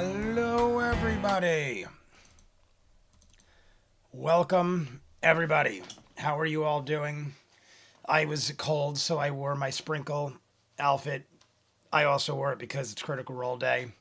Hello, everybody. Welcome, everybody. How are you all doing? I was cold, so I wore my sprinkle outfit. I also wore it because it's Critical Role Day.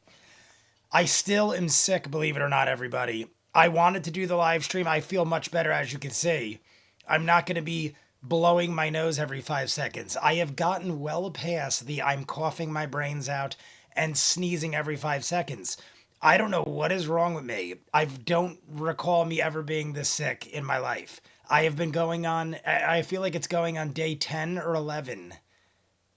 I still am sick, believe it or not, everybody. I wanted to do the live stream. I feel much better, as you can see. I'm not going to be blowing my nose every 5 seconds. I have gotten well past the I'm coughing my brains out and sneezing every 5 seconds. I don't know what is wrong with me. I don't recall me ever being this sick in my life. I have been going on, I feel like it's going on day 10 or 11,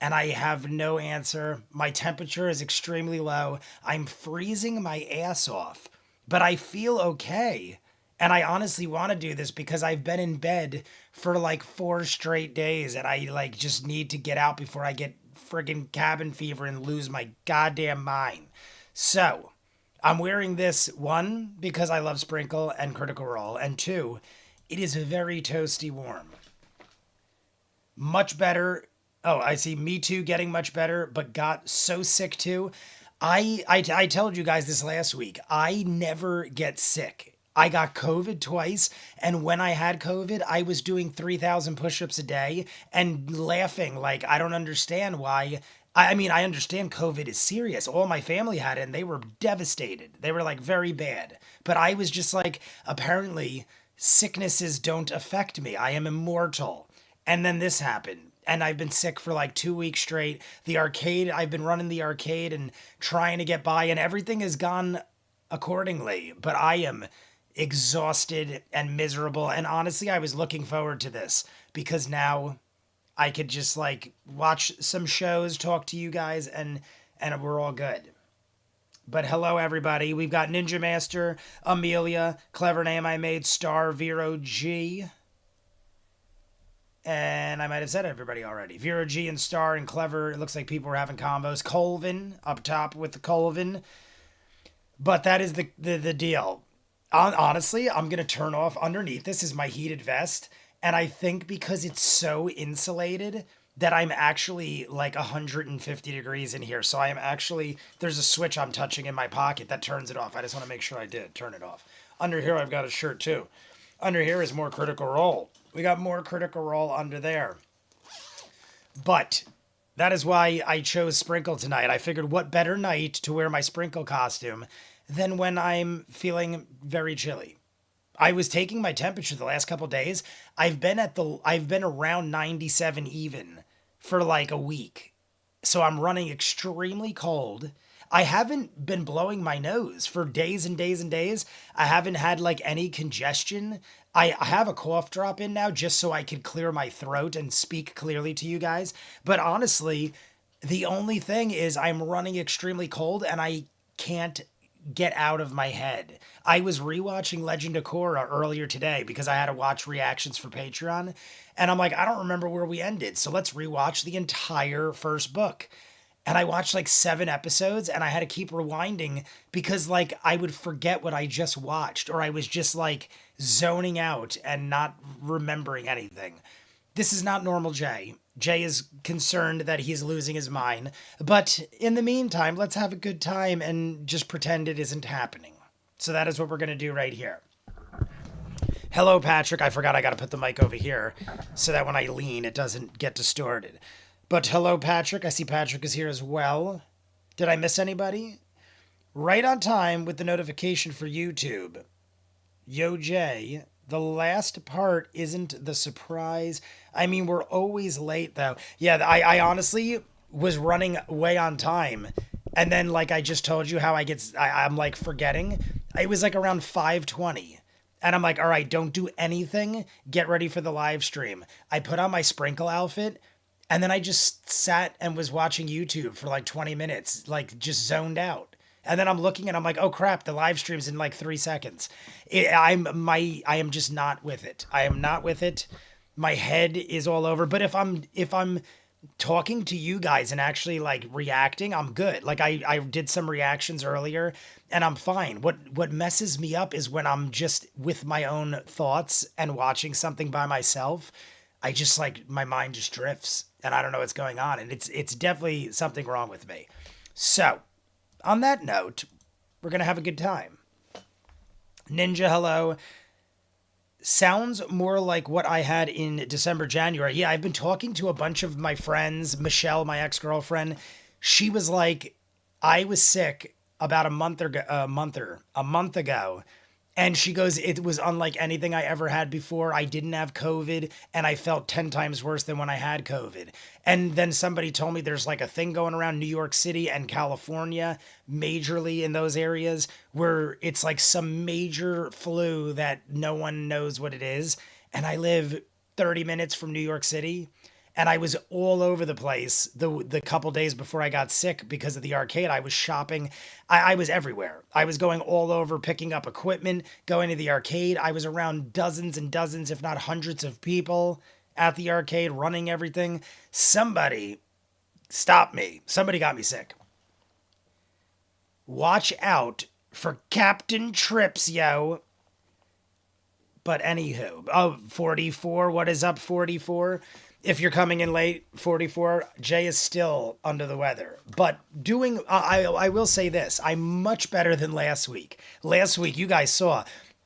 and I have no answer. My temperature is extremely low. I'm freezing my ass off, but I feel okay. And I honestly want to do this because I've been in bed for like 4 straight days and I like just need to get out before I get friggin' cabin fever and lose my goddamn mind. So, I'm wearing this, one, because I love Sprinkle and Critical Role, and two, it is very toasty warm. Much better. Oh, I see Me Too getting much better, but got so sick too. I told you guys this last week. I never get sick. I got COVID twice, and when I had COVID, I was doing 3,000 push-ups a day and laughing like I don't understand why. I mean, I understand COVID is serious. All my family had it, and they were devastated. They were like very bad. But I was just like, apparently, sicknesses don't affect me. I am immortal. And then this happened. And I've been sick for like 2 weeks straight. The arcade, I've been running the arcade and trying to get by, and everything has gone accordingly. But I am exhausted and miserable. And honestly, I was looking forward to this because now I could just like watch some shows, talk to you guys, and we're all good. But hello, everybody. We've got Ninja Master, Amelia, Clever Name I Made, Star, Vero G. And I might have said everybody already. Vero G and Star and Clever. It looks like people were having combos. Colvin up top with the Colvin. But that is the deal. Honestly, I'm going to turn off underneath. This is my heated vest. And I think because it's so insulated that I'm actually like 150 degrees in here. So I am actually, there's a switch I'm touching in my pocket that turns it off. I just want to make sure I did turn it off. Under here, I've got a shirt too. Under here is more Critical Role. We got more Critical Role under there. But that is why I chose Sprinkle tonight. I figured what better night to wear my Sprinkle costume than when I'm feeling very chilly. I was taking my temperature the last couple days. I've been around 97 even for like a week. So I'm running extremely cold. I haven't been blowing my nose for days and days and days. I haven't had like any congestion. I have a cough drop in now just so I can clear my throat and speak clearly to you guys. But honestly, the only thing is I'm running extremely cold and I can't get out of my head. I was rewatching Legend of Korra earlier today because I had to watch reactions for Patreon. And I'm like, I don't remember where we ended. So let's rewatch the entire first book. And I watched like 7 episodes and I had to keep rewinding because like I would forget what I just watched, or I was just like zoning out and not remembering anything. This is not normal Jay. Jay is concerned that he's losing his mind. But in the meantime, let's have a good time and just pretend it isn't happening. So that is what we're going to do right here. Hello, Patrick. I forgot I got to put the mic over here so that when I lean, it doesn't get distorted. But hello, Patrick. I see Patrick is here as well. Did I miss anybody? Right on time with the notification for YouTube. Yo, Jay. The last part isn't the surprise. I mean, we're always late, though. Yeah, I honestly was running way on time. And then, like I just told you how I'm like forgetting. It was like around 5:20. And I'm like, all right, don't do anything. Get ready for the live stream. I put on my Sprinkle outfit. And then I just sat and was watching YouTube for like 20 minutes, like just zoned out. And then I'm looking and I'm like, oh crap, the live stream's in like 3 seconds. I am just not with it. I am not with it. My head is all over. But if I'm talking to you guys and actually like reacting, I'm good. Like I did some reactions earlier and I'm fine. What messes me up is when I'm just with my own thoughts and watching something by myself. I just like my mind just drifts and I don't know what's going on. And it's definitely something wrong with me. So on that note, We're going to have a good time. Ninja, hello. Sounds more like what I had in December, January. Yeah, I've been talking to a bunch of my friends. Michelle, my ex-girlfriend, she was like, I was sick about a month ago. And she goes, it was unlike anything I ever had before. I didn't have COVID and I felt 10 times worse than when I had COVID. And then somebody told me there's like a thing going around New York City and California, majorly in those areas, where it's like some major flu that no one knows what it is. And I live 30 minutes from New York City. And I was all over the place the couple days before I got sick because of the arcade. I was shopping. I was everywhere. I was going all over, picking up equipment, going to the arcade. I was around dozens and dozens, if not hundreds of people at the arcade, running everything. Somebody stopped me. Somebody got me sick. Watch out for Captain Trips, yo. But anywho, 44, what is up, 44? If you're coming in late, 44, Jay is still under the weather. But I will say this, I'm much better than last week. Last week, you guys saw,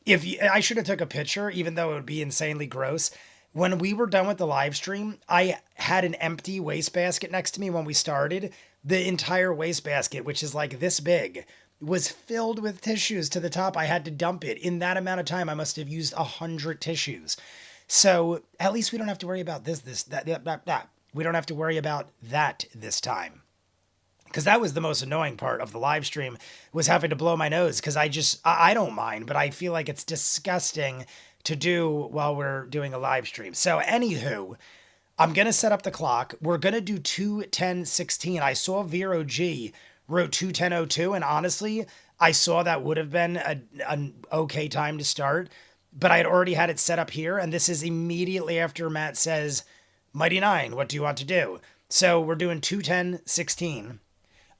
I should have took a picture, even though it would be insanely gross. When we were done with the live stream, I had an empty wastebasket next to me when we started. The entire wastebasket, which is like this big, was filled with tissues to the top. I had to dump it. In that amount of time, I must have used 100 tissues. So at least we don't have to worry about that. We don't have to worry about that this time. Because that was the most annoying part of the live stream, was having to blow my nose. Because I don't mind, but I feel like it's disgusting to do while we're doing a live stream. So anywho, I'm going to set up the clock. We're going to do 2:10:16. I saw Vero G wrote 2:10:02, and honestly, I saw that would have been an okay time to start. But I had already had it set up here, and this is immediately after Matt says, Mighty Nine, what do you want to do? So we're doing 2:10:16.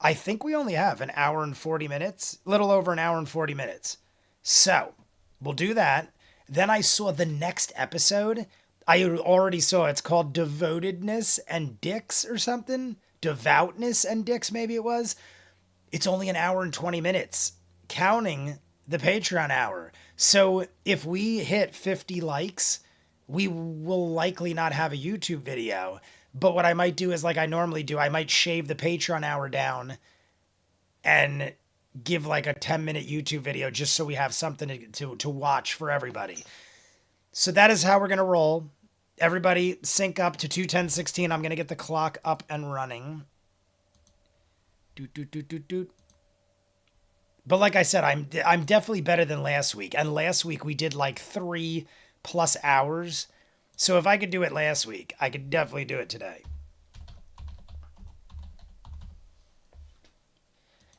I think we only have an hour and 40 minutes, a little over an hour and 40 minutes. So we'll do that. Then I saw the next episode. I already saw it's called Devotedness and Dicks or something. Devoutness and Dicks, maybe it was. It's only an hour and 20 minutes, counting the Patreon hour. So if we hit 50 likes, we will likely not have a YouTube video. But what I might do is like I normally do, I might shave the Patreon hour down and give like a 10-minute YouTube video just so we have something to watch for everybody. So that is how we're going to roll. Everybody sync up to 2:10:16. I'm going to get the clock up and running. Doot. But like I said, I'm definitely better than last week. And last week we did like 3+ hours. So if I could do it last week, I could definitely do it today.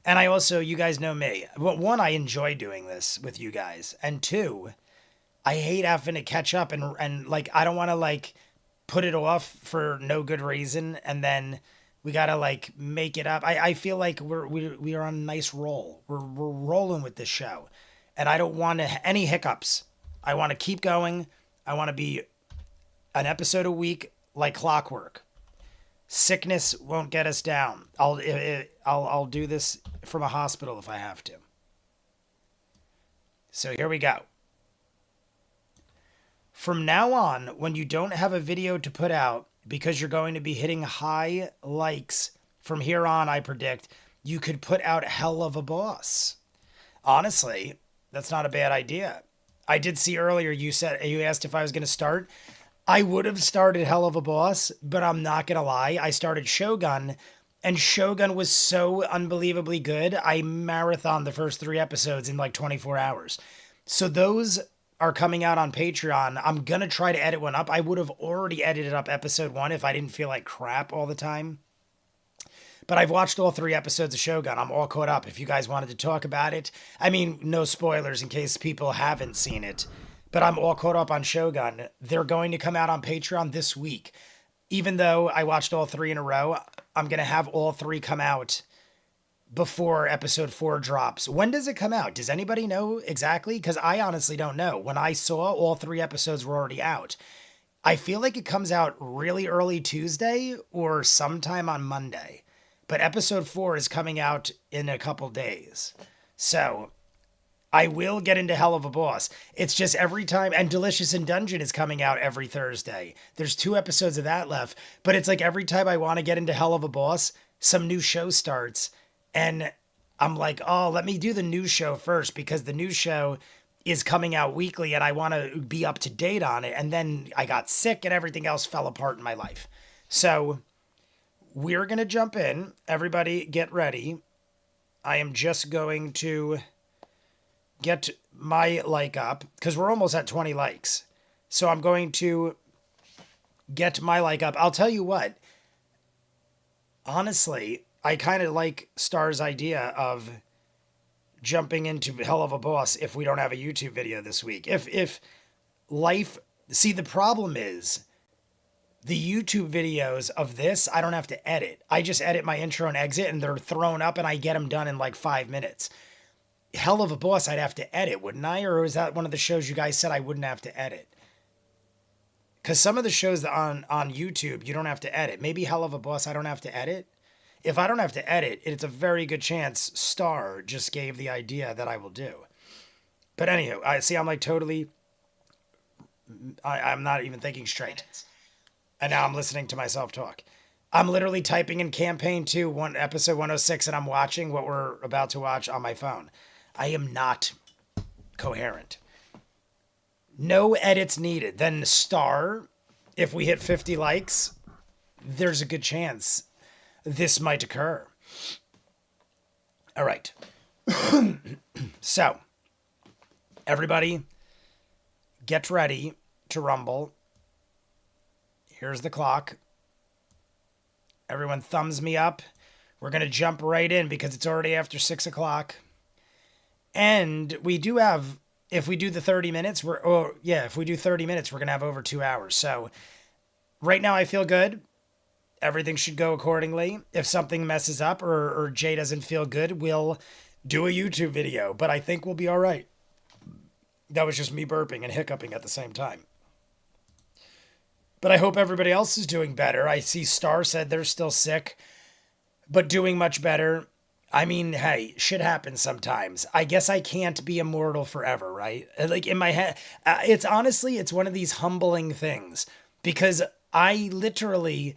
And I also, you guys know me. One, I enjoy doing this with you guys. And two, I hate having to catch up and like, I don't want to like put it off for no good reason. And then we got to like make it up. I feel like we are on a nice roll. We're rolling with this show. And I don't want any hiccups. I want to keep going. I want to be an episode a week like clockwork. Sickness won't get us down. I'll do this from a hospital if I have to. So here we go. From now on, when you don't have a video to put out, because you're going to be hitting high likes from here on, I predict, you could put out Hell of a Boss. Honestly, that's not a bad idea. I did see earlier you asked if I was going to start. I would have started Hell of a Boss, but I'm not going to lie. I started Shogun, and Shogun was so unbelievably good. I marathoned the first 3 episodes in like 24 hours. So those are coming out on Patreon. I'm going to try to edit one up. I would have already edited up episode 1 if I didn't feel like crap all the time. But I've watched all 3 episodes of Shogun. I'm all caught up if you guys wanted to talk about it. I mean, no spoilers in case people haven't seen it. But I'm all caught up on Shogun. They're going to come out on Patreon this week. Even though I watched all 3 in a row, I'm going to have all 3 come out before episode 4 drops. When does it come out? Does anybody know exactly? Because I honestly don't know. When I saw, all 3 episodes were already out. I feel like it comes out really early Tuesday or sometime on Monday. But episode 4 is coming out in a couple days. So I will get into Hell of a Boss. It's just every time, and Delicious in Dungeon is coming out every Thursday. There's 2 episodes of that left, but it's like every time I want to get into Hell of a Boss, some new show starts, and I'm like, oh, let me do the new show first because the new show is coming out weekly and I want to be up to date on it. And then I got sick and everything else fell apart in my life. So we're going to jump in. Everybody get ready. I am just going to get my like up because we're almost at 20 likes. So I'm going to get my like up. I'll tell you what, honestly, I kind of like Star's idea of jumping into Hell of a Boss if we don't have a YouTube video this week. If life, see, the problem is the YouTube videos of this, I don't have to edit. I just edit my intro and exit and they're thrown up and I get them done in like 5 minutes. Hell of a Boss, I'd have to edit, wouldn't I? Or is that one of the shows you guys said I wouldn't have to edit? Because some of the shows on YouTube, you don't have to edit. Maybe Hell of a Boss, I don't have to edit. If I don't have to edit, it's a very good chance Star just gave the idea that I will do. But anywho, I see I'm like totally, I'm not even thinking straight. And now I'm listening to myself talk. I'm literally typing in campaign 2, episode 106, and I'm watching what we're about to watch on my phone. I am not coherent. No edits needed. Then Star, if we hit 50 likes, there's a good chance this might occur. All right. So, everybody, get ready to rumble. Here's the clock. Everyone thumbs me up. We're going to jump right in because it's already after 6 o'clock. And we do have, if we do the 30 minutes, if we do 30 minutes, we're going to have over 2 hours. So, right now I feel good. Everything should go accordingly. If something messes up or Jay doesn't feel good, we'll do a YouTube video. But I think we'll be all right. That was just me burping and hiccuping at the same time. But I hope everybody else is doing better. I see Star said they're still sick, but doing much better. I mean, hey, shit happens sometimes. I guess I can't be immortal forever, right? Like in my head, it's honestly, it's one of these humbling things because I literally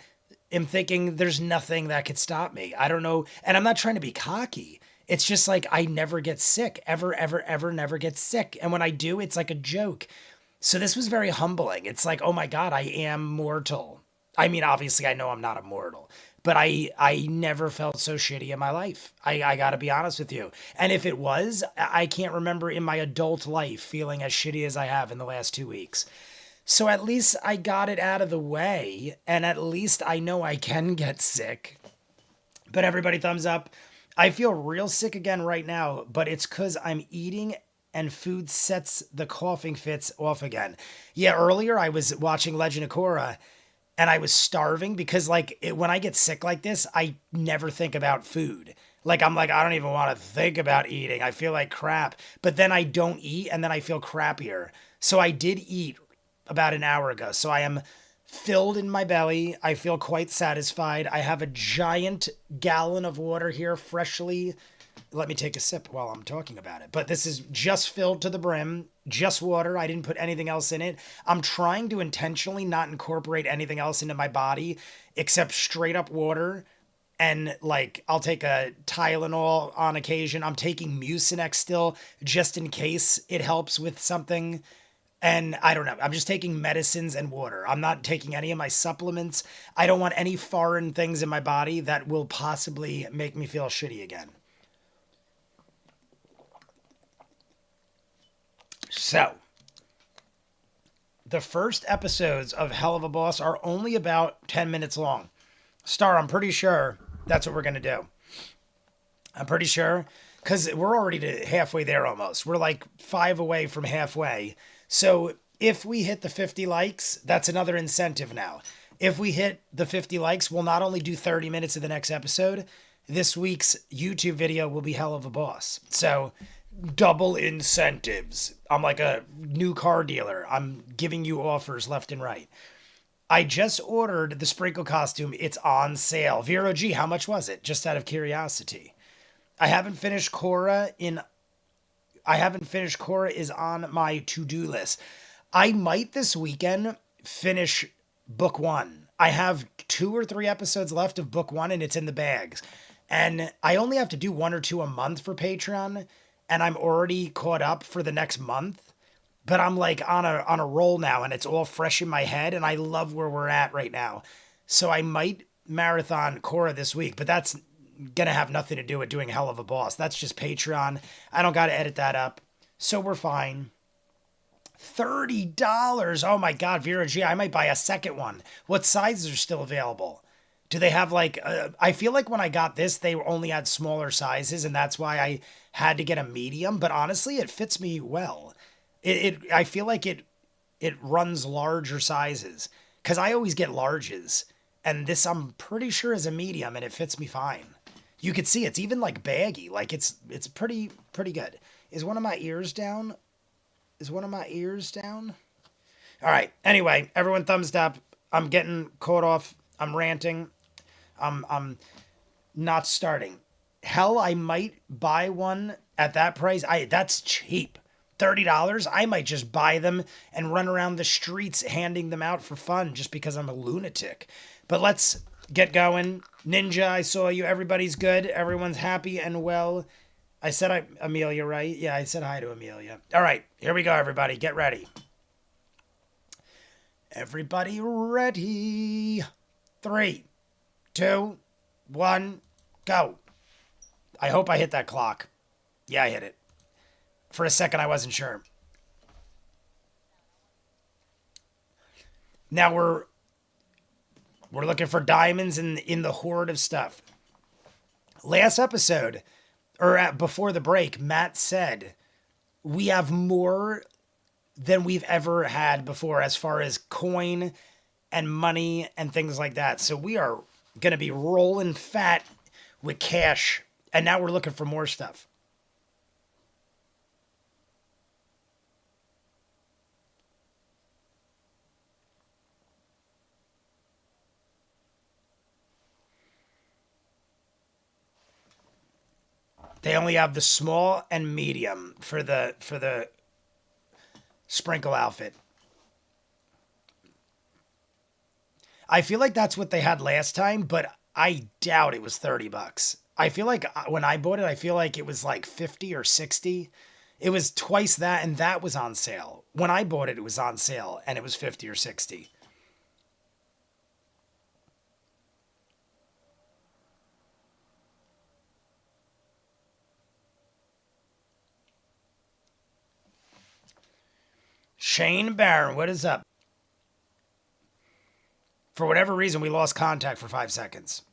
am thinking there's nothing that could stop me. I don't know. And I'm not trying to be cocky. It's just like I never get sick, ever, never get sick. And when I do, it's like a joke. So this was very humbling. It's like, oh my God, I am mortal. I mean, obviously I know I'm not immortal, but I never felt so shitty in my life. I gotta be honest with you. And if it was, I can't remember in my adult life feeling as shitty as I have in the last 2 weeks. So at least I got it out of the way, and at least I know I can get sick. But everybody thumbs up. I feel real sick again right now, but it's because I'm eating and food sets the coughing fits off again. Yeah, earlier I was watching Legend of Korra, and I was starving because when I get sick like this, I never think about food. I'm like, I don't even want to think about eating. I feel like crap. But then I don't eat, and then I feel crappier. So I did eat about an hour ago. So I am filled in my belly. I feel quite satisfied. I have a giant gallon of water here freshly. Let me take a sip while I'm talking about it. But this is just filled to the brim, just water. I didn't put anything else in it. I'm trying to intentionally not incorporate anything else into my body except straight up water. And I'll take a Tylenol on occasion. I'm taking Mucinex still just in case it helps with something. And I don't know. I'm just taking medicines and water. I'm not taking any of my supplements. I don't want any foreign things in my body that will possibly make me feel shitty again. So, the first episodes of Hell of a Boss are only about 10 minutes long. Star, I'm pretty sure that's what we're going to do. I'm pretty sure, because we're already halfway there almost. We're like 5 away from halfway. So if we hit the 50 likes, that's another incentive now. If we hit the 50 likes, we'll not only do 30 minutes of the next episode, this week's YouTube video will be Hell of a Boss. So double incentives. I'm like a new car dealer. I'm giving you offers left and right. I just ordered the sprinkle costume. It's on sale. Vero G, how much was it? Just out of curiosity. I haven't finished Korra in I haven't finished. Korra is on my to-do list. I might this weekend finish book one. I have 2 or 3 episodes left of book one and it's in the bags. And I only have to do 1 or 2 a month for Patreon, and I'm already caught up for the next month. But I'm like on a roll now and it's all fresh in my head and I love where we're at right now. So I might marathon Korra this week, but that's gonna have nothing to do with doing Hell of a Boss. That's just Patreon. I don't gotta edit that up. So we're fine. $30. Oh my God, Vera G, I might buy a second one. What sizes are still available? Do they have like, I feel like when I got this, they only had smaller sizes and that's why I had to get a medium, but honestly, it fits me well. I feel like it runs larger sizes because I always get larges and this I'm pretty sure is a medium and it fits me fine. You could see it's even like baggy, like it's pretty good. Is one of my ears down? Is one of my ears down? All right. Anyway, everyone thumbs up. I'm getting caught off. I'm ranting. I'm not starting. Hell, I might buy one at that price. That's cheap. $30. I might just buy them and run around the streets handing them out for fun just because I'm a lunatic. But let's get going. Ninja, I saw you. Everybody's good. Everyone's happy and well. I said Amelia, right? Yeah, I said hi to Amelia. All right, here we go, everybody. Get ready. Everybody ready. 3, 2, 1, go. I hope I hit that clock. Yeah, I hit it. For a second, I wasn't sure. Now we're looking for diamonds in the horde of stuff. Last episode, before the break, Matt said we have more than we've ever had before as far as coin and money and things like that. So we are going to be rolling fat with cash. And now we're looking for more stuff. They only have the small and medium for the sprinkle outfit. I feel like that's what they had last time, but I doubt it was $30. I feel like when I bought it, I feel like it was like 50 or 60. It was twice that, and that was on sale. When I bought it, it was on sale, and it was 50 or 60. Shane Barron, what is up? For whatever reason, we lost contact for 5 seconds.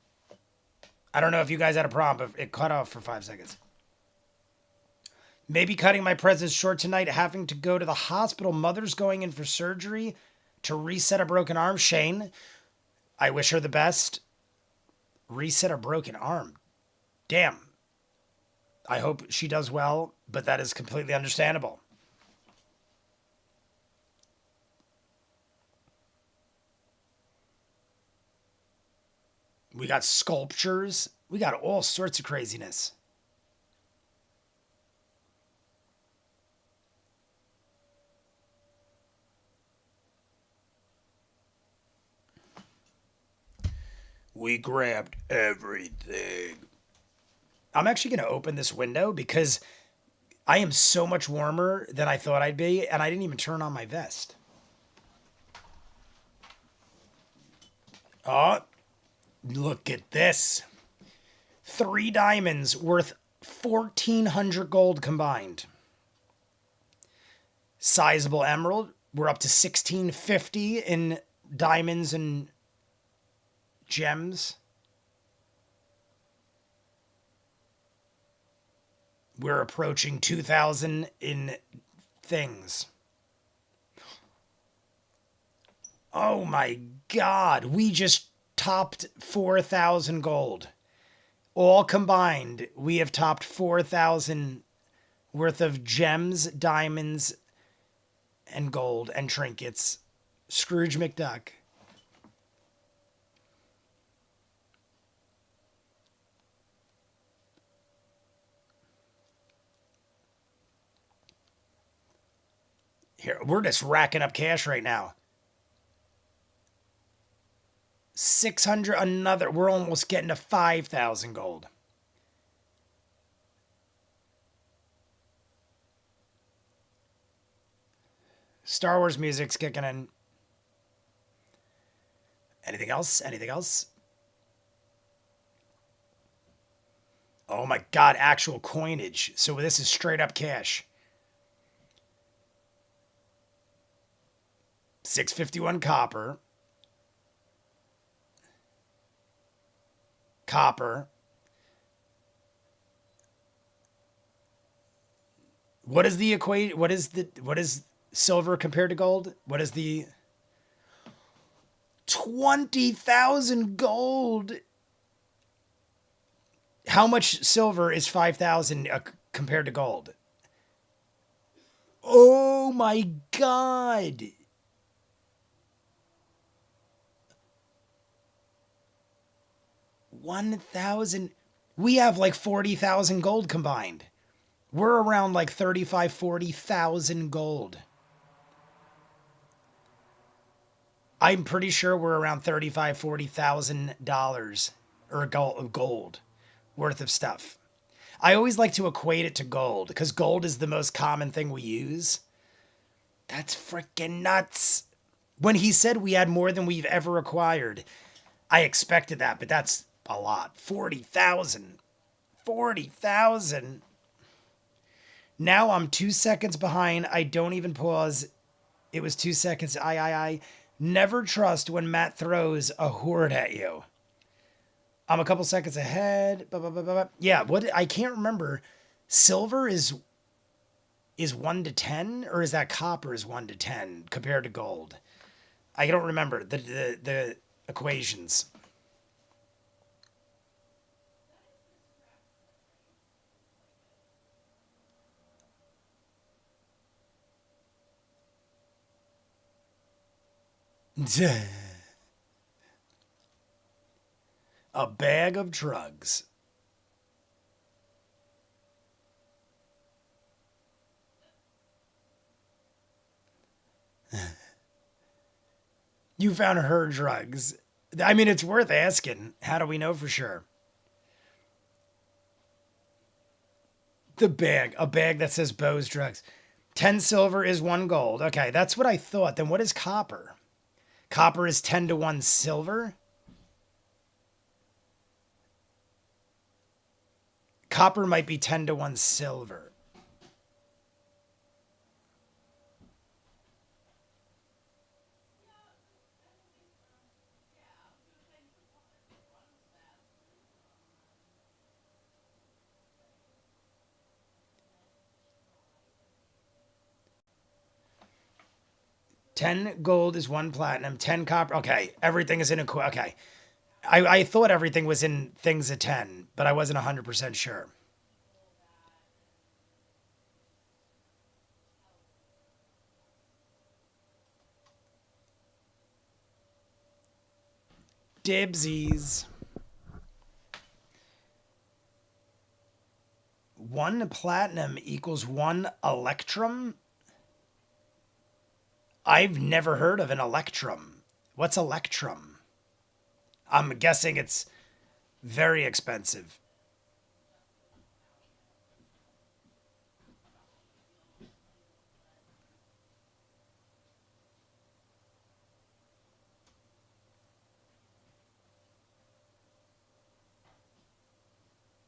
I don't know if you guys had a problem, but it cut off for 5 seconds. Maybe cutting my presents short tonight, having to go to the hospital. Mother's going in for surgery to reset a broken arm. Shane, I wish her the best. Reset a broken arm. Damn. I hope she does well, but that is completely understandable. We got sculptures. We got all sorts of craziness. We grabbed everything. I'm actually going to open this window because I am so much warmer than I thought I'd be, and I didn't even turn on my vest. Oh, look at this. 3 diamonds worth 1,400 gold combined. Sizable emerald. We're up to 1,650 in diamonds and gems. We're approaching 2,000 in things. Oh my God. We just topped 4,000 gold. All combined, we have topped 4,000 worth of gems, diamonds, and gold and trinkets. Scrooge McDuck. we're just racking up cash right now. 600, another. We're almost getting to 5,000 gold. Star Wars music's kicking in. Anything else? Anything else? Oh my God, actual coinage. So this is straight up cash. 651 copper. Copper. What is the equate? What is silver compared to gold? What is the 20,000 gold? How much silver is 5,000 compared to gold? Oh my God. $1,000. We have like 40,000 gold combined. We're around like 35, 40,000 gold. I'm pretty sure we're around $35,000, $40,000 or gold worth of stuff. I always like to equate it to gold because gold is the most common thing we use. That's freaking nuts. When he said we had more than we've ever acquired, I expected that, but that's a lot. 40,000. 40,000. Now I'm 2 seconds behind. I don't even pause. It was 2 seconds. I never trust when Matt throws a horde at you. I'm a couple seconds ahead. Yeah, what I can't remember. Silver is 1 to 10, or is that copper is 1 to 10 compared to gold? I don't remember the equations. A bag of drugs. You found her drugs. I mean, it's worth asking. How do we know for sure? The bag. A bag that says Bo's drugs. 10 silver is 1 gold. Okay, that's what I thought. Then what is copper? Copper is 10 to 1 silver? Copper might be 10 to 1 silver. $10 gold is 1 platinum. 10 copper. Okay, everything is in a... Okay. I thought everything was in things at 10, but I wasn't 100% sure. Dibsies. 1 platinum equals 1 electrum? I've never heard of an electrum. What's electrum? I'm guessing it's very expensive.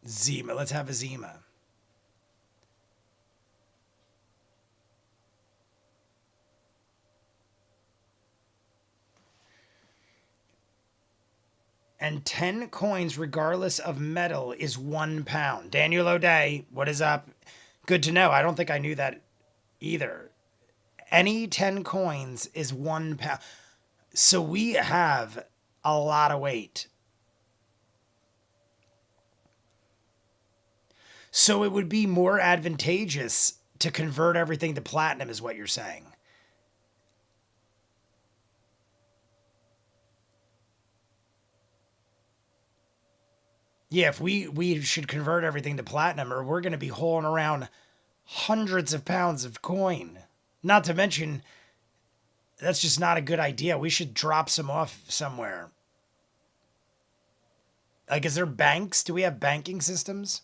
Zima. Let's have a Zima. And 10 coins, regardless of metal, is 1 pound. Daniel O'Day, what is up? Good to know. I don't think I knew that either. Any 10 coins is 1 pound. So we have a lot of weight. So it would be more advantageous to convert everything to platinum, is what you're saying. Yeah, if we should convert everything to platinum, or we're going to be hauling around hundreds of pounds of coin. Not to mention, that's just not a good idea. We should drop some off somewhere. Like, is there banks? Do we have banking systems?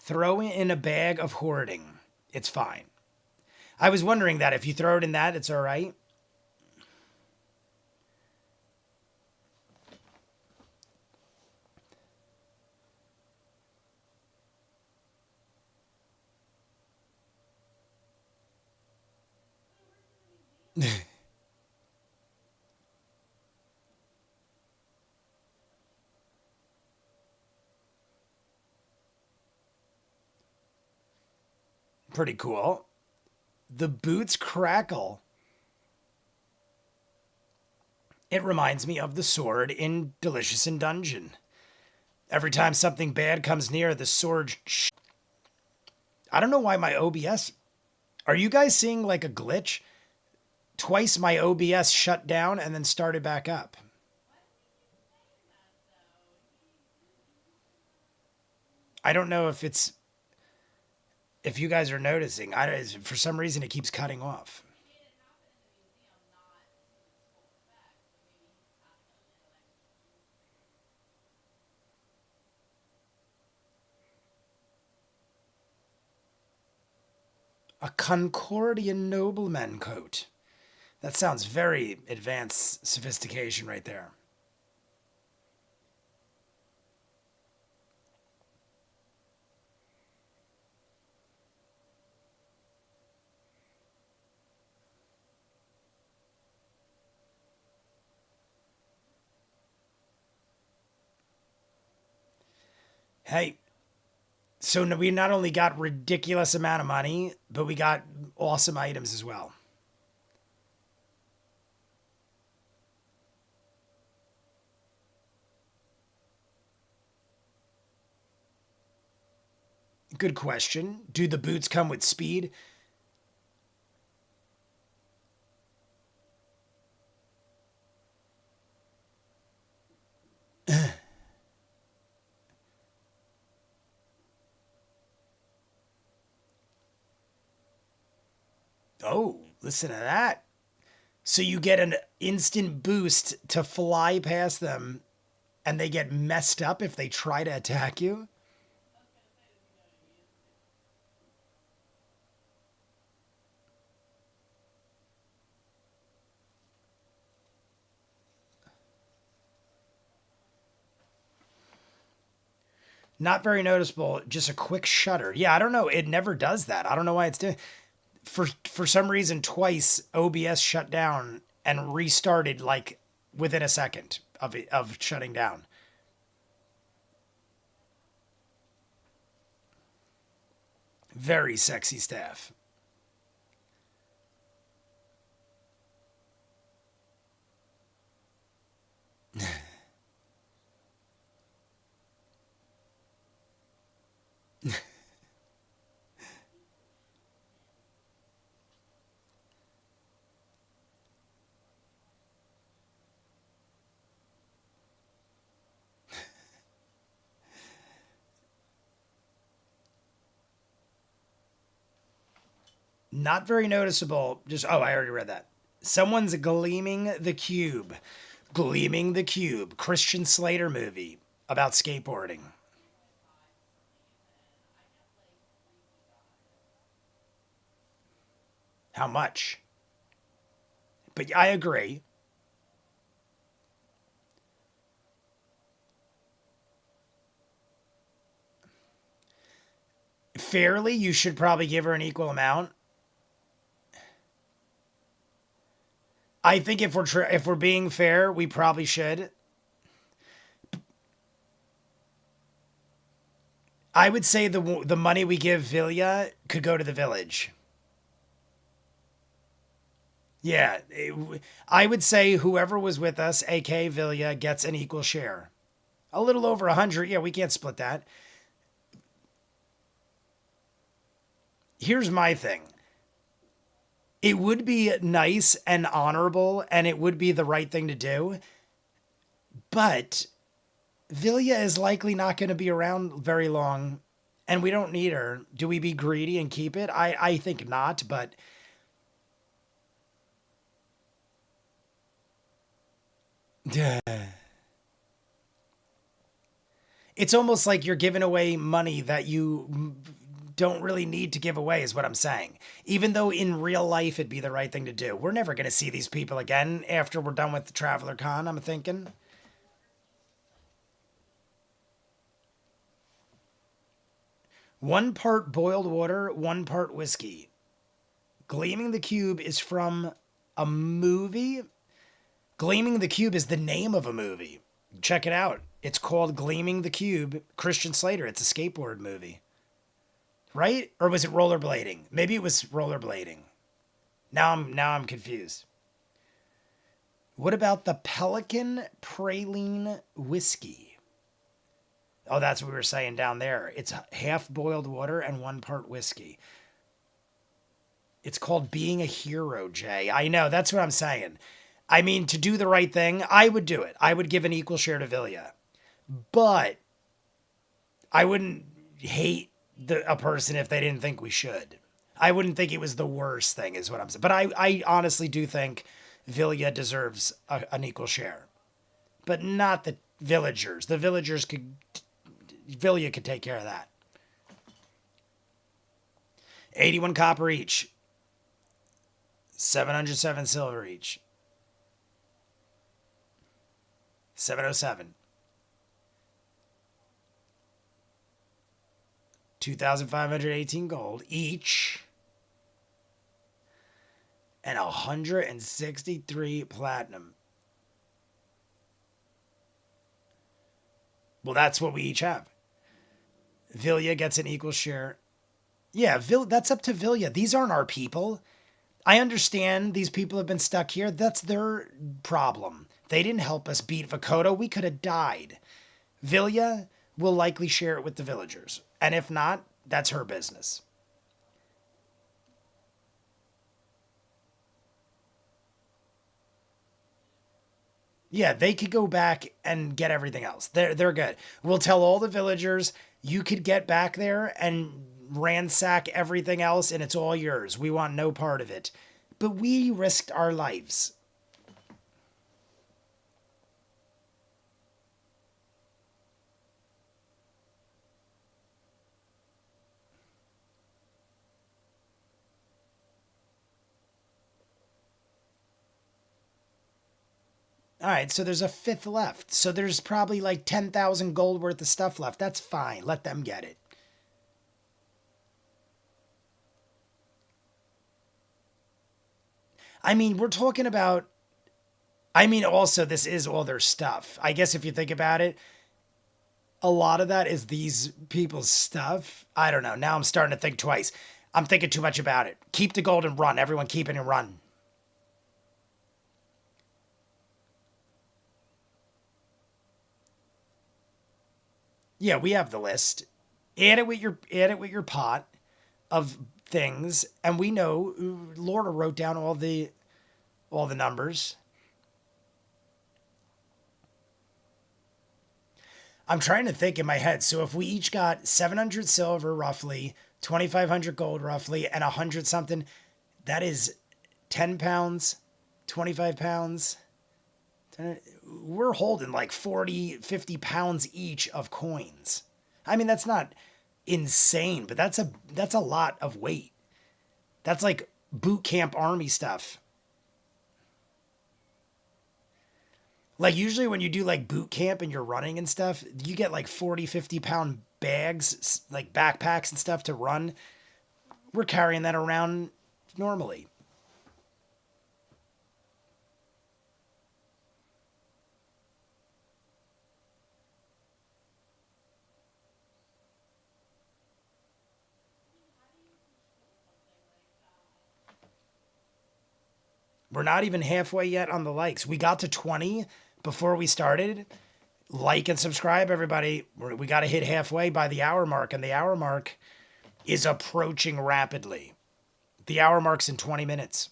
Throw it in a bag of hoarding. It's fine. I was wondering that if you throw it in that, it's all right. Pretty cool. The boots crackle. It reminds me of the sword in Delicious in Dungeon. Every time something bad comes near, the sword. I don't know why my OBS. Are you guys seeing like a glitch? Twice my OBS shut down and then started back up. I don't know if it's. If you guys are noticing, for some reason it keeps cutting off. A Concordian nobleman coat. That sounds very advanced sophistication right there. Hey, so we not only got ridiculous amount of money, but we got awesome items as well. Good question. Do the boots come with speed? Oh, listen to that. So you get an instant boost to fly past them and they get messed up if they try to attack you? Not very noticeable, just a quick shutter. Yeah, I don't know. It never does that. I don't know why it's doing. For some reason, twice OBS shut down and restarted like within a second of shutting down. Very sexy staff. Not very noticeable. Just, oh, I already read that. Someone's gleaming the cube. Gleaming the Cube. Christian Slater movie about skateboarding. How much? But I agree. Fairly, you should probably give her an equal amount. I think if we're being fair, we probably should. I would say the money we give Vilya could go to the village. Yeah, I would say whoever was with us, aka Vilya, gets an equal share A little over 100. Yeah, we can't split that. Here's my thing. It would be nice and honorable, and it would be the right thing to do. But Vilya is likely not going to be around very long, and we don't need her. Do we be greedy and keep it? I think not, but it's almost like you're giving away money that you don't really need to give away, is what I'm saying. Even though in real life it'd be the right thing to do. We're never going to see these people again after we're done with the Traveler Con, I'm thinking. One part boiled water, one part whiskey. Gleaming the Cube is from a movie. Gleaming the Cube is the name of a movie. Check it out. It's called Gleaming the Cube. Christian Slater. It's a skateboard movie. Right? Or was it rollerblading? Maybe it was rollerblading. Now I'm confused. What about the Pelican Praline Whiskey? Oh, that's what we were saying down there. It's half boiled water and one part whiskey. It's called Being a Hero, Jay. I know, that's what I'm saying. I mean, to do the right thing, I would do it. I would give an equal share to Vilya. But I wouldn't hate a person if they didn't think we should. I wouldn't think it was the worst thing, is what I'm saying. But I honestly do think Vilya deserves an equal share. But not the villagers. The villagers Vilya could take care of that. 81 copper each. 707 silver each. 707. 2,518 gold each. And 163 platinum. Well, that's what we each have. Vilya gets an equal share. Yeah, that's up to Vilya. These aren't our people. I understand these people have been stuck here. That's their problem. They didn't help us beat Vokodo. We could have died. Vilya will likely share it with the villagers. And if not, that's her business. Yeah, they could go back and get everything else. They're good. We'll tell all the villagers, you could get back there and ransack everything else and it's all yours. We want no part of it. But we risked our lives. All right, so there's a fifth left. So there's probably like 10,000 gold worth of stuff left. That's fine. Let them get it. I mean, we're talking about. I mean, also, this is all their stuff. I guess if you think about it, a lot of that is these people's stuff. I don't know. Now I'm starting to think twice. I'm thinking too much about it. Keep the gold and run. Everyone keep it and run. Yeah, we have the list. Add it with your pot of things, and we know Laura wrote down all the numbers. I'm trying to think in my head. So if we each got 700 silver roughly, 2,500 gold roughly, and 100 something, that is 10 pounds, 25 pounds. We're holding like 40, 50 pounds each of coins. I mean, that's not insane, but that's a lot of weight. That's like boot camp army stuff. Like usually when you do like boot camp and you're running and stuff, you get like 40, 50 pound bags, like backpacks and stuff to run. We're carrying that around normally. We're not even halfway yet on the likes. We got to 20 before we started. Like and subscribe, everybody. We got to hit halfway by the hour mark, and the hour mark is approaching rapidly. The hour mark's in 20 minutes.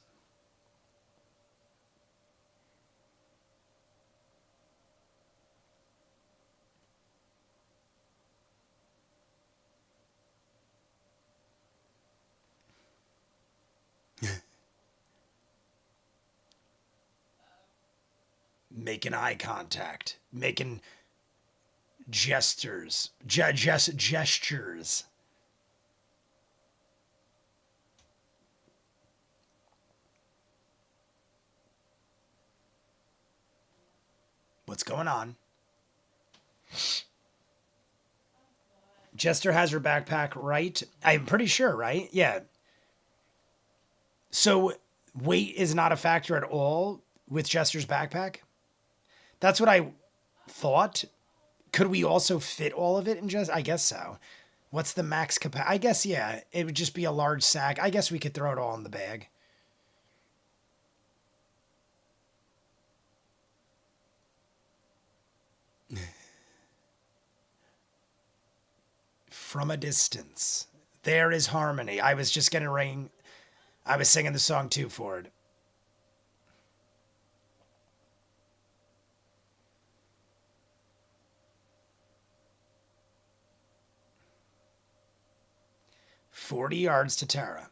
Making eye contact, making gestures. What's going on? Jester has her backpack, right? I'm pretty sure, right? Yeah. So weight is not a factor at all with Jester's backpack? That's what I thought. Could we also fit all of it in Jester? I guess so. What's the max capacity? I guess, yeah, it would just be a large sack. I guess we could throw it all in the bag. From a distance. There is harmony. I was just getting ring. I was singing the song too, Ford. "40 yards to Tara."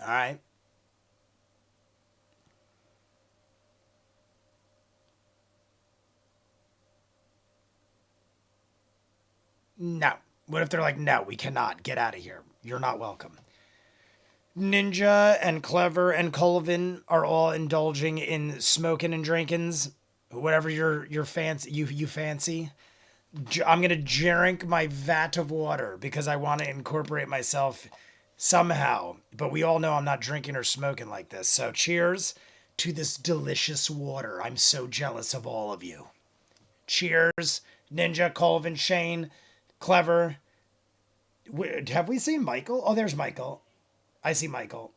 All right. No. What if they're like, no, we cannot. Get out of here. You're not welcome. Ninja and Clever and Colvin are all indulging in smoking and drinkings. Whatever your fancy you fancy. I'm gonna drink my vat of water because I want to incorporate myself somehow. But we all know I'm not drinking or smoking like this. So cheers to this delicious water. I'm so jealous of all of you. Cheers, Ninja, Colvin, Shane, Clever. Have we seen Michael? Oh, there's Michael. I see Michael.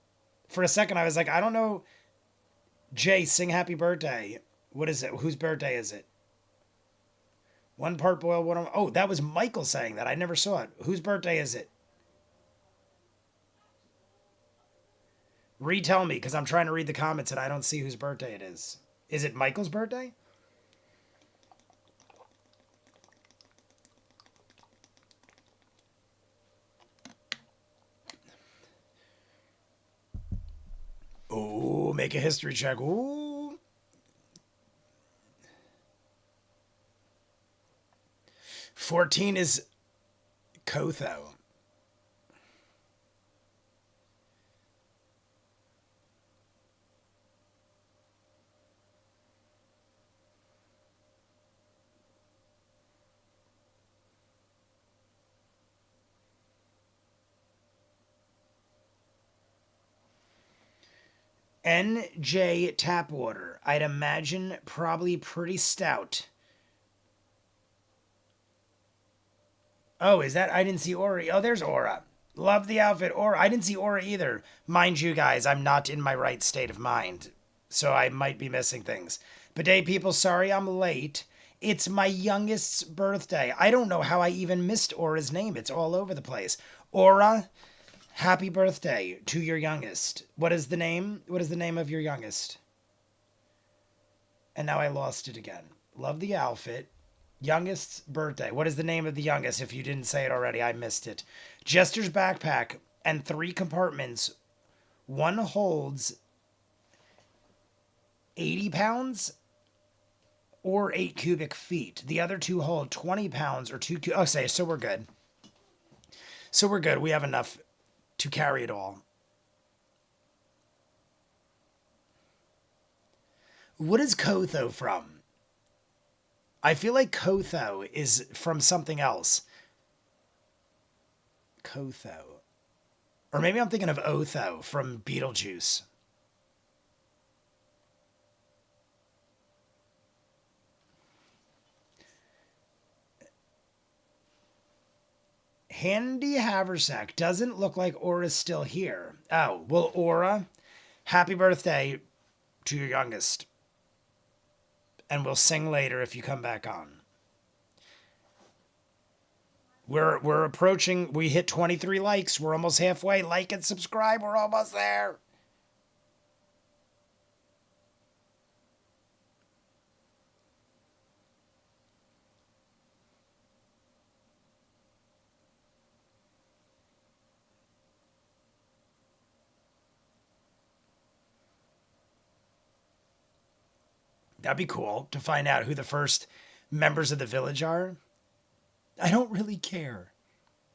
For a second, I was like, I don't know. Jay, sing happy birthday. What is it? Whose birthday is it? One part boiled, one. Oh, that was Michael saying that. I never saw it. Whose birthday is it? Retell me, because I'm trying to read the comments and I don't see whose birthday it is. Is it Michael's birthday? Oh, make a history check. Ooh. 14 is Kotho. NJ Tapwater. I'd imagine probably pretty stout. Oh, is that? I didn't see Aura. Oh, there's Aura. Love the outfit. Aura. I didn't see Aura either. Mind you, guys, I'm not in my right state of mind. So I might be missing things. Bidet people, sorry I'm late. It's my youngest's birthday. I don't know how I even missed Aura's name. It's all over the place. Aura, happy birthday to your youngest. What is the name? What is the name of your youngest? And now I lost it again. Love the outfit. Youngest's birthday. What is the name of the youngest? If you didn't say it already, I missed it. Jester's backpack and 3 compartments. One holds 80 pounds or 8 cubic feet. The other 2 hold 20 pounds or 2 oh, say, so we're good. So we're good. We have enough to carry it all. What is Kotho from? I feel like Kotho is from something else. Kotho. Or maybe I'm thinking of Otho from Beetlejuice. Handy Haversack doesn't look like Aura's still here. Oh, well, Aura, happy birthday to your youngest. And we'll sing later if you come back on. We're approaching, we hit 23 likes. We're almost halfway. Like and subscribe. We're almost there. That'd be cool to find out who the first members of the village are. I don't really care.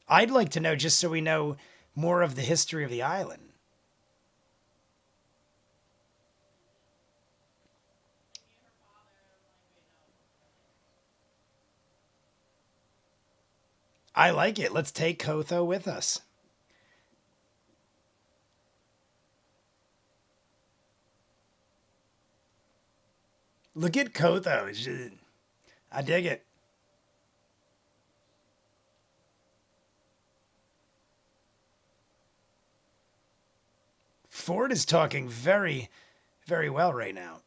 I'd like to know just so we know more of the history of the island. I like it. Let's take Kotho with us. Look at Kotho. I dig it. Ford is talking very, very well right now.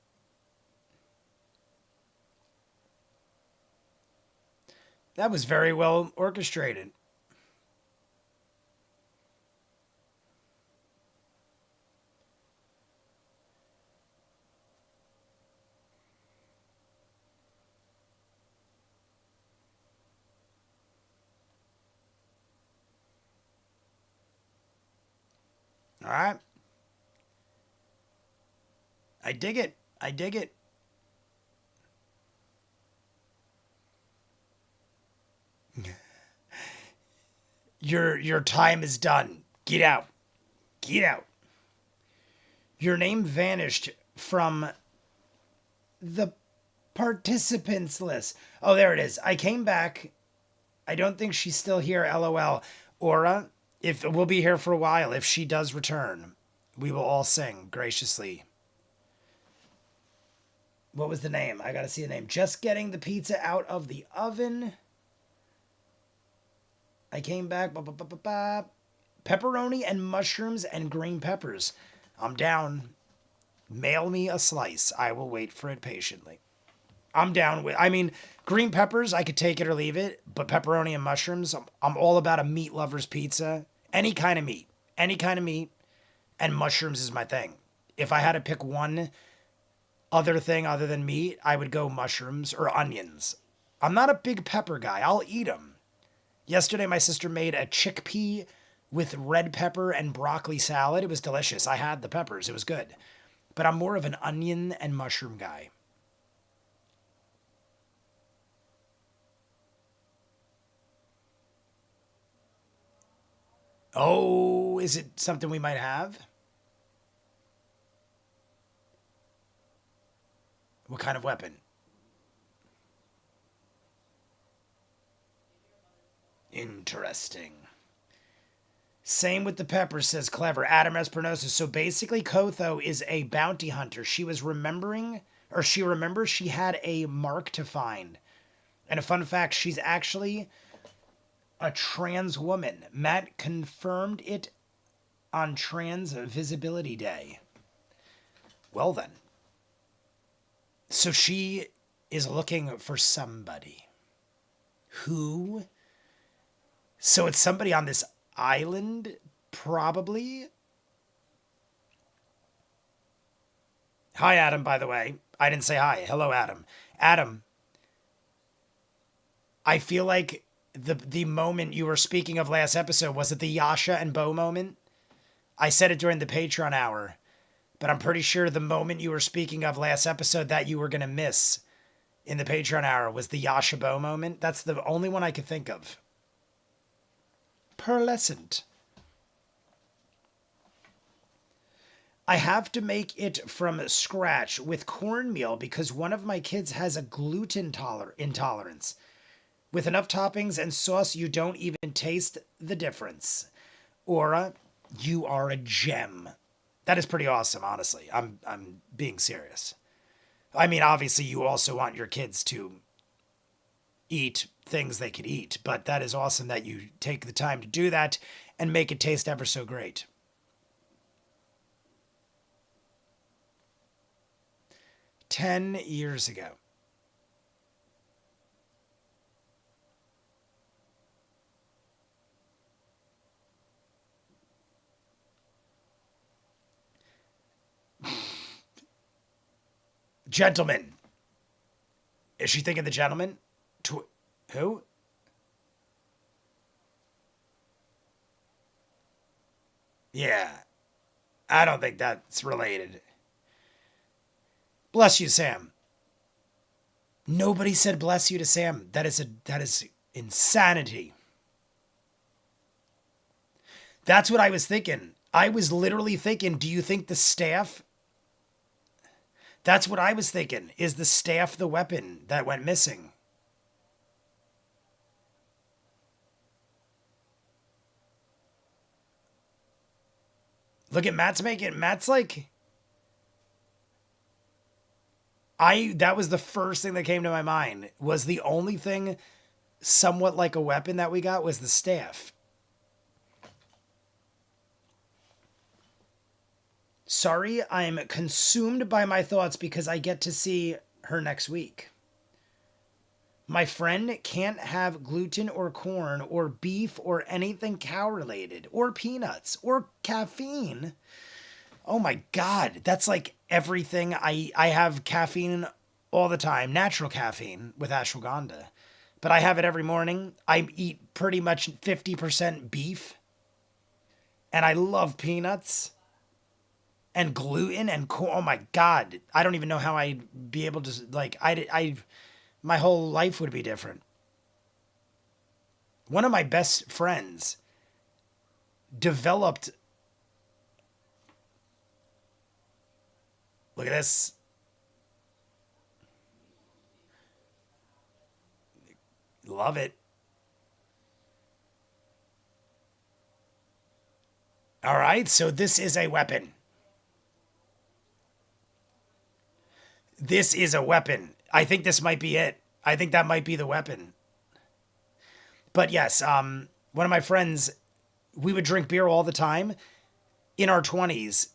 That was very well orchestrated. All right. I dig it. I dig it. Your time is done. Get out. Get out. Your name vanished from the participants list. Oh, there it is. I came back. I don't think she's still here. LOL. Aura, if we'll be here for a while. If she does return, we will all sing graciously. What was the name? I gotta see the name. Just getting the pizza out of the oven. I came back. Pepperoni and mushrooms and green peppers. I'm down. Mail me a slice. I will wait for it patiently. I'm down with. I mean, green peppers, I could take it or leave it, but pepperoni and mushrooms, I'm all about a meat lover's pizza. Any kind of meat. Any kind of meat. And mushrooms is my thing. If I had to pick one other thing other than meat, I would go mushrooms or onions. I'm not a big pepper guy. I'll eat them. Yesterday, my sister made a chickpea with red pepper and broccoli salad. It was delicious. I had the peppers. It was good. But I'm more of an onion and mushroom guy. Oh, is it something we might have? What kind of weapon? Interesting. Same with the peppers, says Clever. Adam Espernosa. So basically, Kotho is a bounty hunter. She was remembering, or she remembers she had a mark to find. And a fun fact, she's actually a trans woman. Matt confirmed it on Trans Visibility Day. Well then. So she is looking for somebody. Who? So it's somebody on this island, probably. Hi, Adam, by the way. I didn't say hi. Hello, Adam. Adam, I feel like the moment you were speaking of last episode, was it the Yasha and Bo moment? I said it during the Patreon hour, but I'm pretty sure the moment you were speaking of last episode that you were going to miss in the Patreon hour was the Yasha Bo moment. That's the only one I could think of. Pearlescent. I have to make it from scratch with cornmeal because one of my kids has a gluten intolerance. With enough toppings and sauce, you don't even taste the difference. Aura, you are a gem. That is pretty awesome, honestly. I'm being serious. I mean, obviously, you also want your kids to eat things they could eat, but that is awesome that you take the time to do that and make it taste ever so great. 10 years ago. Gentleman. Is she thinking the gentleman? Who? Yeah. I don't think that's related. Bless you, Sam. Nobody said bless you to Sam. That is insanity. That's what I was thinking. I was literally thinking, do you think the staff? That's what I was thinking. Is the staff the weapon that went missing? Look at Matt's making. Matt's like, that was the first thing that came to my mind. Was the only thing somewhat like a weapon that we got was the staff. Sorry, I'm consumed by my thoughts because I get to see her next week. My friend can't have gluten or corn or beef or anything cow related or peanuts or caffeine. Oh my God, that's like everything. I have caffeine all the time, natural caffeine with ashwagandha, but I have it every morning. I eat pretty much 50% beef and I love peanuts and gluten and corn. Oh my God, I don't even know how I'd be able to, like, my whole life would be different. One of my best friends developed, look at this. Love it. All right, so this is a weapon. This is a weapon. I think this might be it. I think that might be the weapon. But yes, one of my friends, we would drink beer all the time. In our 20s,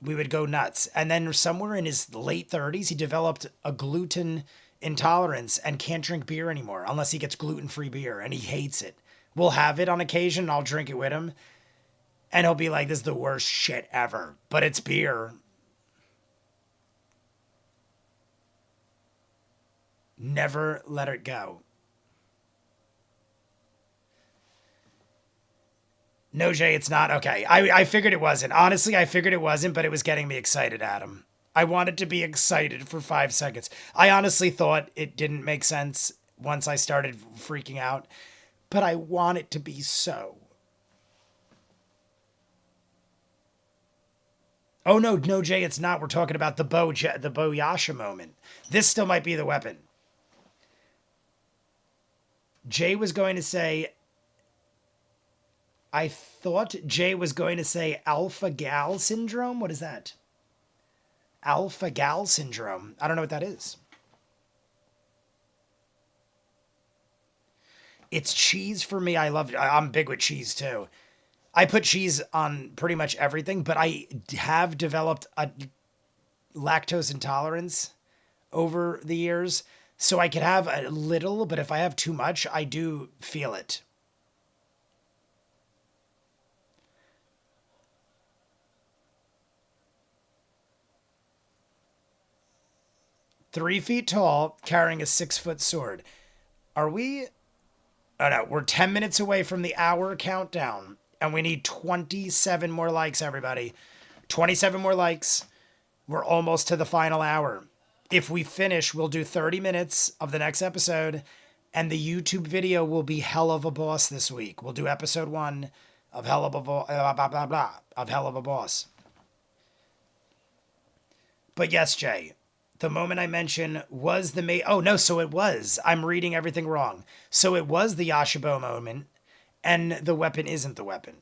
we would go nuts. And then somewhere in his late 30s, he developed a gluten intolerance and can't drink beer anymore unless he gets gluten-free beer, and he hates it. We'll have it on occasion, and I'll drink it with him. And he'll be like, this is the worst shit ever. But it's beer. Never let it go. No, Jay, it's not. Okay. I figured it wasn't. Honestly, I figured it wasn't, but it was getting me excited, Adam. I wanted to be excited for 5 seconds. I honestly thought it didn't make sense once I started freaking out, but I want it to be so. Oh, no, Jay, it's not. We're talking about the Bo Yasha moment. This still might be the weapon. Jay was going to say, I thought Jay was going to say alpha gal syndrome. What is that? Alpha gal syndrome. I don't know what that is. It's cheese for me. I'm big with cheese too. I put cheese on pretty much everything, but I have developed a lactose intolerance over the years. So I could have a little, but if I have too much, I do feel it. "3 feet tall, carrying a 6-foot sword." Are we? Oh no, we're 10 minutes away from the hour countdown, and we need 27 more likes, everybody. 27 more likes. We're almost to the final hour. If we finish, we'll do 30 minutes of the next episode, and the YouTube video will be Hell of a Boss this week. We'll do episode 1 of Hell of a Boss. But yes, Jay, the moment I mention was the mate. Oh, no, so it was. I'm reading everything wrong. So it was the Yashibo moment, and the weapon isn't the weapon.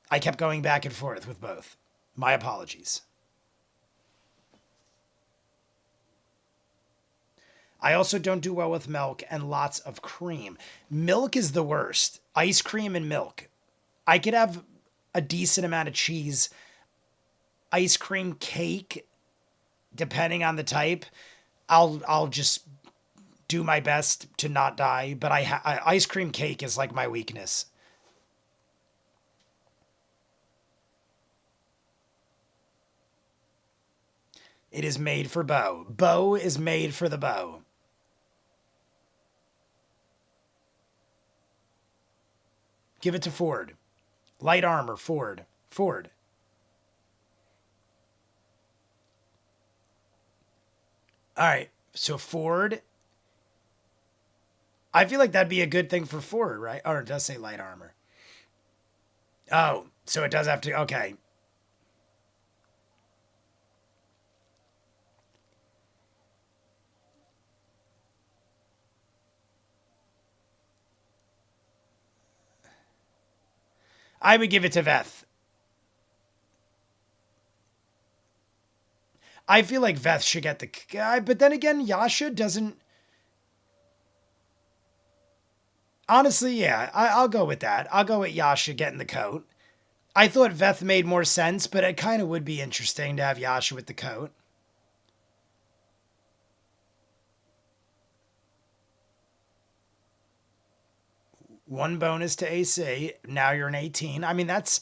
I kept going back and forth with both. My apologies. I also don't do well with milk and lots of cream. Milk is the worst. Ice cream and milk. I could have a decent amount of cheese. Ice cream cake, depending on the type. I'll just do my best to not die, but ice cream cake is like my weakness. It is made for Bo. Bo is made for the bow. Give it to Ford. Light armor, Ford. Ford. All right. So Ford. I feel like that'd be a good thing for Ford, right? Or it does say light armor. Oh, so it does have to. Okay. I would give it to Veth. I feel like Veth should get the guy, but then again, Yasha doesn't. Honestly, yeah, I'll go with that. I'll go with Yasha getting the coat. I thought Veth made more sense, but it kind of would be interesting to have Yasha with the coat. One bonus to AC. Now you're an 18. I mean, that's.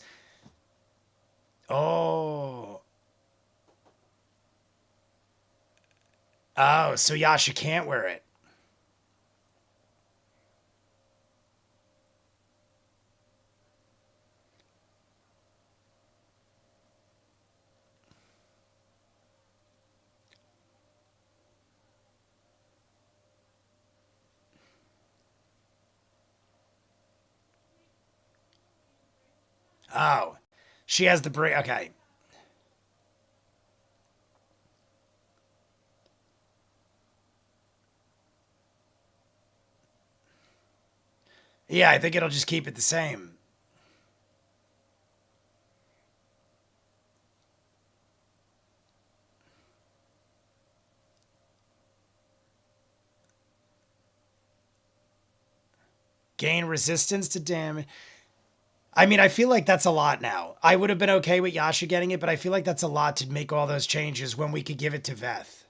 Oh. Oh, so Yasha can't wear it. Oh. She has the break. Okay. Yeah, I think it'll just keep it the same. Gain resistance to damage. I mean, I feel like that's a lot now. I would have been okay with Yasha getting it, but I feel like that's a lot to make all those changes when we could give it to Veth.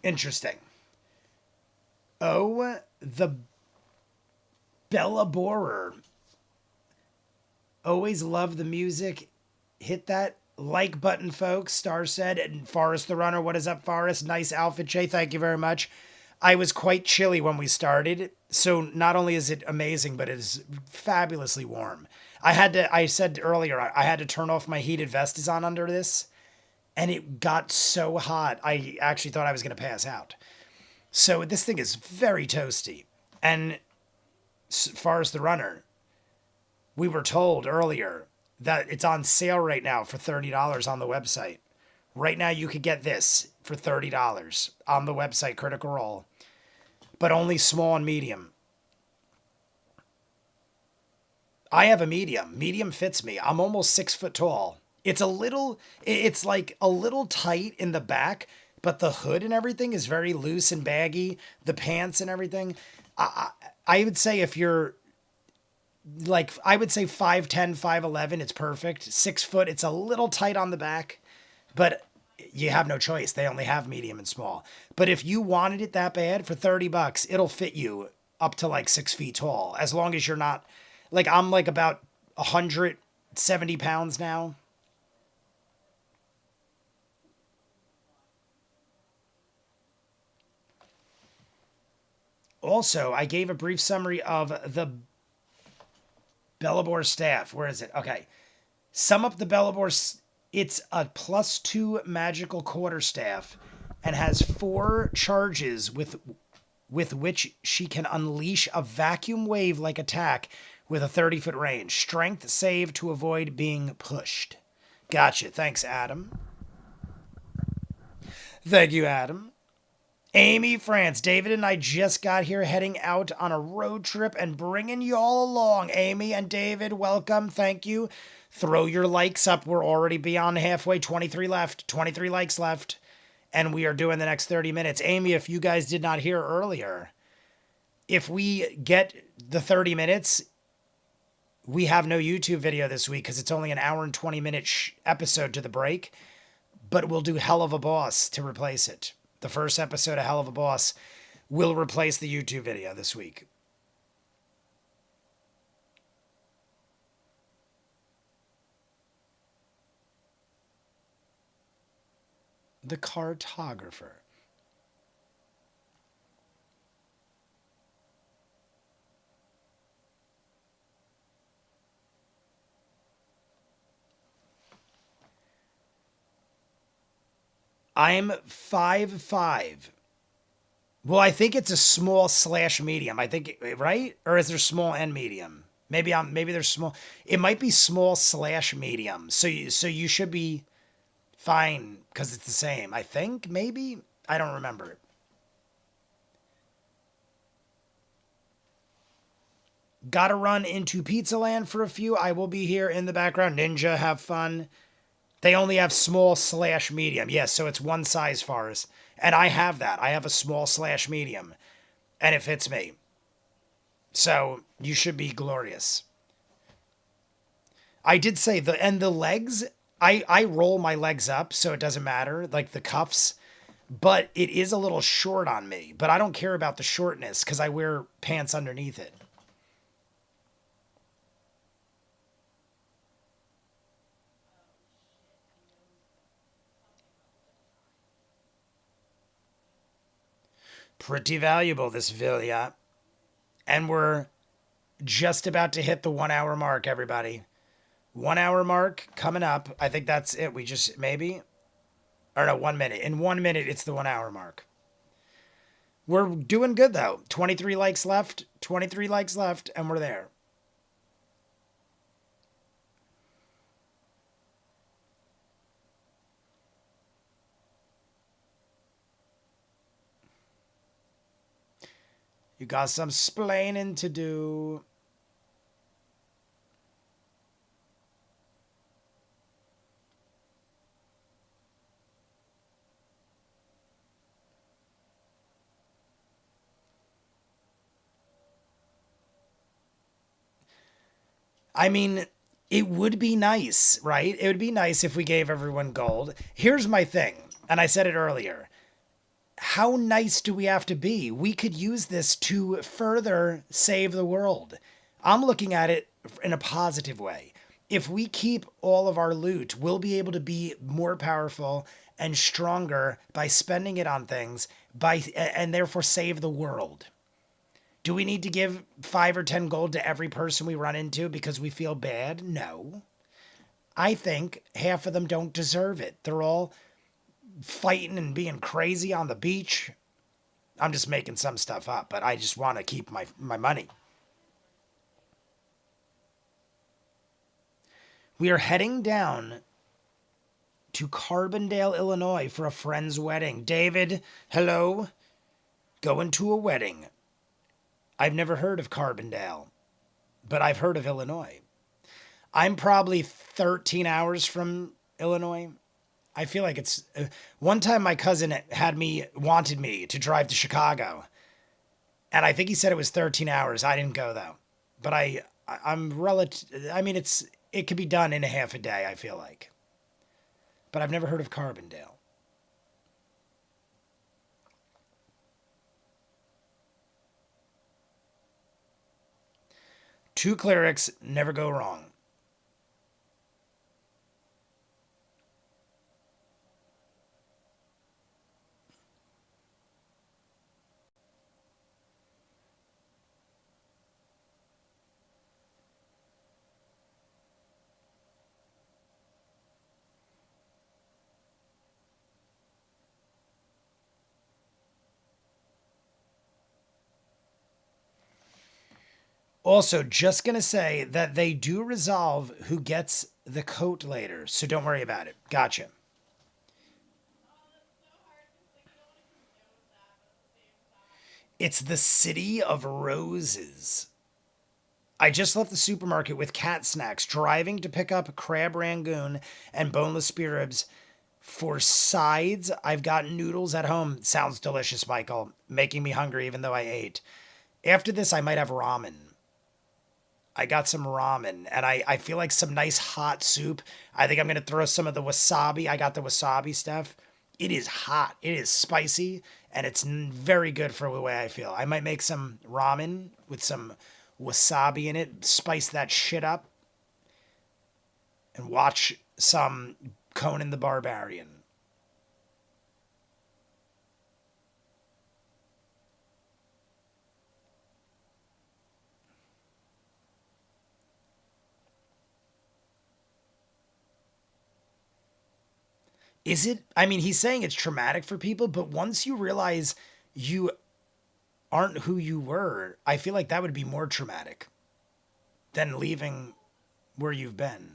Interesting. Oh, the Bella Borer. Always love the music. Hit that like button, folks. Star said, and Forrest the Runner. What is up, Forrest? Nice outfit, Jay. Thank you very much. I was quite chilly when we started, so not only is it amazing, but it is fabulously warm. I said earlier, I had to turn off my heated vest is on under this, and it got so hot, I actually thought I was going to pass out. So this thing is very toasty. And as far as the runner, we were told earlier that it's on sale right now for $30 on the website. Right now, you could get this for $30 on the website, Critical Role, but only small and medium. I have a medium. Medium fits me. I'm almost 6 foot tall. It's like a little tight in the back, but the hood and everything is very loose and baggy. The pants and everything. I would say if you're like, I would say 5'10", 5'11", it's perfect. 6 foot, it's a little tight on the back, but you have no choice. They only have medium and small. But if you wanted it that bad for $30, it'll fit you up to like 6 feet tall, as long as you're not like, I'm like about 170 pounds now. Also, I gave a brief summary of the Bellabor staff. Where is it? Okay. Sum up the Bellabor. It's a +2 magical quarterstaff and has 4 charges with with which she can unleash a vacuum wave-like attack with a 30-foot range. Strength save to avoid being pushed. Gotcha. Thanks, Adam. Thank you, Adam. Amy France, David and I just got here heading out on a road trip and bringing you all along. Amy and David, welcome. Thank you. Throw your likes up. We're already beyond halfway. 23 left. 23 likes left. And we are doing the next 30 minutes. Amy, if you guys did not hear earlier, if we get the 30 minutes, we have no YouTube video this week because it's only an hour and 20-minute episode to the break. But we'll do Hell of a Boss to replace it. The first episode of Hell of a Boss will replace the YouTube video this week. The cartographer. I'm 5'5". Well, I think it's a small / medium. I think, right? Or is there small and medium? Maybe there's small. It might be small / medium. So you should be fine because it's the same. I think, maybe. I don't remember. Gotta run into Pizza Land for a few. I will be here in the background. Ninja, have fun. They only have small / medium. Yes, so it's one size, Forrest. And I have that. I have a small / medium. And it fits me. So you should be glorious. I did say the legs, I roll my legs up so it doesn't matter, like the cuffs. But it is a little short on me. But I don't care about the shortness because I wear pants underneath it. Pretty valuable, this Villa. And we're just about to hit the 1 hour mark, everybody. 1 hour mark coming up. I think that's it. We just, maybe? Or no, 1 minute. In 1 minute, it's the 1 hour mark. We're doing good, though. 23 likes left. 23 likes left, and we're there. You got some splaining to do. I mean, it would be nice, right? It would be nice if we gave everyone gold. Here's my thing, and I said it earlier. How nice do we have to be? We could use this to further save the world. I'm looking at it in a positive way. If we keep all of our loot, we'll be able to be more powerful and stronger by spending it on things and therefore save the world. Do we need to give 5 or 10 gold to every person we run into because we feel bad? No. I think half of them don't deserve it. They're all fighting and being crazy on the beach. I'm just making some stuff up, but I just want to keep my money. We are heading down to Carbondale, Illinois for a friend's wedding. David, hello. Going to a wedding. I've never heard of Carbondale, but I've heard of Illinois. I'm probably 13 hours from Illinois. I feel like it's... one time my cousin wanted me to drive to Chicago. And I think he said it was 13 hours. I didn't go, though. But I'm relative... I mean, it could be done in a half a day, I feel like. But I've never heard of Carbondale. Two clerics never go wrong. Also, just gonna say that they do resolve who gets the coat later, so don't worry about it. Gotcha. It's the City of Roses. I just left the supermarket with cat snacks, driving to pick up crab rangoon and boneless spear ribs. For sides, I've got noodles at home. Sounds delicious, Michael. Making me hungry even though I ate. After this, I might have ramen. I got some ramen and I feel like some nice hot soup. I think I'm going to throw some of the wasabi. I got the wasabi stuff. It is hot, it is spicy, and it's very good for the way I feel. I might make some ramen with some wasabi in it, spice that shit up, and watch some Conan the Barbarian. Is it? I mean, he's saying it's traumatic for people, but once you realize you aren't who you were, I feel like that would be more traumatic than leaving where you've been.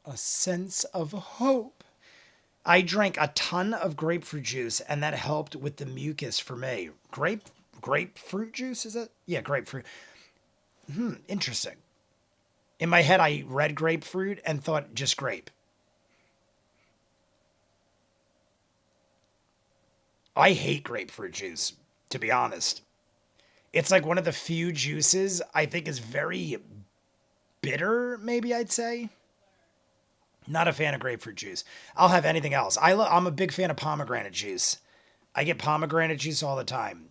A sense of hope. I drank a ton of grapefruit juice, and that helped with the mucus for me. Grapefruit juice, is it? Yeah, grapefruit. Interesting. In my head, I read grapefruit and thought just grape. I hate grapefruit juice, to be honest. It's like one of the few juices I think is very bitter, maybe I'd say. Not a fan of grapefruit juice. I'll have anything else. I'm a big fan of pomegranate juice. I get pomegranate juice all the time.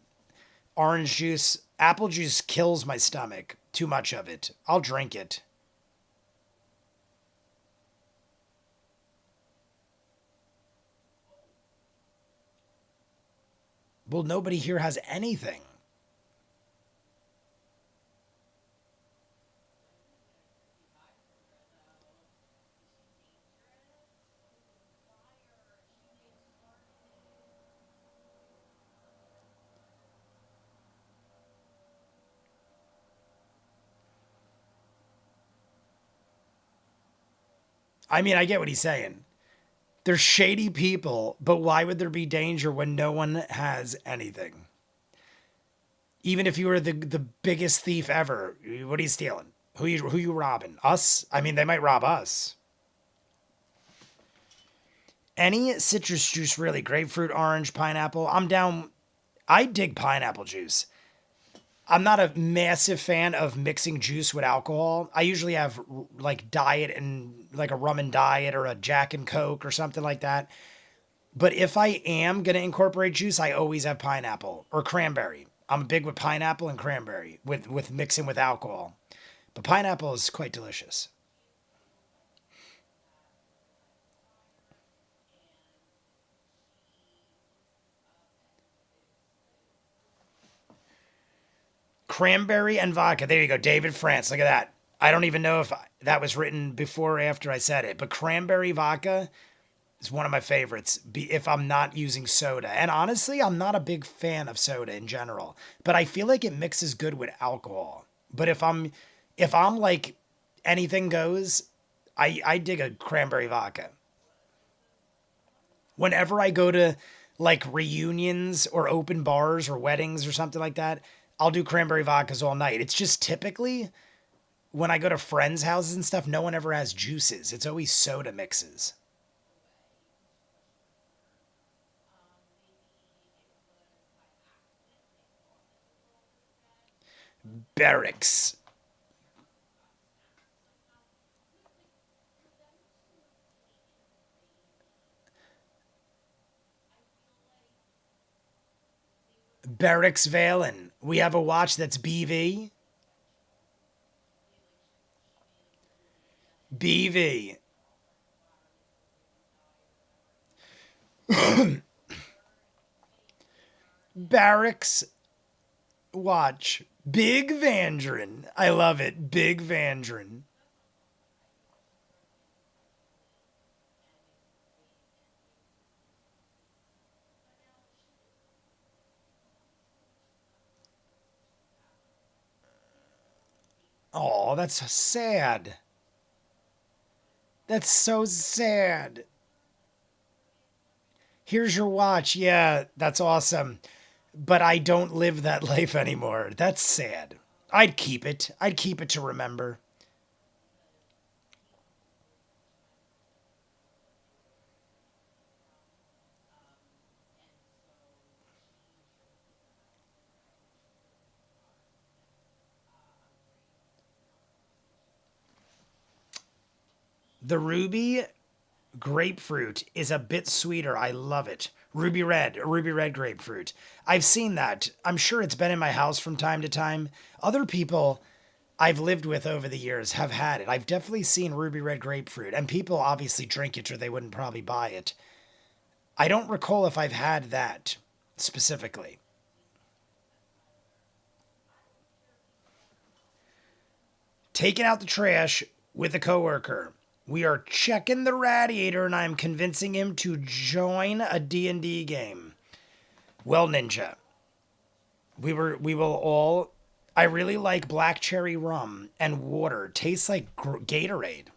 Orange juice, apple juice kills my stomach. Too much of it. I'll drink it. Well, nobody here has anything. I mean, I get what he's saying. There's shady people, but why would there be danger when no one has anything? Even if you were the biggest thief ever, what are you stealing? Who you robbing? Us? I mean, they might rob us. Any citrus juice really, grapefruit, orange, pineapple. I'm down. I dig pineapple juice. I'm not a massive fan of mixing juice with alcohol. I usually have like diet and like a rum and diet or a Jack and Coke or something like that. But if I am going to incorporate juice, I always have pineapple or cranberry. I'm big with pineapple and cranberry with mixing with alcohol. But pineapple is quite delicious. Cranberry and vodka. There you go. David France. Look at that. I don't even know if that was written before or after I said it, but cranberry vodka is one of my favorites if I'm not using soda. And honestly, I'm not a big fan of soda in general, but I feel like it mixes good with alcohol. But if I'm like anything goes, I dig a cranberry vodka. Whenever I go to like reunions or open bars or weddings or something like that, I'll do cranberry vodkas all night. It's just typically when I go to friends' houses and stuff, no one ever has juices. It's always soda mixes. Barracks. Barracks Valen. We have a watch that's BV. BV. Barracks watch. Big Vandrin. I love it. Big Vandrin. Oh, that's sad. That's so sad. Here's your watch. Yeah, that's awesome. But I don't live that life anymore. That's sad. I'd keep it. I'd keep it to remember. The ruby grapefruit is a bit sweeter. I love it. Ruby red grapefruit. I've seen that. I'm sure it's been in my house from time to time. Other people I've lived with over the years have had it. I've definitely seen ruby red grapefruit, and people obviously drink it or they wouldn't probably buy it. I don't recall if I've had that specifically. Taking out the trash with a coworker. We are checking the radiator and I'm convincing him to join a D&D game. Well, Ninja, we will all I really like black cherry rum and water. Tastes like Gatorade.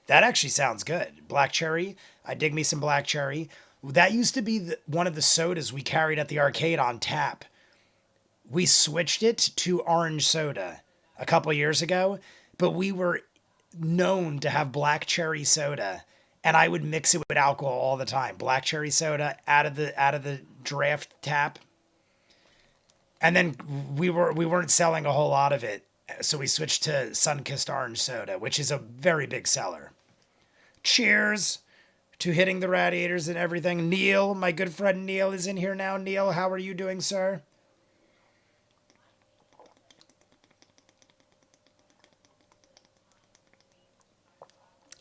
That actually sounds good. Black cherry. I dig me some black cherry. That used to be one of the sodas we carried at the arcade on tap. We switched it to orange soda a couple years ago, but we were known to have black cherry soda, and I would mix it with alcohol all the time. Black cherry soda out of the draft tap, and then we weren't selling a whole lot of it, so we switched to sun-kissed orange soda, which is a very big seller. Cheers to hitting the radiators and everything. Neil, my good friend Neil, is in here now. Neil, how are you doing, sir?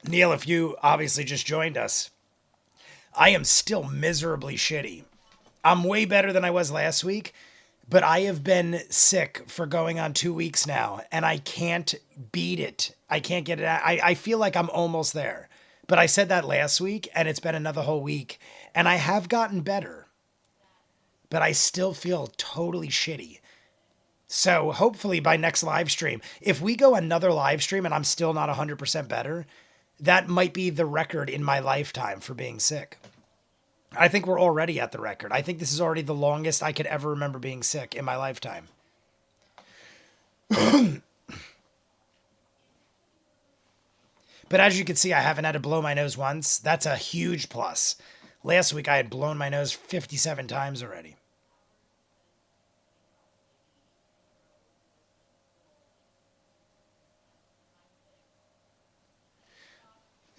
Neil, if you obviously just joined us, I am still miserably shitty. I'm way better than I was last week, but I have been sick for going on 2 weeks now, and I can't beat it. I can't get it out. I feel like I'm almost there. But I said that last week, and it's been another whole week, and I have gotten better, but I still feel totally shitty. So hopefully by next live stream, if we go another live stream and I'm still not 100% better, that might be the record in my lifetime for being sick. I think we're already at the record. I think this is already the longest I could ever remember being sick in my lifetime. But as you can see, I haven't had to blow my nose once. That's a huge plus. Last week I had blown my nose 57 times already.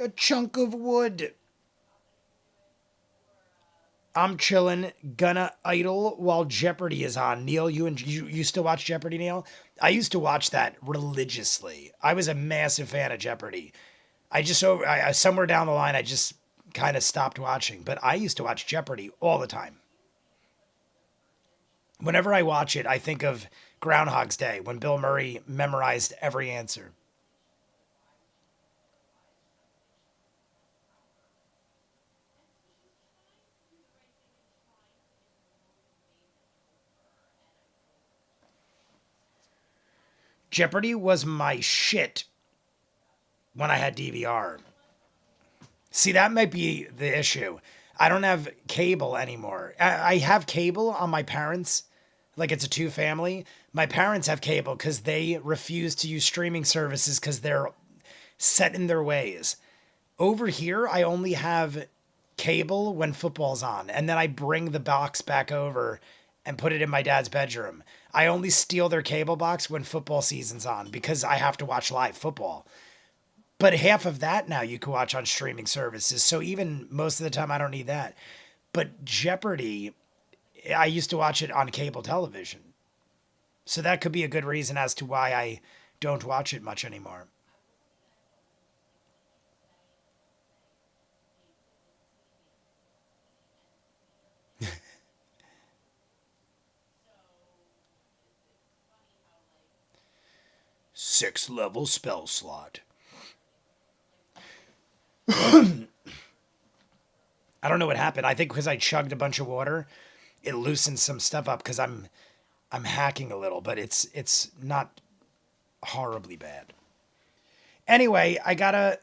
A chunk of wood. I'm chilling, gonna idle while Jeopardy is on. Neil, you used to watch Jeopardy, Neil? I used to watch that religiously. I was a massive fan of Jeopardy. Somewhere down the line, I just kind of stopped watching, but I used to watch Jeopardy all the time. Whenever I watch it, I think of Groundhog's Day when Bill Murray memorized every answer. Jeopardy was my shit when I had DVR. See, that might be the issue. I don't have cable anymore. I have cable on my parents', like it's a two family. My parents have cable because they refuse to use streaming services because they're set in their ways. Over here, I only have cable when football's on, and then I bring the box back over and put it in my dad's bedroom. I only steal their cable box when football season's on because I have to watch live football. But half of that now you can watch on streaming services. So even most of the time I don't need that. But Jeopardy, I used to watch it on cable television. So that could be a good reason as to why I don't watch it much anymore. 6th level spell slot. I don't know what happened. I think because I chugged a bunch of water, it loosened some stuff up because I'm hacking a little, but it's not horribly bad. Anyway, I got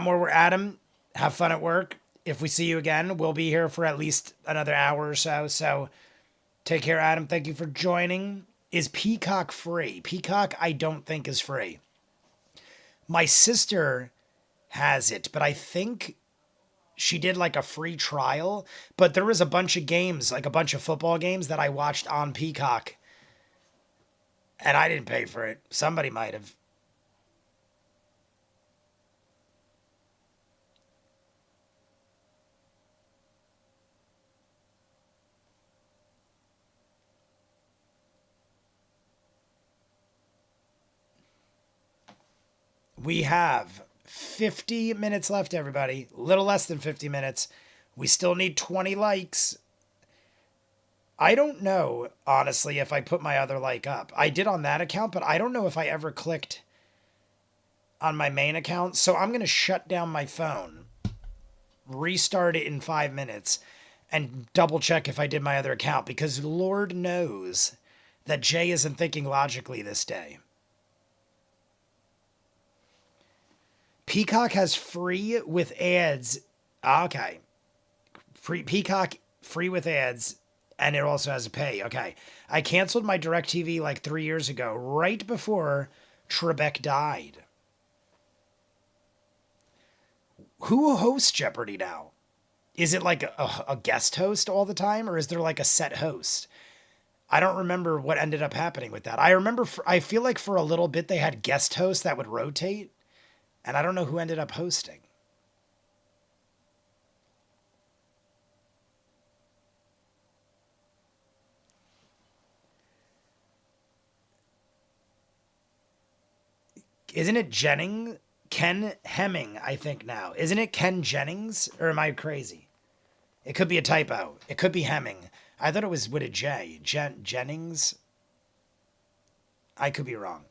more. Adam, have fun at work. If we see you again, we'll be here for at least another hour or so. So take care, Adam. Thank you for joining. Is Peacock free? Peacock, I don't think is free. My sister has it, but I think she did like a free trial. But there was a bunch of games, like a bunch of football games that I watched on Peacock. And I didn't pay for it. Somebody might have. We have 50 minutes left, everybody. A little less than 50 minutes. We still need 20 likes. I don't know, honestly, if I put my other like up. I did on that account, but I don't know if I ever clicked on my main account. So I'm going to shut down my phone, restart it in 5 minutes, and double check if I did my other account, because Lord knows that Jay isn't thinking logically this day. Peacock has free with ads. Okay. Peacock free with ads, and it also has a pay. Okay. I canceled my DirecTV like 3 years ago, right before Trebek died. Who hosts Jeopardy now? Is it like a guest host all the time, or is there like a set host? I don't remember what ended up happening with that. I feel like for a little bit they had guest hosts that would rotate. And I don't know who ended up hosting. Isn't it Jennings? Ken Hemming, I think now. Isn't it Ken Jennings? Or am I crazy? It could be a typo. It could be Hemming. I thought it was with a J. Jennings? I could be wrong.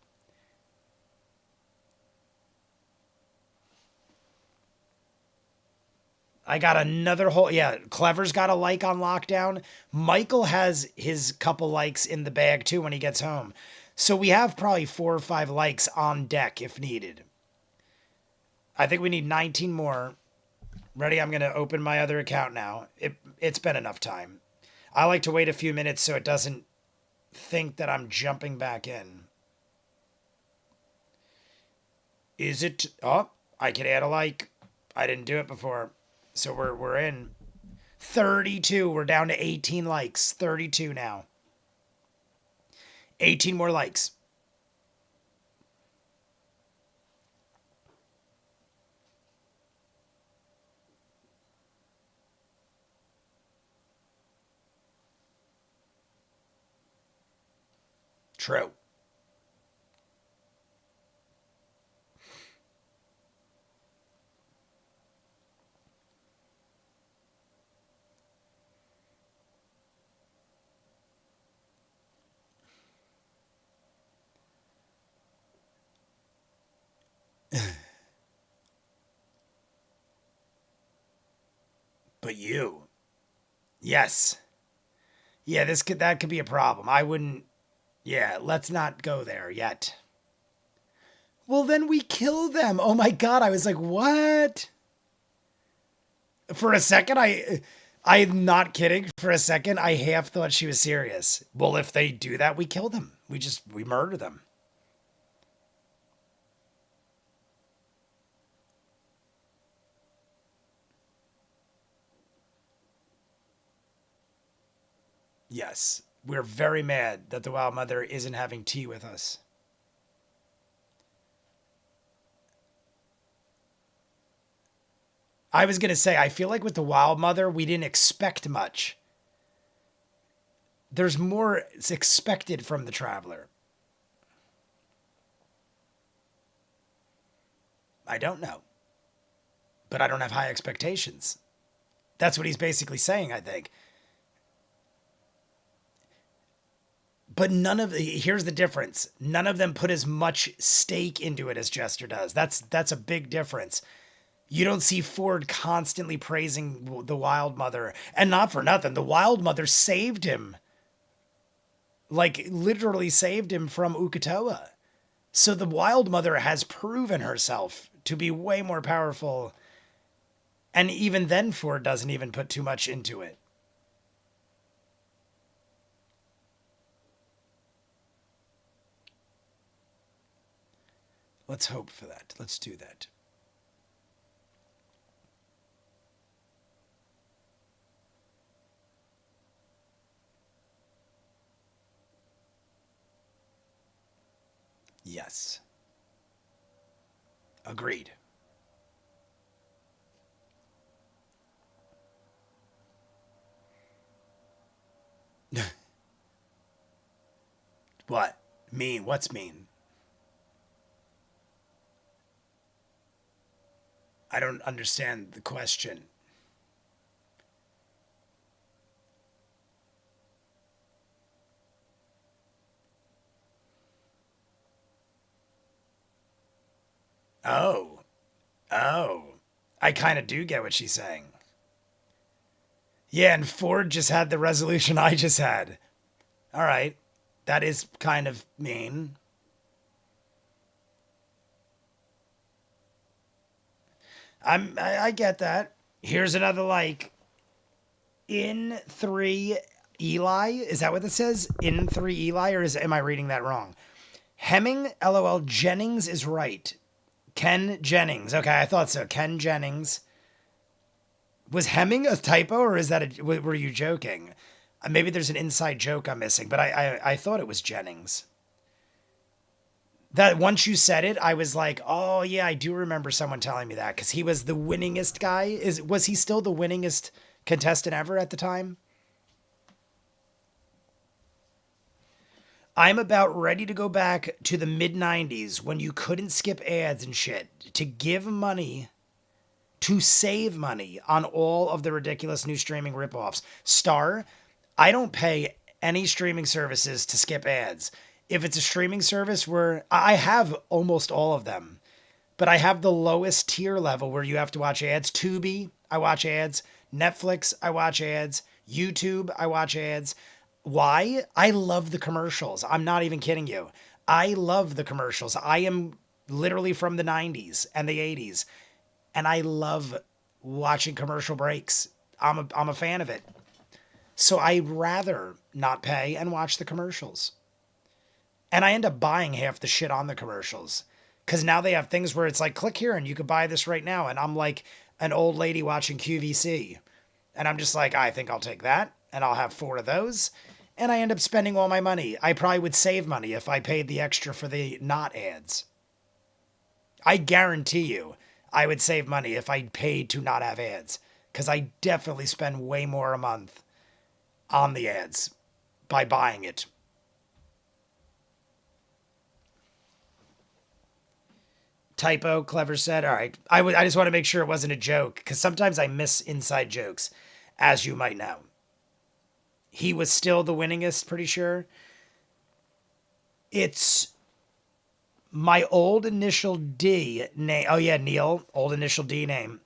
I got another whole, yeah, Clever's got a like on lockdown. Michael has his couple likes in the bag too when he gets home. So we have probably 4 or 5 likes on deck if needed. I think we need 19 more. Ready? I'm going to open my other account now. It's been enough time. I like to wait a few minutes so it doesn't think that I'm jumping back in. Is it? Oh, I can add a like. I didn't do it before. So we're in 32. We're down to 18 likes. 32 now. 18 more likes. True. But you. Yes. Yeah, that could be a problem. I wouldn't. Yeah, let's not go there yet. Well, then we kill them. Oh my god, I was like, what? For a second, I'm not kidding. For a second, I half thought she was serious. Well, if they do that, we kill them. We murder them. Yes, we're very mad that the Wild Mother isn't having tea with us. I was going to say, I feel like with the Wild Mother, we didn't expect much. There's more expected from the Traveler. I don't know. But I don't have high expectations. That's what he's basically saying, I think. But here's the difference. None of them put as much stake into it as Jester does. That's a big difference. You don't see Ford constantly praising the Wild Mother. And not for nothing, the Wild Mother saved him. Like, literally saved him from Uk'otoa. So the Wild Mother has proven herself to be way more powerful. And even then, Ford doesn't even put too much into it. Let's hope for that. Let's do that. Yes. Agreed. What? Mean? What's mean? I don't understand the question. Oh. Oh. I kind of do get what she's saying. Yeah, and Ford just had the resolution I just had. All right. That is kind of mean. I get that. Here's another like. In 3 Eli, is that what it says? In 3 Eli, or am I reading that wrong? Hemming, LOL, Jennings is right. Ken Jennings. Okay, I thought so. Ken Jennings. Was Hemming a typo, or is that were you joking? Maybe there's an inside joke I'm missing, but I thought it was Jennings. That once you said it, I was like, oh yeah, I do remember someone telling me that, because he was the winningest guy. Was he still the winningest contestant ever at the time? I'm about ready to go back to the mid 90s when you couldn't skip ads and shit to give money, to save money on all of the ridiculous new streaming ripoffs. Star, I don't pay any streaming services to skip ads. If it's a streaming service where I have almost all of them, but I have the lowest tier level where you have to watch ads. Tubi, I watch ads. Netflix, I watch ads. YouTube, I watch ads. Why? I love the commercials. I'm not even kidding you. I love the commercials. I am literally from the 90s and the 80s, and I love watching commercial breaks. I'm a fan of it. So I'd rather not pay and watch the commercials. And I end up buying half the shit on the commercials. Because now they have things where it's like, click here and you could buy this right now. And I'm like an old lady watching QVC. And I'm just like, I think I'll take that. And I'll have 4 of those. And I end up spending all my money. I probably would save money if I paid the extra for the not ads. I guarantee you I would save money if I paid to not have ads. Because I definitely spend way more a month on the ads by buying it. Typo, Clever said. All right. I just want to make sure it wasn't a joke, because sometimes I miss inside jokes, as you might know. He was still the winningest, pretty sure. It's my old initial D name. Oh, yeah, Neil. Old initial D name.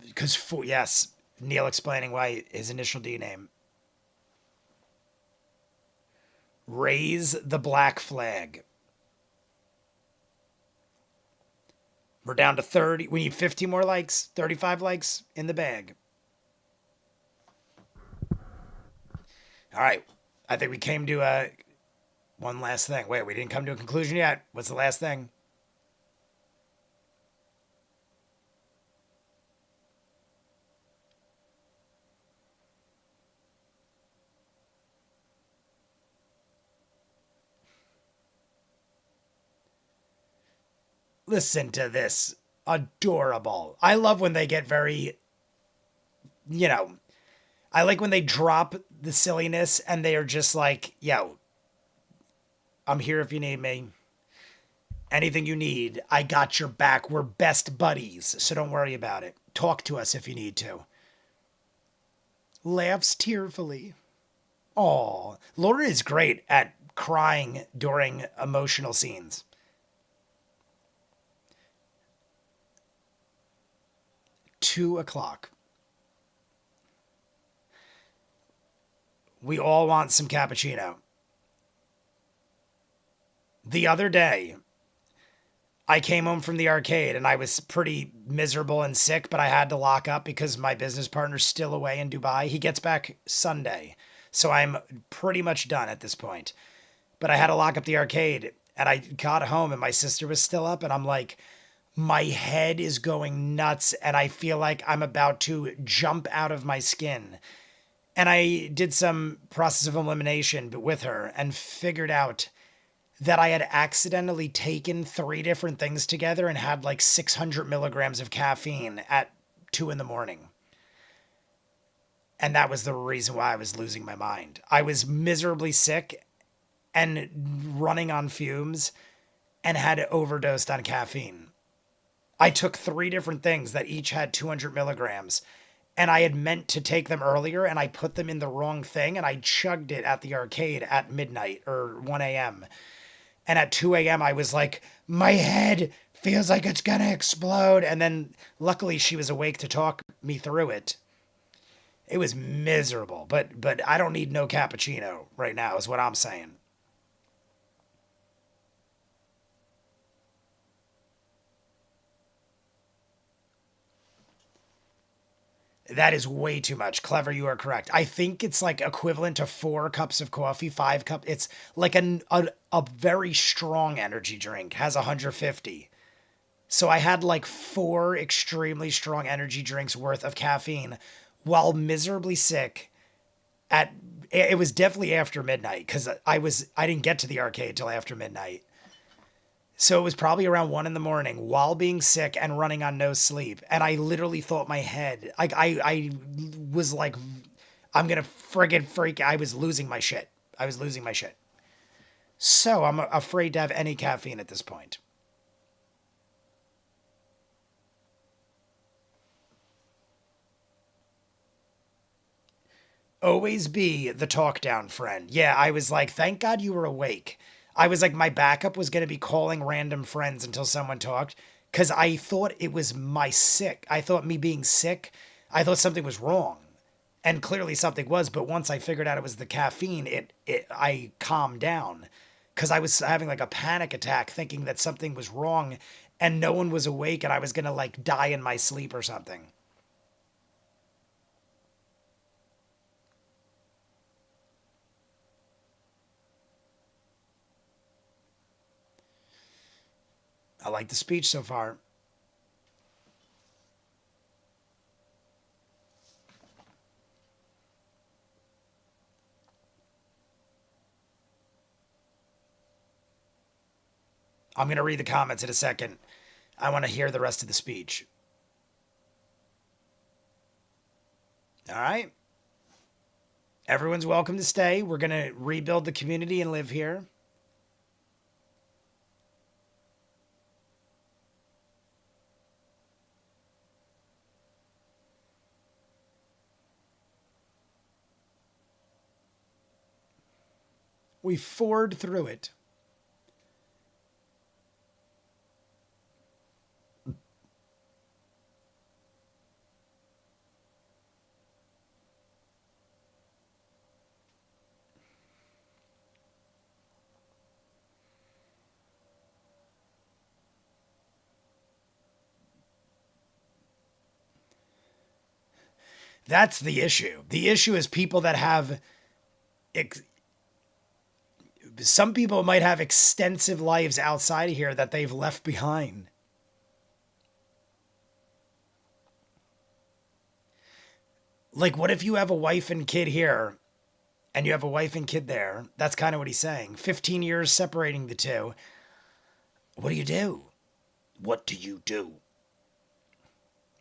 Because, yes, Neil explaining why his initial D name. Raise the black flag. We're down to 30. We need 50 more likes, 35 likes in the bag. All right. I think we came to one last thing. Wait, we didn't come to a conclusion yet. What's the last thing? Listen to this. Adorable. I love when they get very, I like when they drop the silliness and they are just like, yo, I'm here if you need me. Anything you need, I got your back. We're best buddies, so don't worry about it. talk to us if you need to. Laughs tearfully. Aw, Laura is great at crying during emotional scenes. $2:00. We all want some cappuccino. The other day, I came home from the arcade and I was pretty miserable and sick, but I had to lock up because my business partner's still away in Dubai. He gets back Sunday, so I'm pretty much done at this point. But I had to lock up the arcade and I got home and my sister was still up and I'm like, my head is going nuts and I feel like I'm about to jump out of my skin. And I did some process of elimination with her and figured out that I had accidentally taken 3 different things together and had like 600 milligrams of caffeine at 2 in the morning. And that was the reason why I was losing my mind. I was miserably sick and running on fumes and had overdosed on caffeine. I took 3 different things that each had 200 milligrams and I had meant to take them earlier and I put them in the wrong thing and I chugged it at the arcade at midnight or 1 a.m. And at 2 a.m., I was like, my head feels like it's going to explode. And then luckily she was awake to talk me through it. It was miserable, but I don't need no cappuccino right now is what I'm saying. That is way too much. Clever, you are correct. I think it's like equivalent to 4 cups of coffee, 5 cups. It's like a very strong energy drink has 150. So I had like 4 extremely strong energy drinks worth of caffeine while miserably sick at it was definitely after midnight because I didn't get to the arcade till after midnight. So it was probably around 1 in the morning while being sick and running on no sleep. And I literally thought my head, like I was like, I'm going to friggin' freak. I was losing my shit. I was losing my shit. So I'm afraid to have any caffeine at this point. Always be the talk down friend. Yeah, I was like, thank God you were awake. I was like, my backup was going to be calling random friends until someone talked because I thought it was my sick. I thought me being sick, I thought something was wrong. And clearly something was, but once I figured out it was the caffeine, I calmed down because I was having like a panic attack thinking that something was wrong and no one was awake and I was going to like die in my sleep or something. I like the speech so far. I'm going to read the comments in a second. I want to hear the rest of the speech. All right. Everyone's welcome to stay. We're going to rebuild the community and live here. We forged through it. That's the issue. The issue is people that have some people might have extensive lives outside of here that they've left behind. Like, what if you have a wife and kid here and you have a wife and kid there? That's kind of what he's saying. 15 years separating the two. What do you do? What do you do?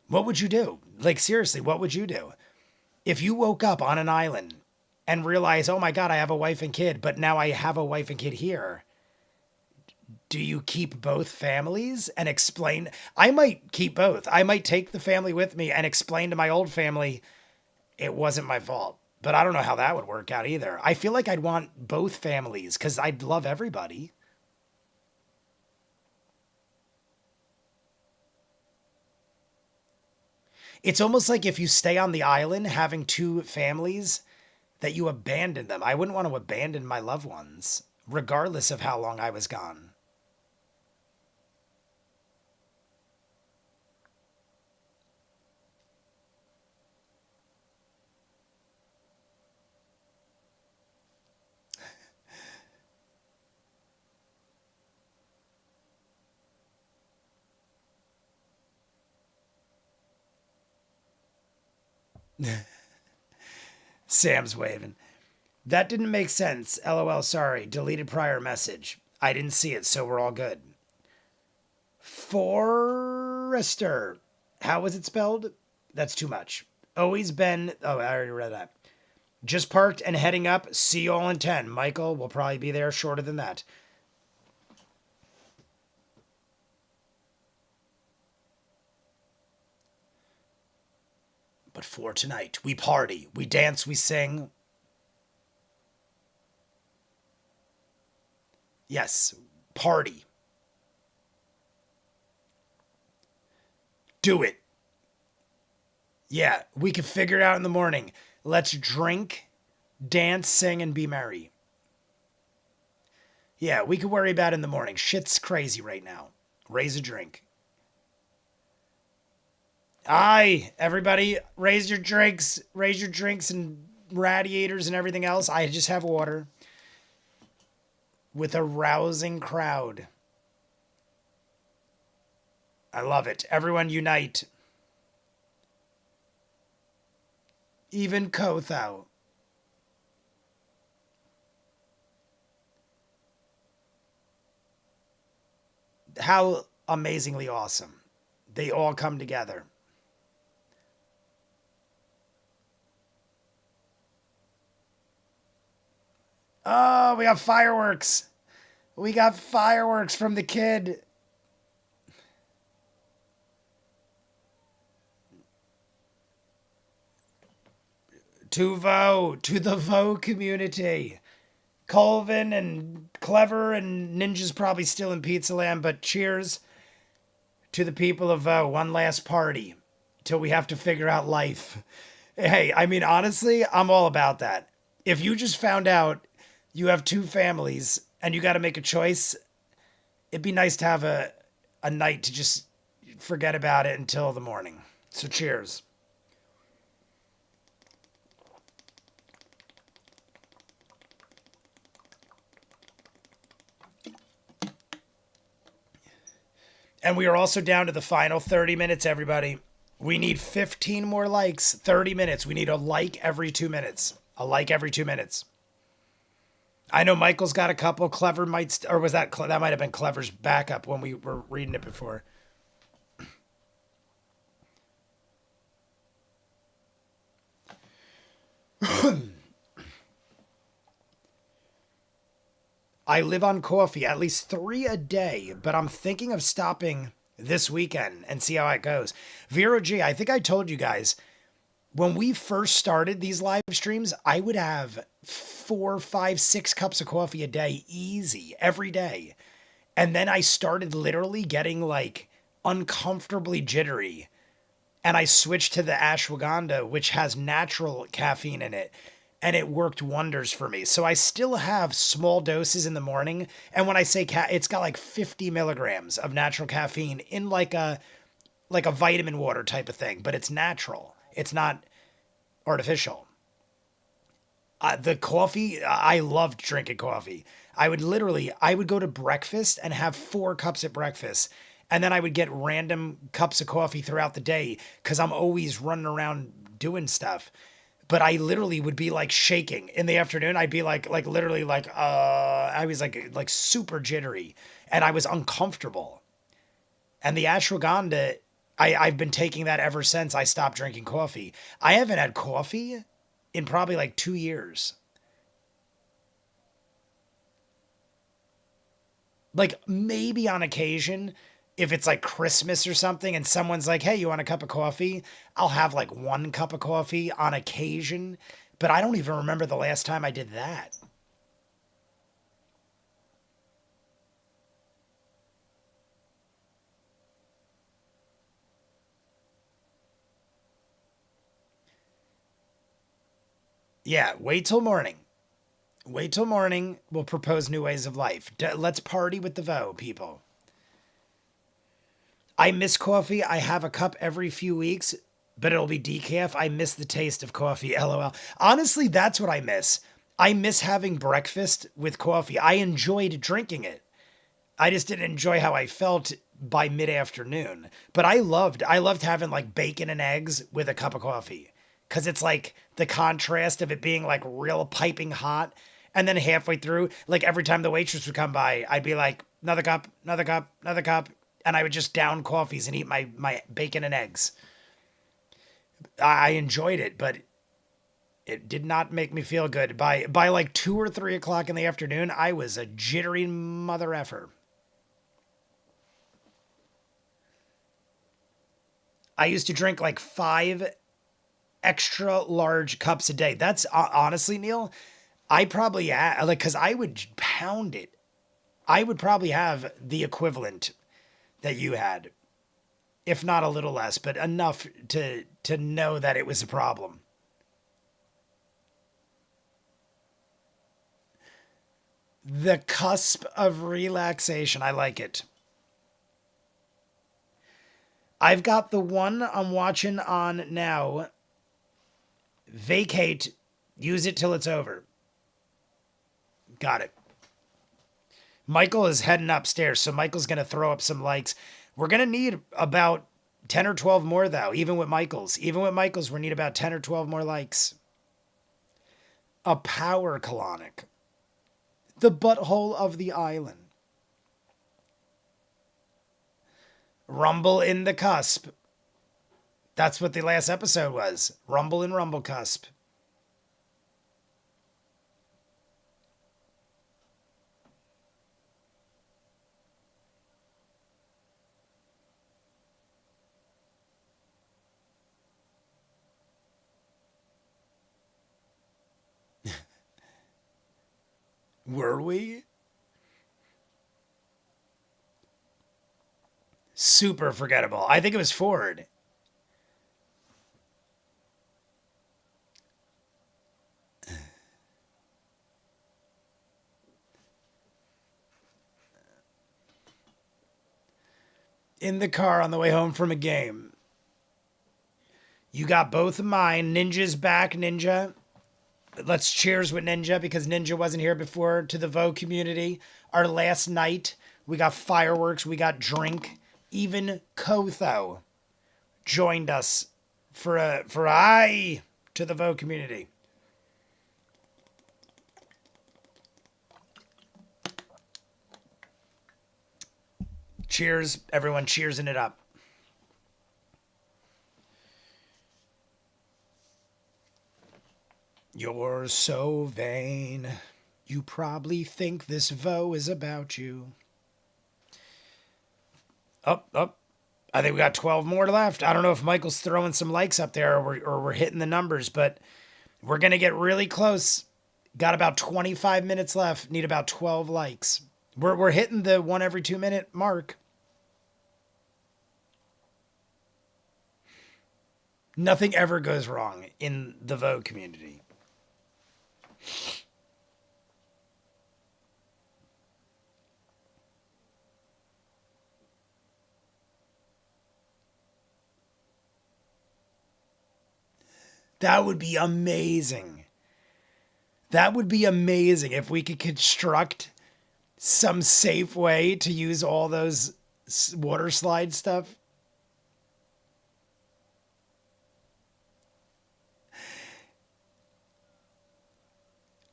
What would you do? Like, seriously, what would you do? If you woke up on an island and realized, oh my God, I have a wife and kid, but now I have a wife and kid here. do you keep both families and explain? I might keep both. I might take the family with me and explain to my old family it wasn't my fault. But I don't know how that would work out either. I feel like I'd want both families because I'd love everybody. It's almost like if you stay on the island having two families, that you abandon them. I wouldn't want to abandon my loved ones, regardless of how long I was gone. Sam's waving. That didn't make sense. LOL, sorry. Deleted prior message. I didn't see it, so we're all good. Forrester. How was it spelled? That's too much. Always been. Oh, I already read that. Just parked and heading up. See you all in 10. Michael will probably be there shorter than that. But for tonight, we party, we dance, we sing. Yes, party. Do it. Yeah, we can figure it out in the morning. Let's drink, dance, sing, and be merry. Yeah, we could worry about it in the morning. Shit's crazy right now. Raise a drink. Aye, everybody, raise your drinks. Raise your drinks and radiators and everything else. I just have water. With a rousing crowd. I love it. Everyone unite. Even Kothau. How amazingly awesome. They all come together. Oh, we got fireworks. We got fireworks from the kid. To the Vo community. Colvin and Clever and Ninja's probably still in Pizza Land, but cheers to the people of Vo. One last party till we have to figure out life. Hey, I mean, honestly, I'm all about that. If you just found out you have two families and you got to make a choice, it'd be nice to have a night to just forget about it until the morning. So cheers. And we are also down to the final 30 minutes, everybody. We need 15 more likes, 30 minutes. We need a like every 2 minutes. A like every 2 minutes. I know Michael's got a couple. Clever might, or was that might have been Clever's backup when we were reading it before. I live on coffee, at least 3 a day, but I'm thinking of stopping this weekend and see how it goes. Vero G, I think I told you guys, when we first started these live streams, I would have 4, 5, 6 cups of coffee a day, easy, every day. And then I started literally getting like uncomfortably jittery. And I switched to the ashwagandha, which has natural caffeine in it. And it worked wonders for me. So I still have small doses in the morning. And when I say it's got like 50 milligrams of natural caffeine in like a vitamin water type of thing, but it's natural. It's not artificial. The coffee, I loved drinking coffee. I would go to breakfast and have 4 cups at breakfast. And then I would get random cups of coffee throughout the day because I'm always running around doing stuff. But I literally would be like shaking in the afternoon. I'd be like literally like, I was like super jittery and I was uncomfortable. And the ashwagandha, I've been taking that ever since I stopped drinking coffee. I haven't had coffee in probably like 2 years. Like maybe on occasion, if it's like Christmas or something and someone's like, hey, you want a cup of coffee? I'll have like one cup of coffee on occasion, but I don't even remember the last time I did that. Yeah, wait till morning. Wait till morning. We'll propose new ways of life. Let's party with the Vo, people. I miss coffee. I have a cup every few weeks, but it'll be decaf. I miss the taste of coffee. LOL. Honestly, that's what I miss. I miss having breakfast with coffee. I enjoyed drinking it. I just didn't enjoy how I felt by mid-afternoon. But I loved having like bacon and eggs with a cup of coffee. Cause it's like the contrast of it being like real piping hot. And then halfway through, like every time the waitress would come by, I'd be like, another cup, another cup, another cup. And I would just down coffees and eat my bacon and eggs. I enjoyed it, but it did not make me feel good. By like 2 or 3 o'clock in the afternoon, I was a jittery mother effer. I used to drink like 5 extra large cups a day. That's honestly, Neil, I probably like because I would pound it. I would probably have the equivalent that you had, if not a little less, but enough to know that it was a problem. The cusp of relaxation. I like it. I've got the one I'm watching on now. Vacate. Use it till it's over. Got it. Michael is heading upstairs, so Michael's going to throw up some likes. We're going to need about 10 or 12 more, though, even with Michael's. Even with Michael's, we need about 10 or 12 more likes. A power colonic. The butthole of the island. Rumble in the cusp. That's what the last episode was. Rumble in Rumble cusp. Were we? Super forgettable. I think it was Ford. In the car on the way home from a game. You got both of mine. Ninja's back, Ninja. Let's cheers with Ninja because Ninja wasn't here before to the Vo community. Our last night, we got fireworks, we got drink. Even Kotho joined us for aye to the Vo community. Cheers, everyone cheersing it up. You're so vain. You probably think this Vo is about you. Up. I think we got 12 more left. I don't know if Michael's throwing some likes up there or we're hitting the numbers, but we're going to get really close. Got about 25 minutes left. Need about 12 likes. We're hitting the 1 every 2 minute mark. Nothing ever goes wrong in the Vo community. That would be amazing. That would be amazing if we could construct some safe way to use all those water slide stuff.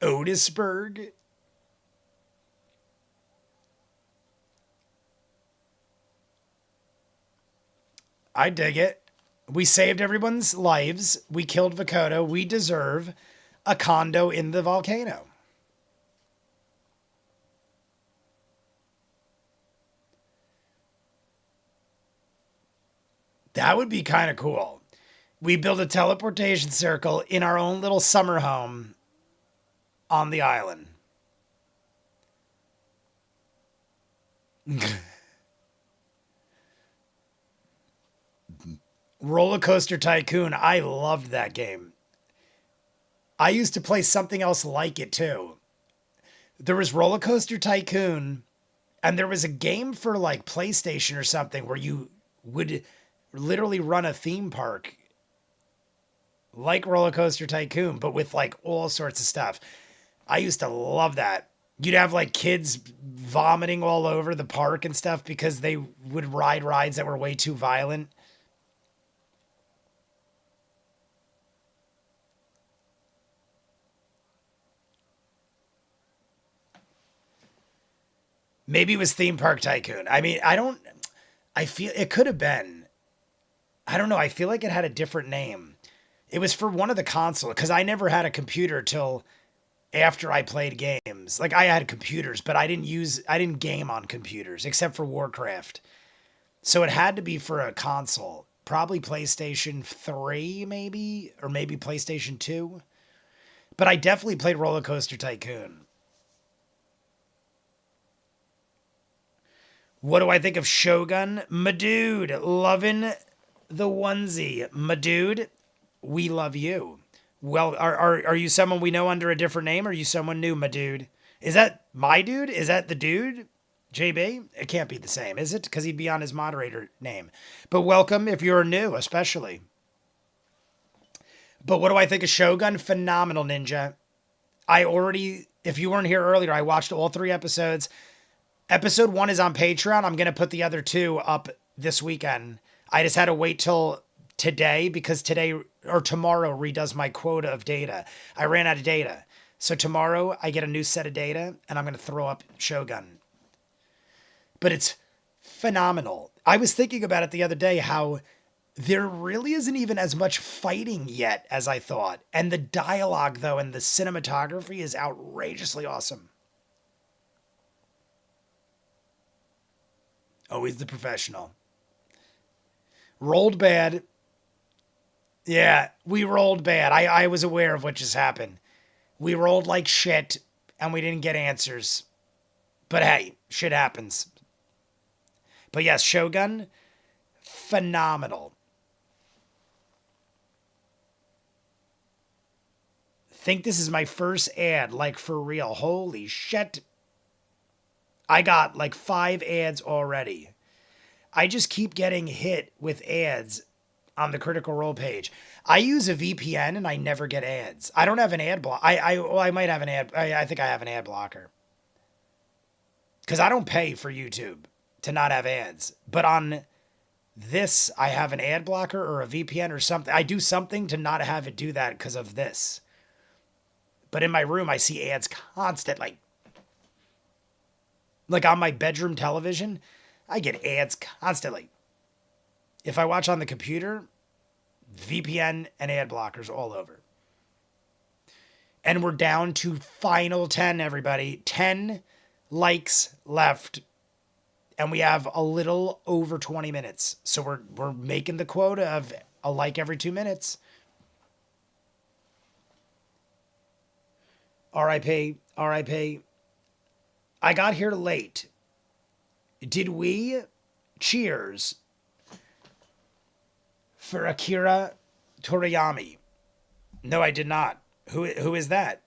Otisburg. I dig it. We saved everyone's lives. We killed Vokodo. We deserve a condo in the volcano. That would be kind of cool. We build a teleportation circle in our own little summer home on the island. Roller Coaster Tycoon. I loved that game. I used to play something else like it too. There was Roller Coaster Tycoon, and there was a game for like PlayStation or something where you would literally run a theme park like Roller Coaster Tycoon, but with like all sorts of stuff. I used to love that. You'd have like kids vomiting all over the park and stuff because they would ride rides that were way too violent. Maybe it was Theme Park Tycoon. I mean, I feel it could have been. I don't know. I feel like it had a different name. It was for one of the consoles because I never had a computer till after I played games. Like I had computers, but I didn't game on computers except for Warcraft. So it had to be for a console. Probably PlayStation 3 maybe or maybe PlayStation 2. But I definitely played Roller Coaster Tycoon. What do I think of Shogun? My dude, loving the onesie. My dude, we love you. Well, are you someone we know under a different name? Or are you someone new, my dude? Is that my dude? Is that the dude? JB? It can't be the same, is it? Because he'd be on his moderator name. But welcome if you're new, especially. But what do I think of Shogun? Phenomenal, Ninja. If you weren't here earlier, I watched all 3 episodes. Episode 1 is on Patreon. I'm going to put the other 2 up this weekend. I just had to wait till today because today or tomorrow redoes my quota of data. I ran out of data. So tomorrow I get a new set of data and I'm going to throw up Shogun. But it's phenomenal. I was thinking about it the other day how there really isn't even as much fighting yet as I thought. And the dialogue, though, and the cinematography is outrageously awesome. Always the professional. Rolled bad. Yeah, we rolled bad. I was aware of what just happened. We rolled like shit, and we didn't get answers. But hey, shit happens. But yes, Shogun, phenomenal. Think this is my first ad, like for real. Holy shit. I got like 5 ads already. I just keep getting hit with ads on the Critical Role page. I use a VPN and I never get ads. I don't have an ad block. I might have an ad. I think I have an ad blocker. Because I don't pay for YouTube to not have ads. But on this, I have an ad blocker or a VPN or something. I do something to not have it do that because of this. But in my room, I see ads constantly. Like on my bedroom television, I get ads constantly. If I watch on the computer, VPN and ad blockers all over. And we're down to final 10, everybody. 10 likes left. And we have a little over 20 minutes. So we're making the quota of a like every 2 minutes. RIP, RIP. I got here late. Did we cheers for Akira Toriyama? No, I did not. Who is that?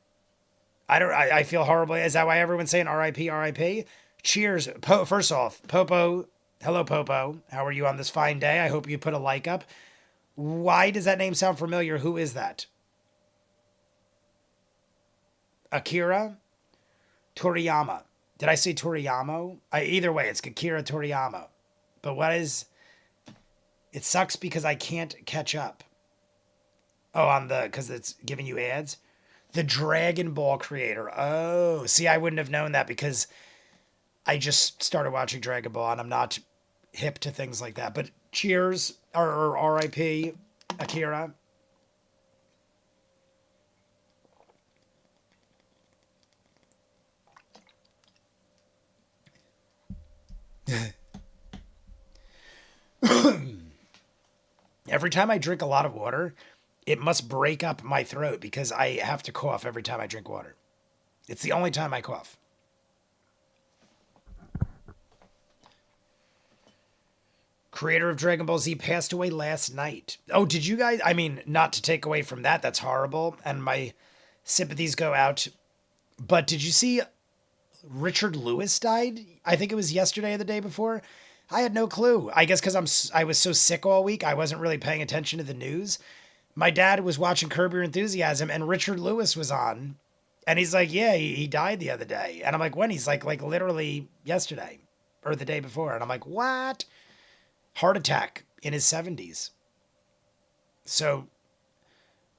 I feel horrible. Is that why everyone's saying RIP, RIP? Cheers. First off, Popo. Hello, Popo. How are you on this fine day? I hope you put a like up. Why does that name sound familiar? Who is that? Akira Toriyama. Did I say Toriyama? Either way, it's Akira Toriyama. But what is... It sucks because I can't catch up. Oh, because it's giving you ads? The Dragon Ball creator. Oh, see, I wouldn't have known that because I just started watching Dragon Ball and I'm not hip to things like that. But cheers, or RIP, Akira. Every time I drink a lot of water, it must break up my throat because I have to cough every time I drink water. It's the only time I cough. Creator of Dragon Ball Z passed away last night. Oh, did you guys? I mean, not to take away from that, that's horrible, and my sympathies go out. But did you see Richard Lewis died? I think it was yesterday or the day before. I had no clue. I guess because I was so sick all week, I wasn't really paying attention to the news. My dad was watching Curb Your Enthusiasm, and Richard Lewis was on, and he's like, "Yeah, he died the other day." And I'm like, "When?" He's like literally yesterday or the day before, and I'm like, "What?" Heart attack in his 70s. So,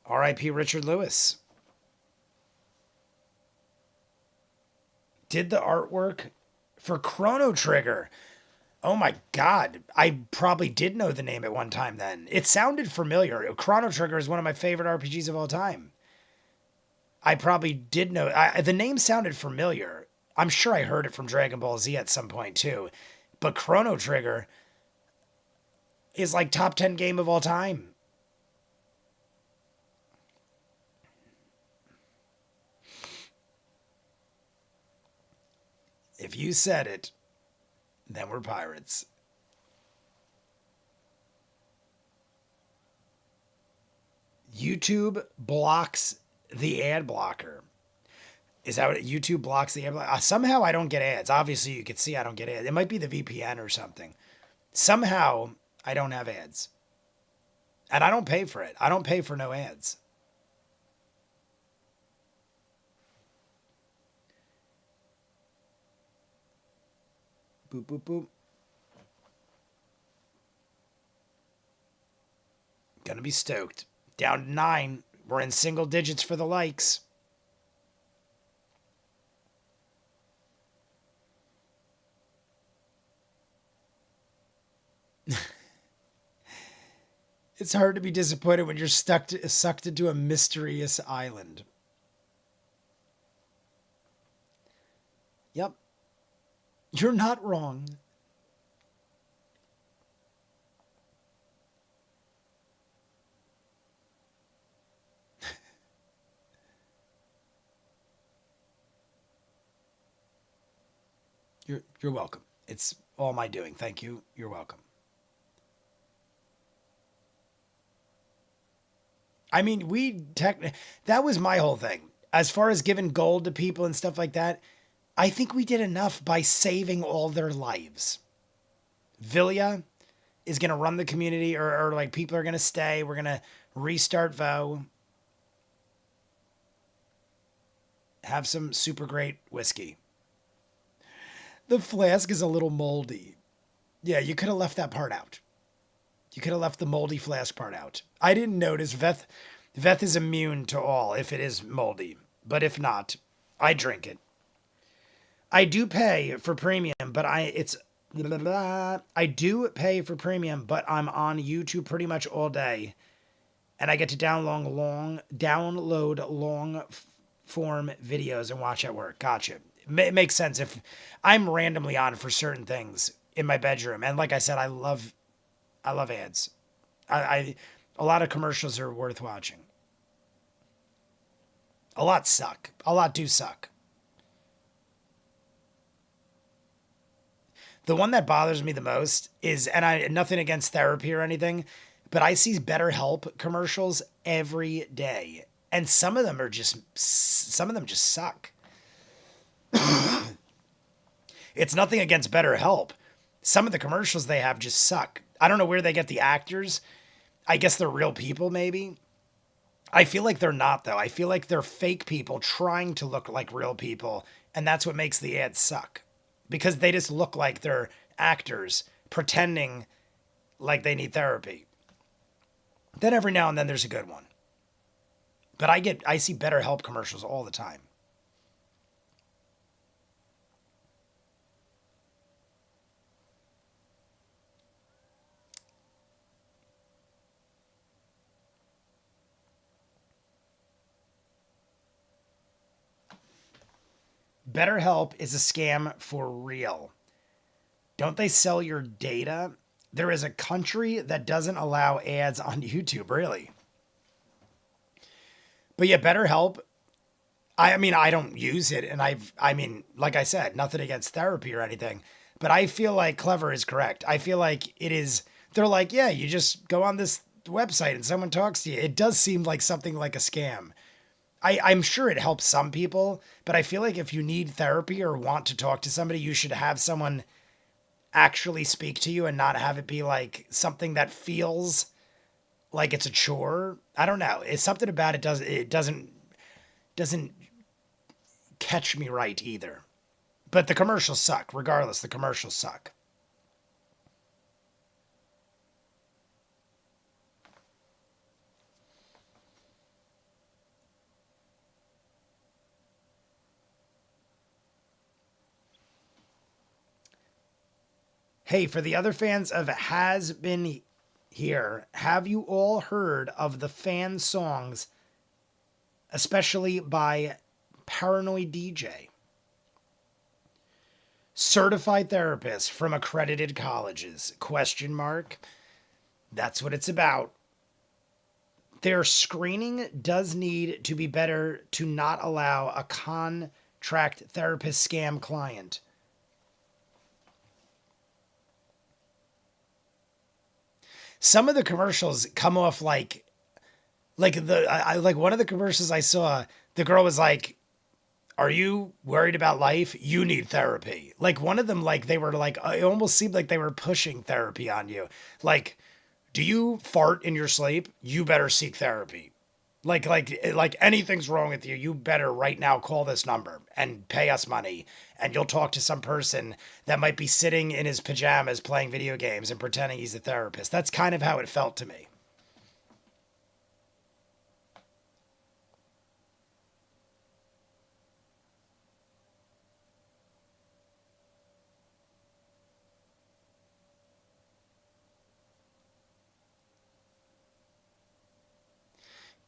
R.I.P. Richard Lewis. Did the artwork for Chrono Trigger. Oh my God. I probably did know the name at one time then. It sounded familiar. Chrono Trigger is one of my favorite RPGs of all time. I probably did know. The name sounded familiar. I'm sure I heard it from Dragon Ball Z at some point too. But Chrono Trigger is like top 10 game of all time. If you said it, then we're pirates. YouTube blocks the ad blocker. Is that what YouTube blocks the ad blocker? Somehow I don't get ads. Obviously, you can see I don't get ads. It might be the VPN or something. Somehow I don't have ads. And I don't pay for it. I don't pay for no ads. Boop, boop, boop. Gonna be stoked. Down to 9. We're in single digits for the likes. It's hard to be disappointed when you're sucked into a mysterious island. Yep. You're not wrong. You're welcome. It's all my doing. Thank you. You're welcome. I mean, that was my whole thing. As far as giving gold to people and stuff like that, I think we did enough by saving all their lives. Villia is going to run the community, or like people are going to stay. We're going to restart VO. Have some super great whiskey. The flask is a little moldy. Yeah, you could have left that part out. You could have left the moldy flask part out. I didn't notice. Veth is immune to all if it is moldy. But if not, I drink it. I do pay for premium, but I do pay for premium, but I'm on YouTube pretty much all day. And I get to download long form videos and watch at work. Gotcha. It makes sense if I'm randomly on for certain things in my bedroom. And like I said, I love ads. A lot of commercials are worth watching. A lot suck. A lot do suck. The one that bothers me the most is, and I nothing against therapy or anything, but I see BetterHelp commercials every day, and some of them just suck. It's nothing against BetterHelp. Some of the commercials they have just suck. I don't know where they get the actors. I guess they're real people, maybe. I feel like they're not, though. I feel like they're fake people trying to look like real people, and that's what makes the ads suck. Because they just look like they're actors pretending like they need therapy. Then every now and then there's a good one. But I see BetterHelp commercials all the time. BetterHelp is a scam for real. Don't they sell your data? There is a country that doesn't allow ads on YouTube, really. But yeah, BetterHelp, I mean, I don't use it, and I mean, like I said, nothing against therapy or anything, but I feel like Clever is correct. I feel like it is, they're like, yeah, you just go on this website and someone talks to you. It does seem like something like a scam. I'm sure it helps some people, but I feel like if you need therapy or want to talk to somebody, you should have someone actually speak to you and not have it be like something that feels like it's a chore. I don't know. It's something about it doesn't catch me right either. But the commercials suck. Regardless, the commercials suck. Hey, for the other fans of Has Been Here, have you all heard of the fan songs, especially by Paranoid DJ? Certified therapists from accredited colleges? Question mark. That's what it's about. Their screening does need to be better to not allow a contract therapist scam client. Some of the commercials come off like like one of the commercials I saw, the girl was like, "Are you worried about life? You need therapy." Like one of them, like they were like, it almost seemed like they were pushing therapy on you. Like, do you fart in your sleep? You better seek therapy. Like anything's wrong with you, you better right now call this number and pay us money, and you'll talk to some person that might be sitting in his pajamas playing video games and pretending he's a therapist. That's kind of how it felt to me.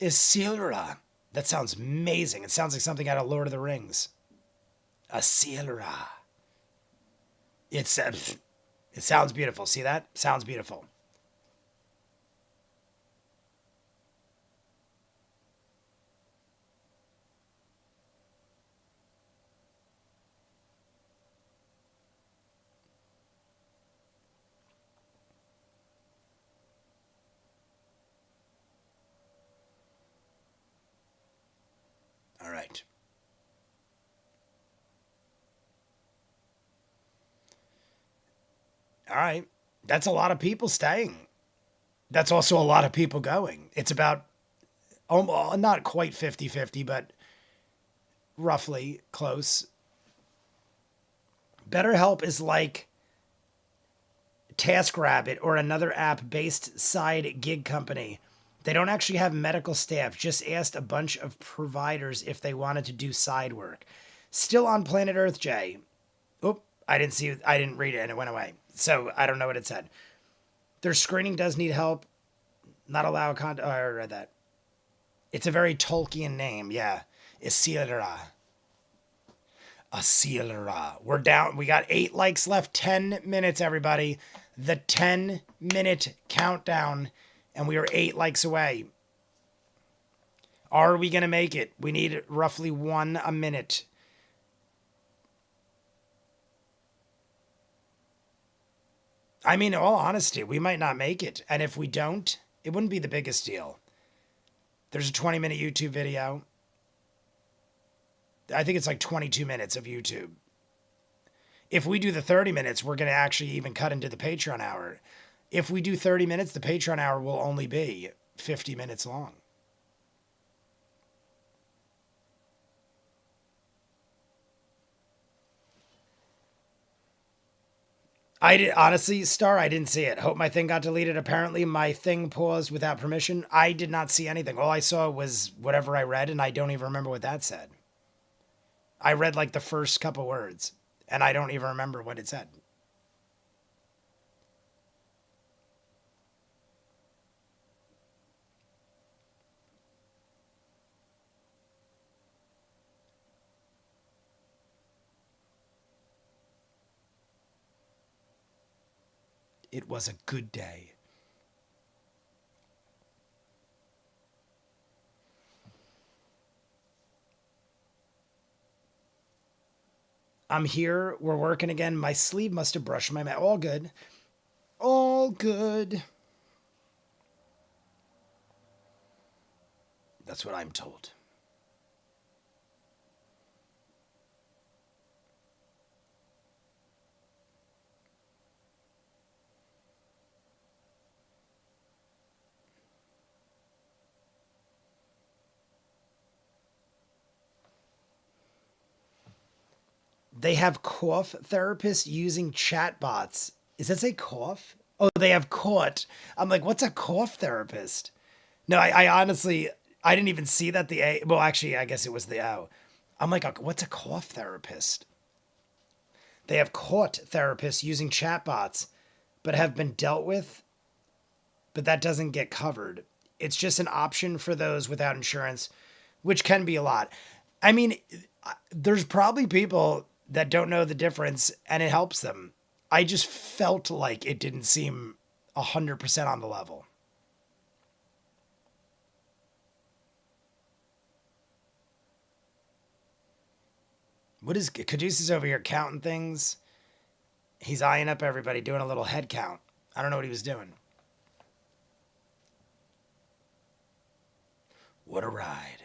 Isilra. That sounds amazing. It sounds like something out of Lord of the Rings. Isilra. It sounds beautiful. See that? Sounds beautiful. All right. All right. That's a lot of people staying. That's also a lot of people going. It's about not quite 50-50, but roughly close. BetterHelp is like TaskRabbit or another app based side gig company. They don't actually have medical staff, just asked a bunch of providers if they wanted to do side work. Still on planet Earth, Jay. Oop, I didn't read it and it went away. So I don't know what it said. Their screening does need help. Not allow oh, I read that. It's a very Tolkien name, yeah. Isilra. Isilra. We're down. We got 8 likes left. 10 minutes, everybody. The 10-minute countdown. And we are 8 likes away. Are we going to make it? We need roughly 1 a minute. I mean, in all honesty, we might not make it. And if we don't, it wouldn't be the biggest deal. There's a 20-minute YouTube video. I think it's like 22 minutes of YouTube. If we do the 30 minutes, we're going to actually even cut into the Patreon hour. If we do 30 minutes, the Patreon hour will only be 50 minutes long. I did honestly, Star, I didn't see it. Hope my thing got deleted. Apparently my thing paused without permission. I did not see anything. All I saw was whatever I read, and I don't even remember what that said. I read like the first couple words, and I don't even remember what it said. It was a good day. I'm here. We're working again. My sleeve must have brushed my mouth. All good. All good. That's what I'm told. They have cough therapists using chatbots. Does that say cough? Oh, they have caught. I'm like, what's a cough therapist? No, I honestly, I didn't even see that the A. Well, actually, I guess it was the O. I'm like, what's a cough therapist? They have caught therapists using chatbots, but have been dealt with, but that doesn't get covered. It's just an option for those without insurance, which can be a lot. I mean, there's probably people that don't know the difference and it helps them. I just felt like it didn't seem 100% on the level. What is Caduceus over here counting things? He's eyeing up everybody, doing a little head count. I don't know what he was doing. What a ride.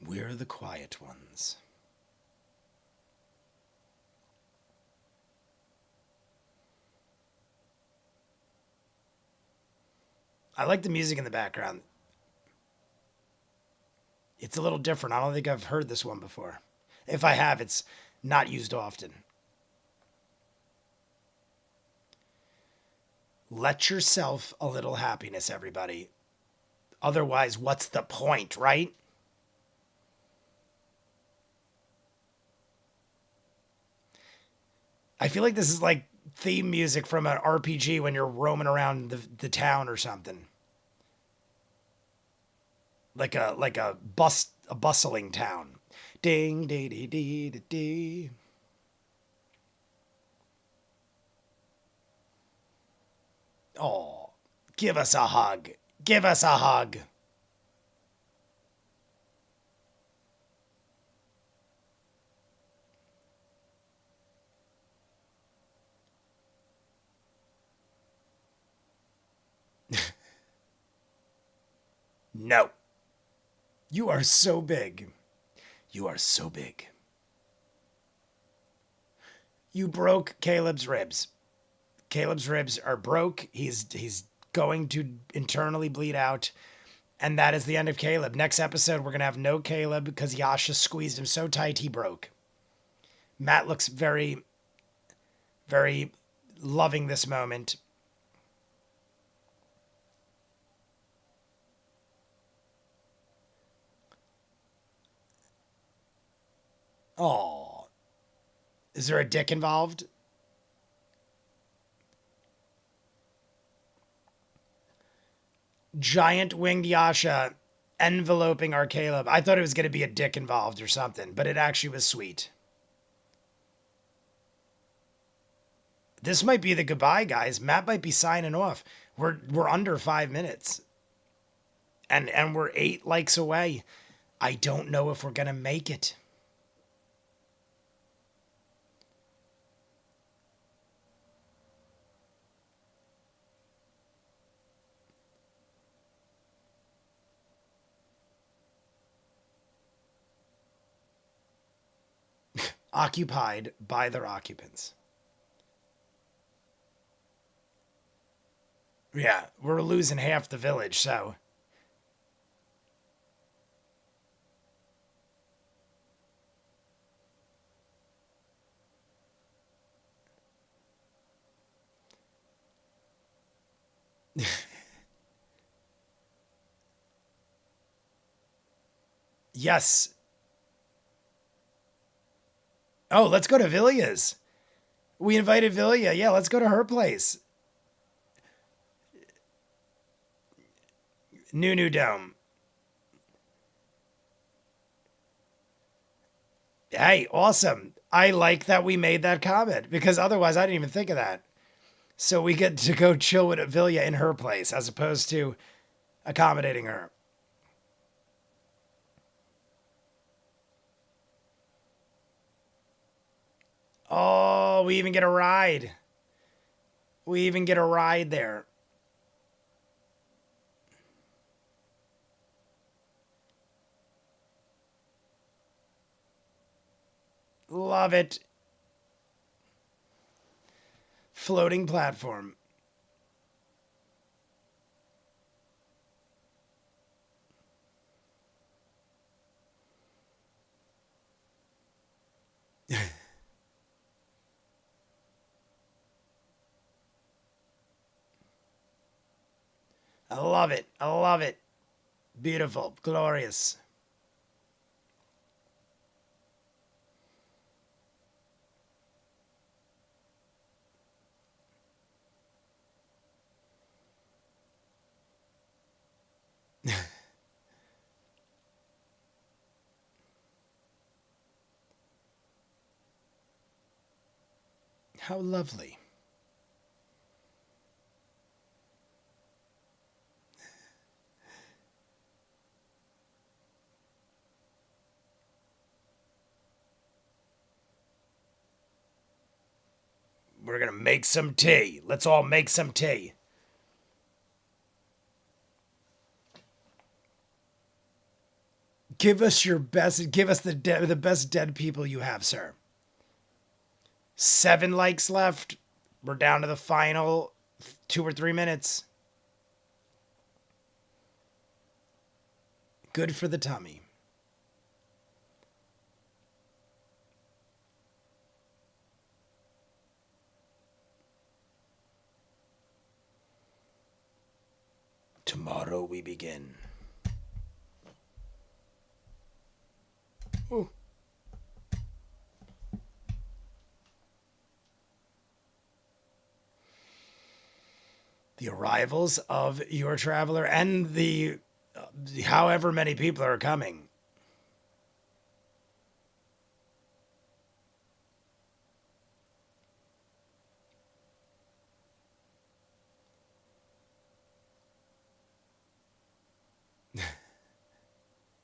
We're the quiet ones. I like the music in the background. It's a little different. I don't think I've heard this one before. If I have, it's not used often. Let yourself a little happiness, everybody. Otherwise, what's the point, right? I feel like this is like theme music from an RPG when you're roaming around the town or something. Like a bustling town. Ding dee dee dee dee dee. Oh, give us a hug. Give us a hug. No. You are so big. You are so big. You broke Caleb's ribs. Caleb's ribs are broke. He's going to internally bleed out. And that is the end of Caleb. Next episode, we're going to have no Caleb because Yasha squeezed him so tight he broke. Matt looks very, very loving this moment. Oh, is there a dick involved? Giant winged Yasha enveloping our Caleb. I thought it was going to be a dick involved or something, but it actually was sweet. This might be the goodbye, guys. Matt might be signing off. We're under 5 minutes. And we're 8 likes away. I don't know if we're going to make it. Occupied by their occupants. Yeah, we're losing half the village, so. Yes. Oh, let's go to Villia's. We invited Villia. Yeah, let's go to her place. New Dome. Hey, awesome. I like that we made that comment because otherwise I didn't even think of that. So we get to go chill with Villia in her place as opposed to accommodating her. Oh, we even get a ride. We even get a ride there. Love it. Floating platform. I love it. I love it. Beautiful. Glorious. How lovely. We're going to make some tea. Let's all make some tea. Give us your best. Give us the best dead people you have, sir. 7 likes left. We're down to the final 2 or 3 minutes. Good for the tummy. Tomorrow we begin. Ooh. The arrivals of your traveler and the however many people are coming.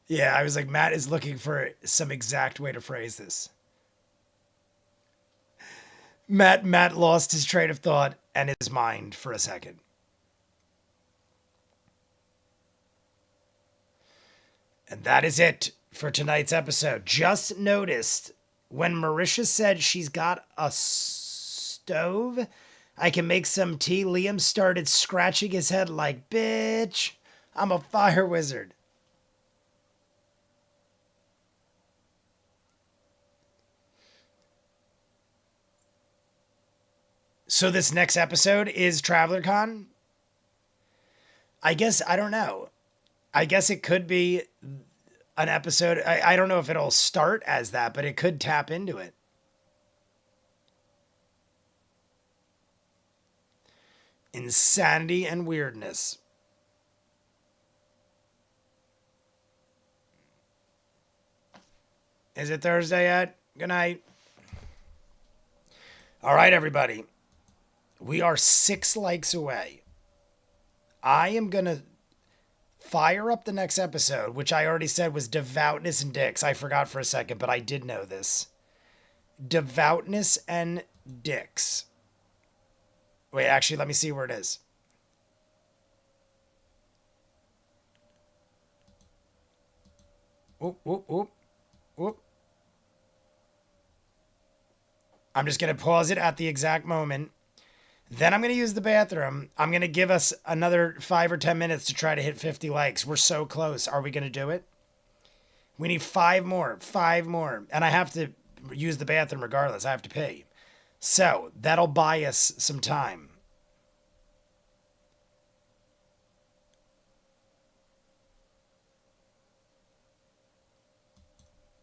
Yeah, I was like, Matt is looking for some exact way to phrase this. Matt lost his train of thought and his mind for a second. And that is it for tonight's episode. Just noticed when Marisha said she's got a stove, I can make some tea. Liam started scratching his head like, bitch, I'm a fire wizard. So this next episode is TravelerCon? I guess, I don't know. I guess it could be an episode. I don't know if it'll start as that, but it could tap into it. Insanity and weirdness. Is it Thursday yet? Good night. All right, everybody. We are 6 likes away. I am going to fire up the next episode, which I already said was Devoutness and Dicks. I forgot for a second, but I did know this. Devoutness and Dicks. Wait, actually, let me see where it is. Whoop, whoop, whoop, whoop. I'm just going to pause it at the exact moment. Then I'm going to use the bathroom. I'm going to give us another 5 or 10 minutes to try to hit 50 likes. We're so close. Are we going to do it? We need 5 more. 5 more. And I have to use the bathroom regardless. I have to pay. So that'll buy us some time.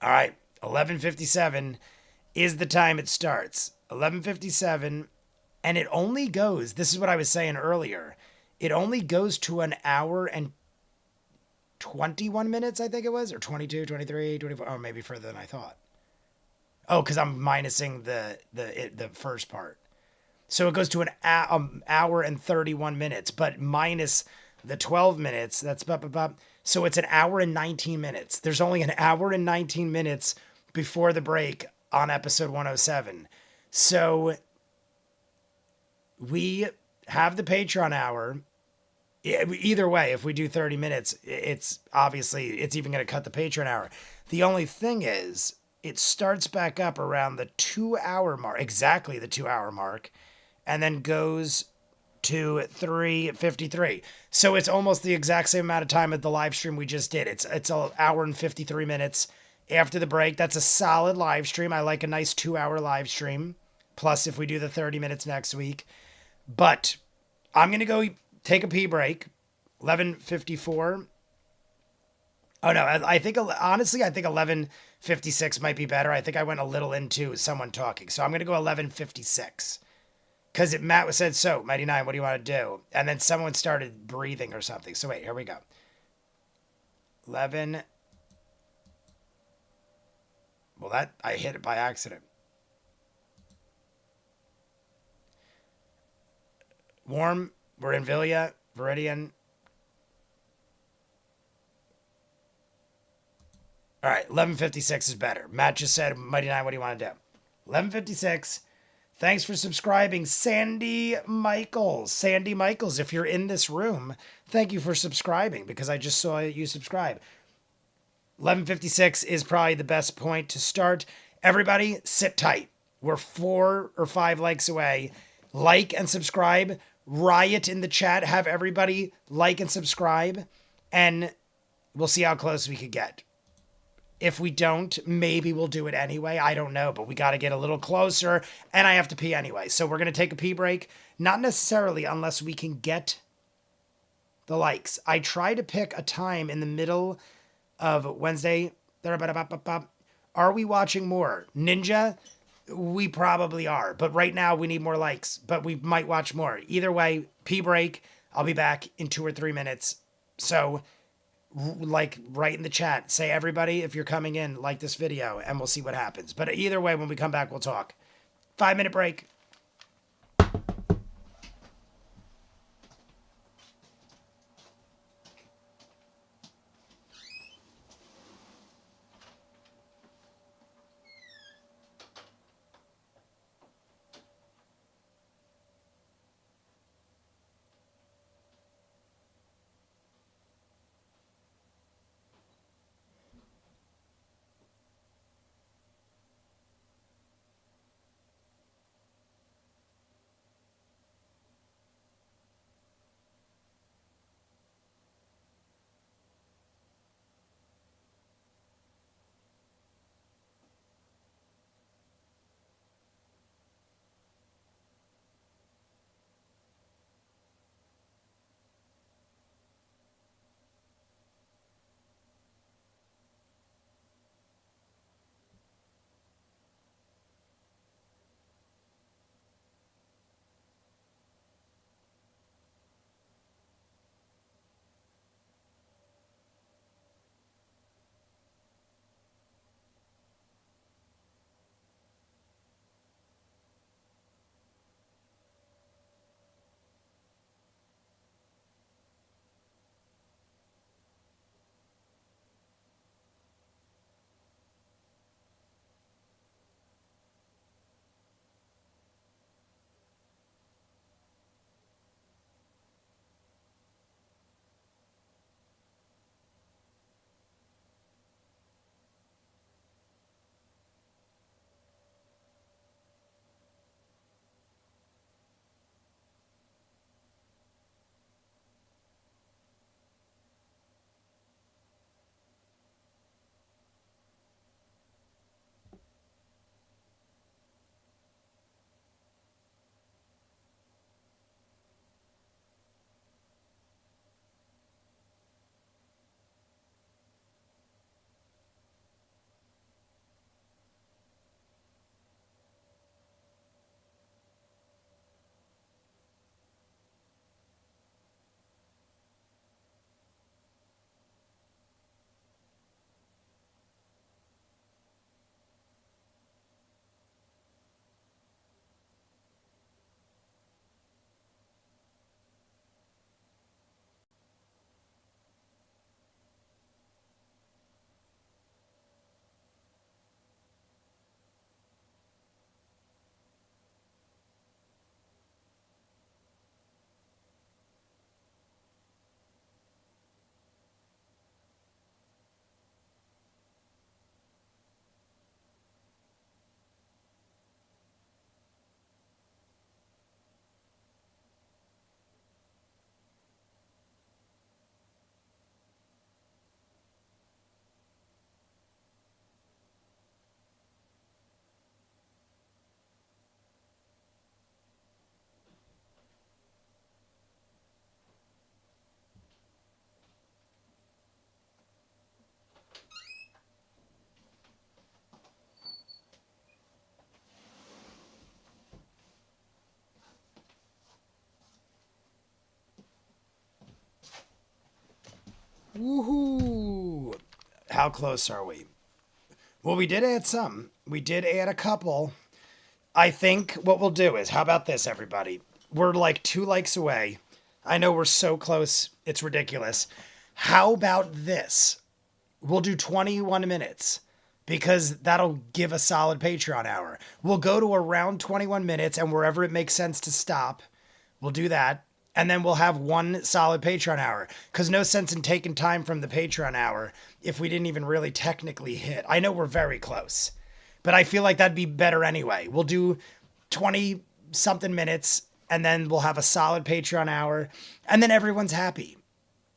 All right. 11:57. is the time it starts. 11:57, and it only goes, this is what I was saying earlier, it only goes to an hour and 21 minutes, I think it was, or 22, 23, 24, oh, maybe further than I thought. Oh, because I'm minusing the first part. So it goes to an hour and 31 minutes, but minus the 12 minutes. That's so it's an hour and 19 minutes. There's only an hour and 19 minutes before the break on episode 107. So we have the Patreon hour. Either way, if we do 30 minutes, it's obviously, it's even going to cut the Patreon hour. The only thing is, it starts back up around the 2 hour mark, exactly the 2 hour mark, and then goes to 3:53. So it's almost the exact same amount of time as the live stream we just did. It's an hour and 53 minutes after the break. That's a solid live stream. I like a nice 2 hour live stream. Plus, if we do the 30 minutes next week. But I'm going to go take a pee break. 11:54. Oh no, I think, honestly, I think 11:56 might be better. I think I went a little into someone talking. So I'm going to go 11:56. Because Matt said, so, Mighty Nine, what do you want to do? And then someone started breathing or something. So wait, here we go. 11. Well, that, I hit it by accident. Warm, we're in Villa, Viridian. All right, 11:56 is better. Matt just said, Mighty Nine, what do you want to do? 11:56. Thanks for subscribing, Sandy Michaels. Sandy Michaels, if you're in this room, thank you for subscribing because I just saw you subscribe. 11:56 is probably the best point to start. Everybody, sit tight. We're 4 or 5 likes away. Like and subscribe. Riot in the chat. Have everybody like and subscribe. And we'll see how close we could get. If we don't, maybe we'll do it anyway. I don't know, but we got to get a little closer, and I have to pee anyway. So we're going to take a pee break. Not necessarily unless we can get the likes. I try to pick a time in the middle of Wednesday. Are we watching more? Ninja? We probably are, but right now we need more likes, but we might watch more. Either way, pee break. I'll be back in 2 or 3 minutes. So, like, write in the chat, say everybody, if you're coming in, like this video, and we'll see what happens. But either way, when we come back, we'll talk. 5-minute break. Woohoo! How close are we? Well, we did add some. We did add a couple. I think what we'll do is, how about this, everybody? We're like 2 likes away. I know we're so close, it's ridiculous. How about this? We'll do 21 minutes because that'll give a solid Patreon hour. We'll go to around 21 minutes, and wherever it makes sense to stop, we'll do that. And then we'll have one solid Patreon hour. Because no sense in taking time from the Patreon hour if we didn't even really technically hit. I know we're very close, but I feel like that'd be better anyway. We'll do 20 something minutes, and then we'll have a solid Patreon hour, and then everyone's happy.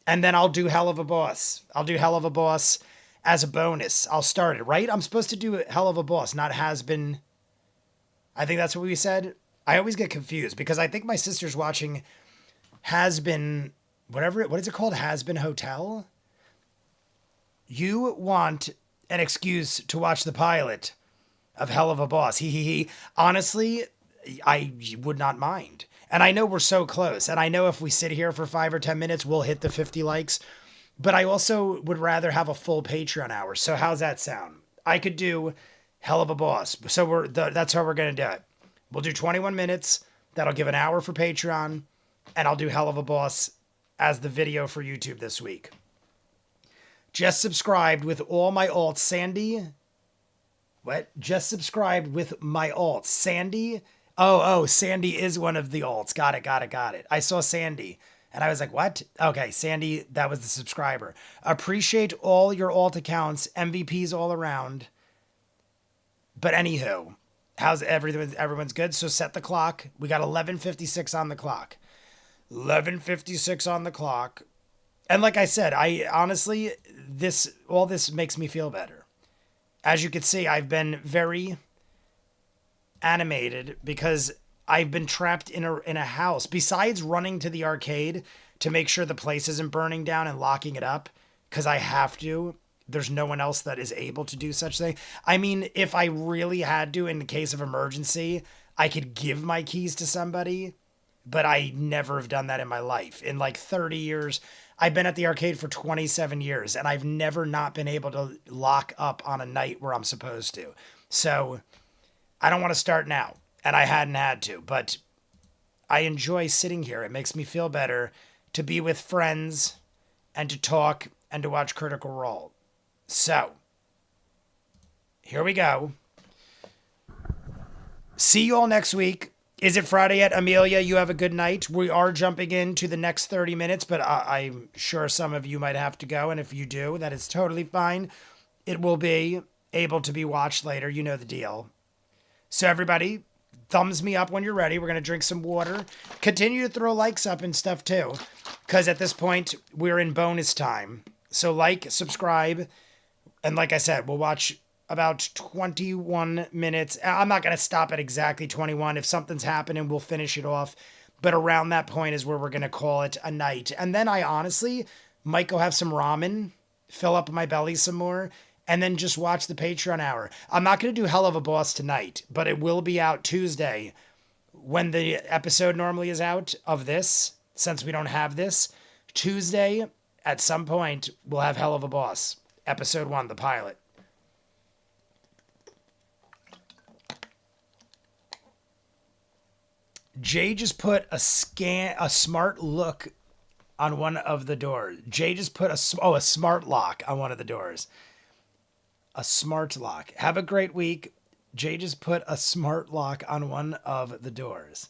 And then I'll do Hell of a Boss. I'll do Hell of a Boss as a bonus. I'll start it, right? I'm supposed to do Hell of a Boss, not Has Been. I think that's what we said. I always get confused because I think my sister's watching Has Been, whatever, what is it called? Has Been Hotel? You want an excuse to watch the pilot of Hell of a Boss. He. Honestly, I would not mind. And I know we're so close. And I know if we sit here for 5 or 10 minutes, we'll hit the 50 likes. But I also would rather have a full Patreon hour. So how's that sound? I could do Hell of a Boss. So that's how we're going to do it. We'll do 21 minutes. That'll give an hour for Patreon. And I'll do Hell of a Boss as the video for YouTube this week. Just subscribed with all my alts. Sandy. What? Just subscribed with my alts. Sandy. Oh, Sandy is one of the alts. Got it. I saw Sandy and I was like, what? Okay, Sandy, that was the subscriber. Appreciate all your alt accounts. MVPs all around. But anywho, how's everything? Everyone's good. So set the clock. We got 11:56 on the clock. 11:56 on the clock. And like I said, I honestly, all this makes me feel better. As you can see, I've been very animated because I've been trapped in a house. Besides running to the arcade to make sure the place isn't burning down and locking it up, because I have to. There's no one else that is able to do such thing. I mean, if I really had to, in the case of emergency, I could give my keys to somebody, but I never have done that in my life. In like 30 years, I've been at the arcade for 27 years, and I've never not been able to lock up on a night where I'm supposed to. So I don't want to start now, and I hadn't had to, but I enjoy sitting here. It makes me feel better to be with friends and to talk and to watch Critical Role. So, here we go. See you all next week. Is it Friday yet? Amelia, you have a good night. We are jumping into the next 30 minutes, but I'm sure some of you might have to go, and if you do, that is totally fine. It will be able to be watched later. You know the deal. So everybody, thumbs me up when you're ready. We're going to drink some water. Continue to throw likes up and stuff too, because at this point, we're in bonus time. So like, subscribe, and like I said, we'll watch about 21 minutes. I'm not going to stop at exactly 21. If something's happening, we'll finish it off. But around that point is where we're going to call it a night. And then I honestly might go have some ramen, fill up my belly some more, and then just watch the Patreon hour. I'm not going to do Hell of a Boss tonight, but it will be out Tuesday when the episode normally is out of this, since we don't have this. Tuesday, at some point, we'll have Hell of a Boss. Episode 1, the pilot. Jay just put a smart look on one of the doors. Jay just put a smart lock on one of the doors. A smart lock. Have a great week. Jay just put a smart lock on one of the doors.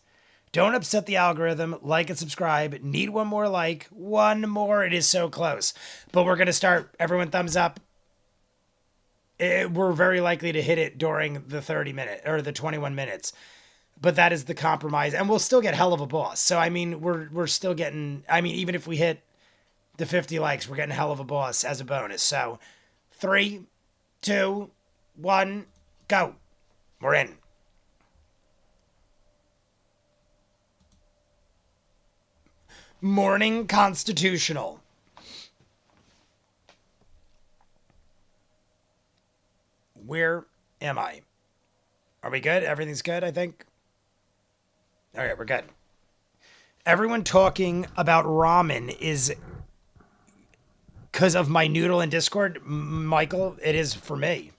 Don't upset the algorithm. Like and subscribe. Need one more like. One more. It is so close. But we're going to start. Everyone thumbs up. We're very likely to hit it during the 30 minute or the 21 minutes. But that is the compromise. And we'll still get Hell of a Boss. So, I mean, we're still getting, I mean, even if we hit the 50 likes, we're getting Hell of a Boss as a bonus. So, 3, 2, 1, go. We're in. Morning Constitutional. Where am I? Are we good? Everything's good, I think? All right, we're good. Everyone talking about ramen is because of my noodle in Discord, Michael, it is for me.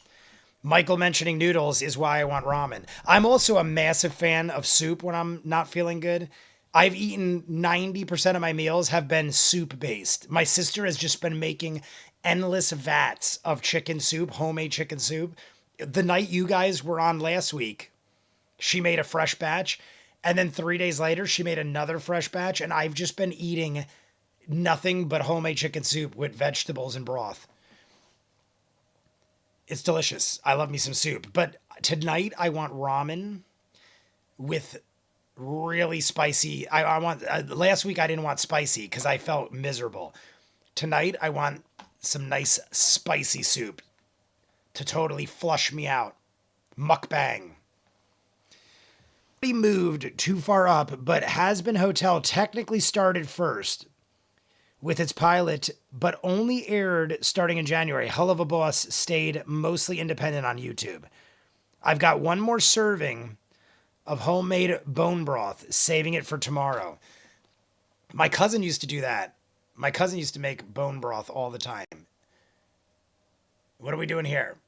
Michael mentioning noodles is why I want ramen. I'm also a massive fan of soup when I'm not feeling good. I've eaten 90% of my meals have been soup based. My sister has just been making endless vats of chicken soup, homemade chicken soup. The night you guys were on last week, she made a fresh batch. And then 3 days later, she made another fresh batch. And I've just been eating nothing but homemade chicken soup with vegetables and broth. It's delicious. I love me some soup. But tonight I want ramen with really spicy. I want, last week I didn't want spicy because I felt miserable. Tonight I want some nice spicy soup to totally flush me out. Mukbang. He moved too far up, but Has Been Hotel technically started first with its pilot, but only aired starting in January. Hell of a Boss stayed mostly independent on YouTube. I've got one more serving of homemade bone broth, saving it for tomorrow. My cousin used to do that. My cousin used to make bone broth all the time. What are we doing here?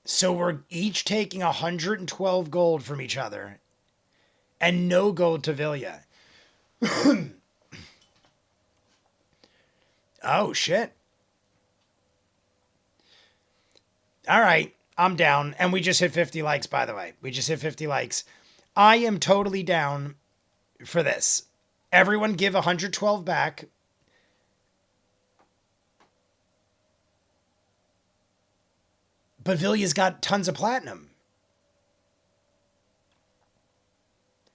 So we're each taking 112 gold from each other and no gold to Vilya. Oh, shit. All right, I'm down. And we just hit 50 likes, by the way. We just hit 50 likes. I am totally down for this. Everyone give 112 back. But Vilya's got tons of platinum.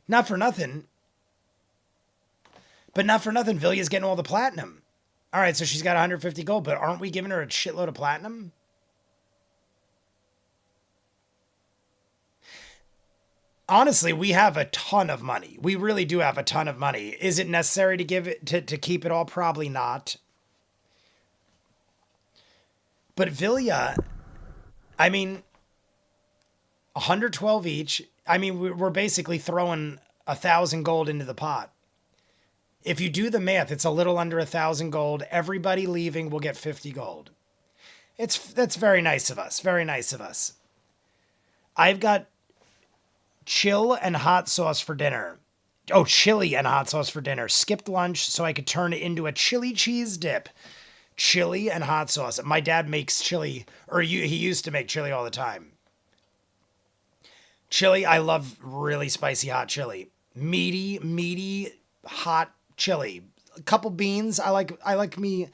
Not for nothing. But not for nothing, Vilya's getting all the platinum. All right, so she's got 150 gold, but aren't we giving her a shitload of platinum? Honestly, we have a ton of money. We really do have a ton of money. Is it necessary to give it to keep it all? Probably not. But Vilya, I mean, 112 each. I mean, we're basically throwing 1,000 gold into the pot. If you do the math, it's a little under 1,000 gold. Everybody leaving will get 50 gold. That's very nice of us. Very nice of us. I've got chill and hot sauce for dinner. Oh, chili and hot sauce for dinner. Skipped lunch so I could turn it into a chili cheese dip. Chili and hot sauce. My dad makes chili, or he used to make chili all the time. Chili, I love really spicy hot chili. Meaty, hot chili. A couple beans. I like me,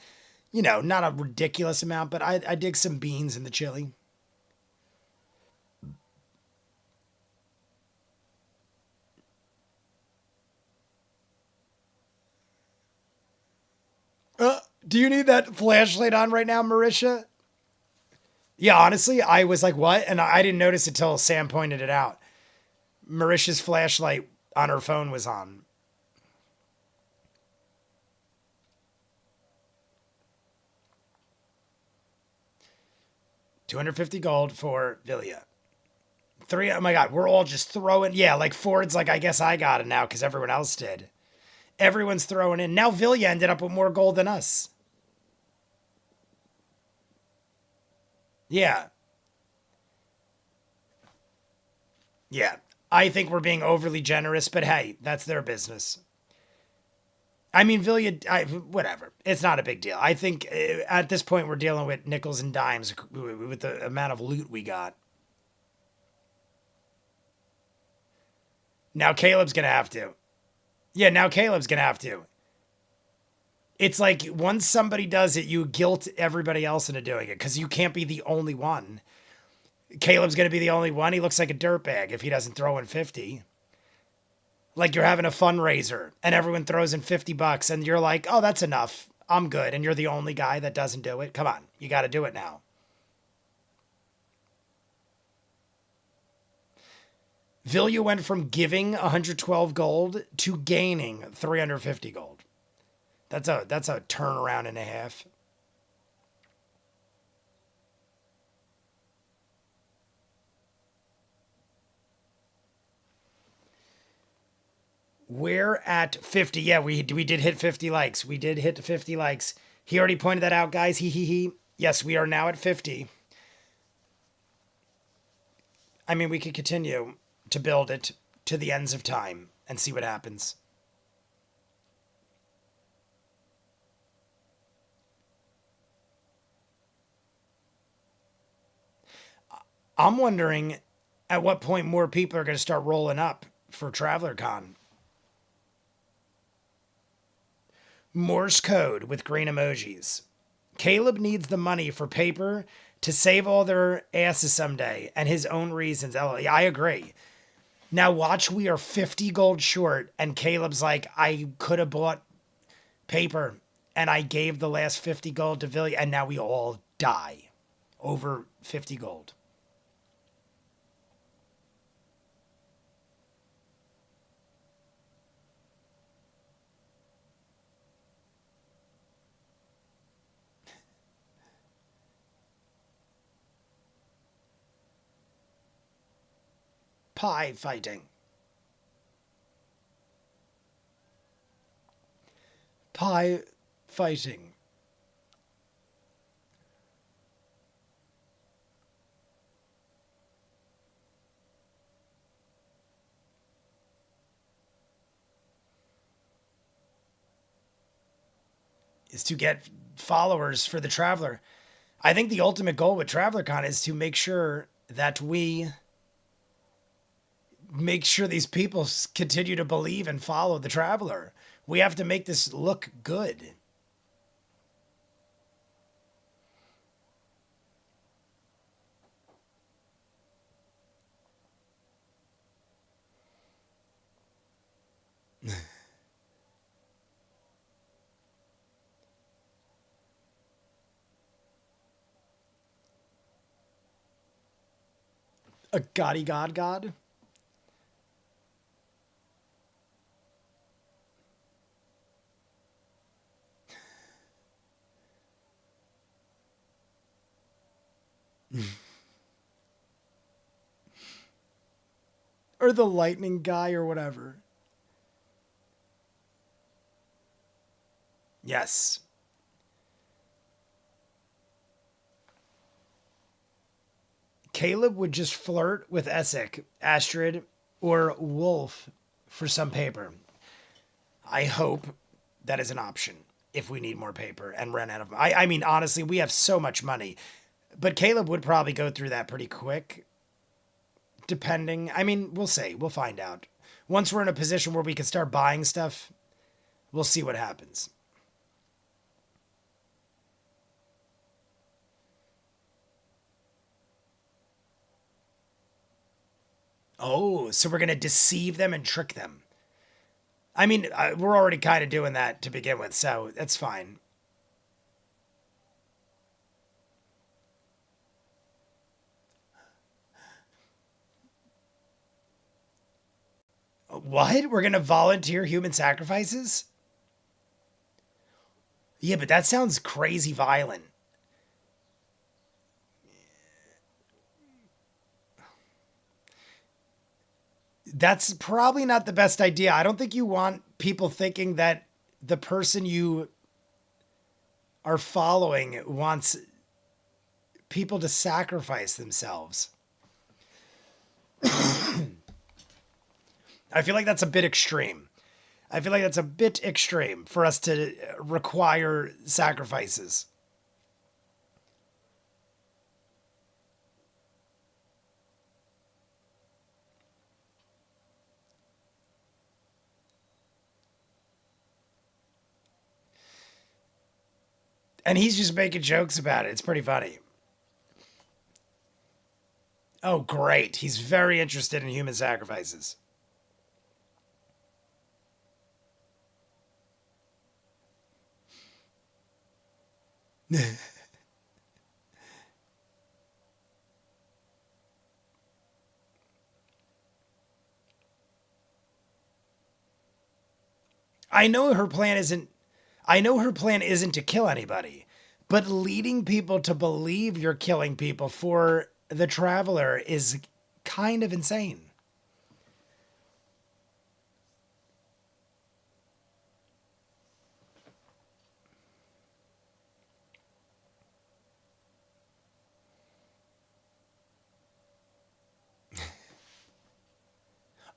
not a ridiculous amount, but I dig some beans in the chili. Do you need that flashlight on right now, Marisha? Yeah, honestly, I was like, what? And I didn't notice it till Sam pointed it out. Marisha's flashlight on her phone was on. $250 gold for Vilya. Oh my God, we're all just throwing. Yeah, like Ford's like, I guess I got it now because everyone else did. Everyone's throwing in. Now Vilya ended up with more gold than us. Yeah. Yeah. I think we're being overly generous, but hey, that's their business. I mean, Vilya, whatever. It's not a big deal. I think at this point we're dealing with nickels and dimes with the amount of loot we got. Now Caleb's going to have to. Yeah, now Caleb's going to have to. It's like once somebody does it, you guilt everybody else into doing it because you can't be the only one. Caleb's going to be the only one. He looks like a dirtbag if he doesn't throw in 50. Like you're having a fundraiser and everyone throws in $50 and you're like, oh, that's enough. I'm good. And you're the only guy that doesn't do it. Come on. You got to do it now. Vilya went from giving 112 gold to gaining 350 gold. That's a turnaround and a half. We're at 50. Yeah, we did hit 50 likes. We did hit 50 likes. He already pointed that out, guys. He. Yes, we are now at 50. I mean, we could continue to build it to the ends of time and see what happens. I'm wondering at what point more people are going to start rolling up for TravelerCon. Morse code with green emojis. Caleb needs the money for paper to save all their asses someday and his own reasons. I agree. Now watch, we are 50 gold short and Caleb's like, I could have bought paper and I gave the last 50 gold to Villia and now we all die over 50 gold. Pie fighting. Pie fighting. Is to get followers for the Traveler. I think the ultimate goal with TravelerCon is to make sure that we make sure these people continue to believe and follow the Traveler. We have to make this look good. A gaudy god? Or the lightning guy or whatever. Yes. Caleb would just flirt with Essek, Astrid, or Wolf for some paper. I hope that is an option if we need more paper and run out of. I mean, honestly, we have so much money, but Caleb would probably go through that pretty quick. Depending, I mean, we'll see. We'll find out. Once we're in a position where we can start buying stuff, we'll see what happens. Oh, so we're going to deceive them and trick them. I mean, we're already kind of doing that to begin with, so that's fine. What? We're going to volunteer human sacrifices? Yeah, but that sounds crazy violent. That's probably not the best idea. I don't think you want people thinking that the person you are following wants people to sacrifice themselves. I feel like that's a bit extreme. I feel like that's a bit extreme for us to require sacrifices. And he's just making jokes about it. It's pretty funny. Oh, great. He's very interested in human sacrifices. I know her plan isn't to kill anybody, but leading people to believe you're killing people for the Traveler is kind of insane.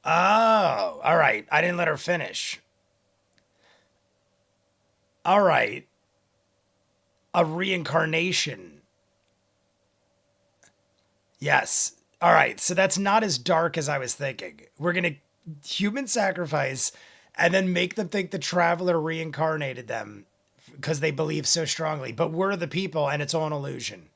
Oh, all right. I didn't let her finish. All right. A reincarnation. Yes. All right. So that's not as dark as I was thinking. We're going to human sacrifice and then make them think the traveler reincarnated them because they believe so strongly. But we're the people and it's all an illusion.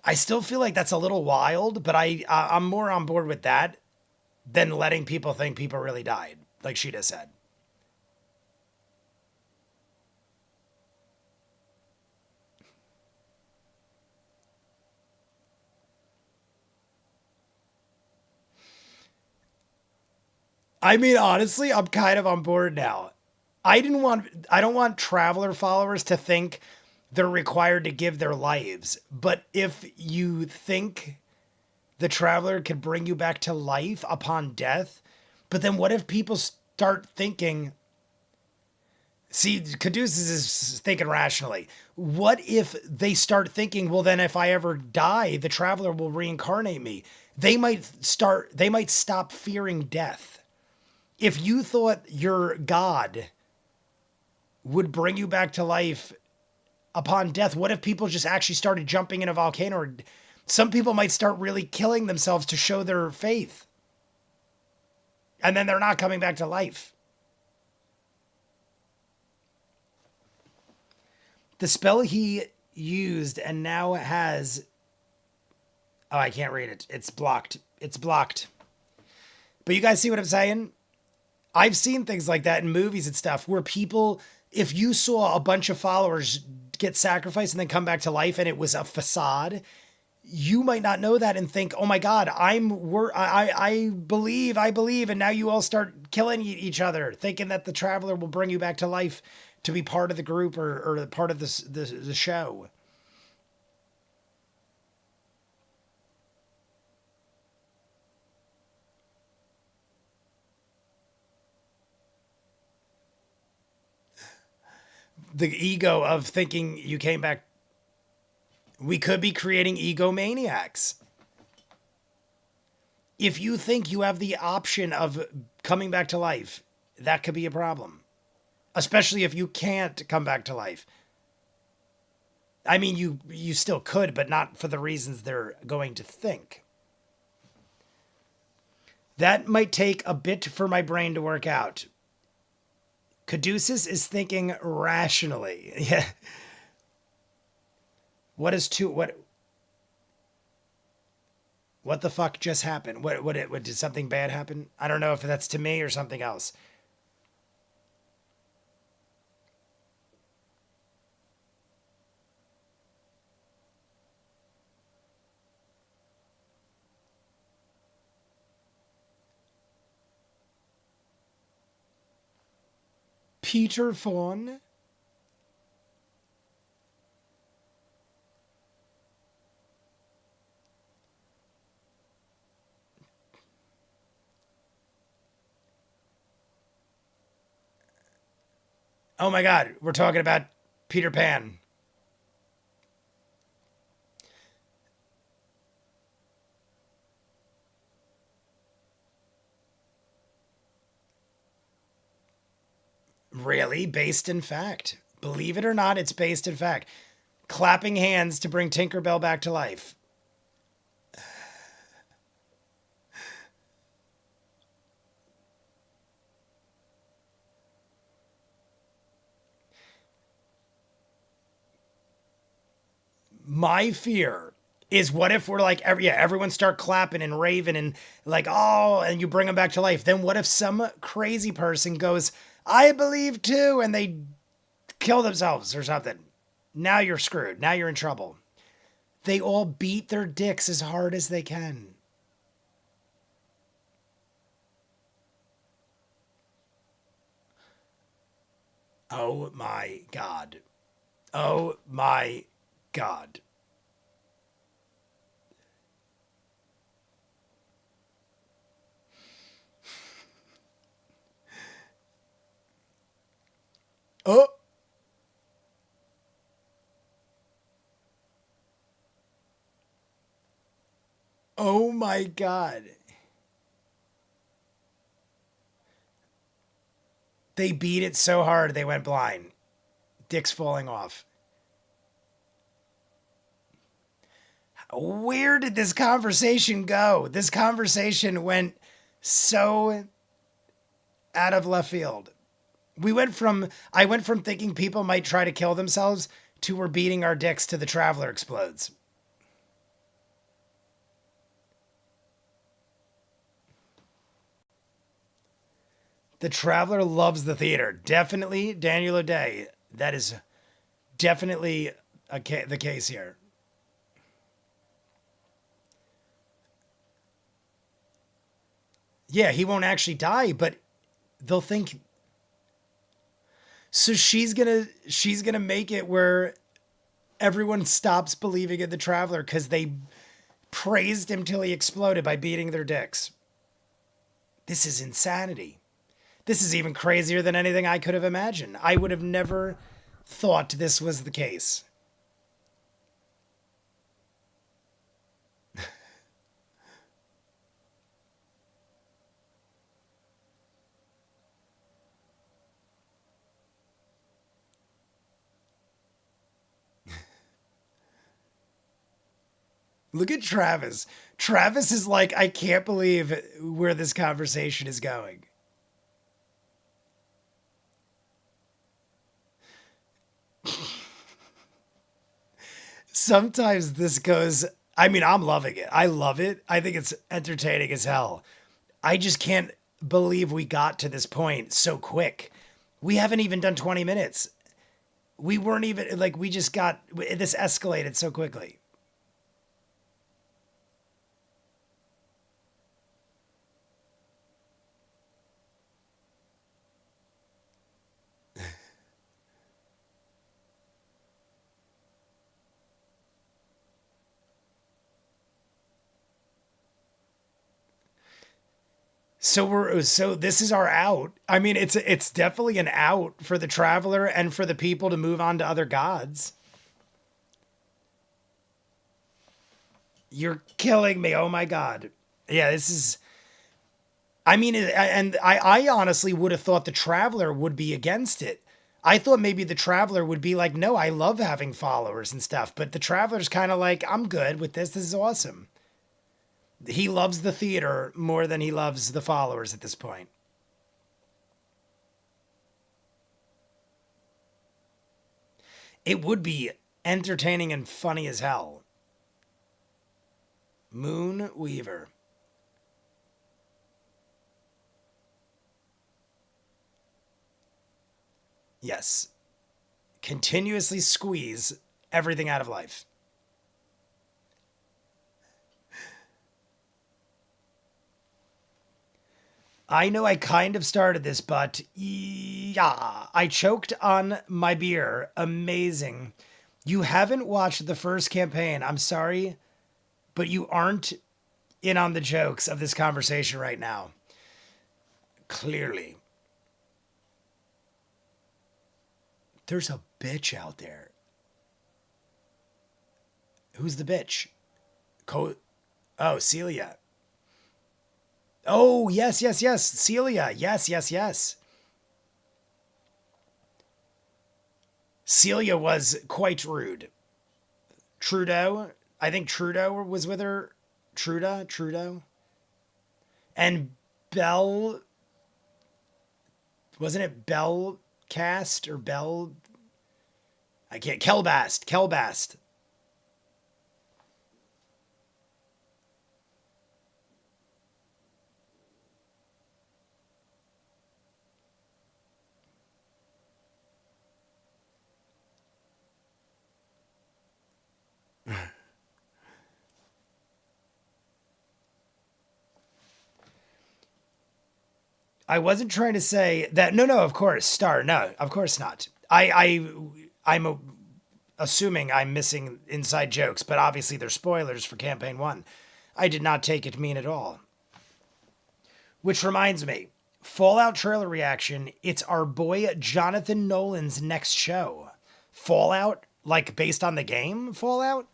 I still feel like that's a little wild, but I'm more on board with that than letting people think people really died, like Sheeta said. I mean, honestly, I'm kind of on board now. I don't want traveler followers to think they're required to give their lives. But if you think the traveler can bring you back to life upon death, but then what if people start thinking, see, Caduceus is thinking rationally. What if they start thinking, well, then if I ever die, the traveler will reincarnate me? They might stop fearing death. If you thought your God would bring you back to life upon death, what if people just actually started jumping in a volcano? Or some people might start really killing themselves to show their faith. And then they're not coming back to life. The spell he used and now has. Oh, I can't read it. It's blocked. It's blocked. But you guys see what I'm saying? I've seen things like that in movies and stuff where people, if you saw a bunch of followers get sacrificed and then come back to life and it was a facade, you might not know that and think, "Oh my God, I believe," and now you all start killing each other, thinking that the traveler will bring you back to life to be part of the group or part of the show. The ego of thinking you came back. We could be creating egomaniacs. If you think you have the option of coming back to life, that could be a problem. Especially if you can't come back to life. I mean, you still could, but not for the reasons they're going to think. That might take a bit for my brain to work out. Caduceus is thinking rationally. Yeah. What is two? What the fuck just happened? What did something bad happen? I don't know if that's to me or something else. Peter Fawn. Oh my God, we're talking about Peter Pan. Really? Based in fact. Believe it or not, it's based in fact. Clapping hands to bring Tinkerbell back to life. My fear is what if we're like everyone start clapping and raving and like, oh, and you bring them back to life. Then what if some crazy person goes, I believe too, and they kill themselves or something? Now you're screwed. Now you're in trouble. They all beat their dicks as hard as they can. Oh my God. Oh my God. Oh, Oh my God. They beat it so hard they went blind. Dick's falling off. Where did this conversation go? This conversation went so out of left field. I went from thinking people might try to kill themselves to we're beating our dicks to the Traveler explodes. The Traveler loves the theater. Definitely, Daniel O'Day. That is definitely the case here. Yeah, he won't actually die, but they'll think. So she's gonna make it where everyone stops believing in the Traveler because they praised him till he exploded by beating their dicks. This is insanity. This is even crazier than anything I could have imagined. I would have never thought this was the case. Look at Travis. Travis is like, I can't believe where this conversation is going. Sometimes this goes, I mean, I'm loving it. I love it. I think it's entertaining as hell. I just can't believe we got to this point so quick. We haven't even done 20 minutes. We weren't even, like, we just got, this escalated so quickly. So this is our out. I mean, it's definitely an out for the Traveler and for the people to move on to other gods. You're killing me. Oh my God. Yeah, this is. I mean, and I honestly would have thought the Traveler would be against it. I thought maybe the Traveler would be like, no, I love having followers and stuff. But the Traveler's kind of like, I'm good with this. This is awesome. He loves the theater more than he loves the followers at this point. It would be entertaining and funny as hell. Moon Weaver. Yes. Continuously squeeze everything out of life. I know I kind of started this, but yeah, I choked on my beer. Amazing. You haven't watched the first campaign. I'm sorry, but you aren't in on the jokes of this conversation right now. Clearly. There's a bitch out there. Who's the bitch? Oh, Celia. Oh, yes, yes, yes. Celia. Yes, yes, yes. Celia was quite rude. Trudeau. I think Trudeau was with her. Trudeau. And Bell. Wasn't it Bellcast or Bell? I can't. Kelbast. I wasn't trying to say that. No, of course, Star. No, of course not. I'm assuming I'm missing inside jokes, but obviously they're spoilers for campaign 1. I did not take it mean at all. Which reminds me, Fallout trailer reaction. It's our boy Jonathan Nolan's next show. Fallout, like based on the game Fallout?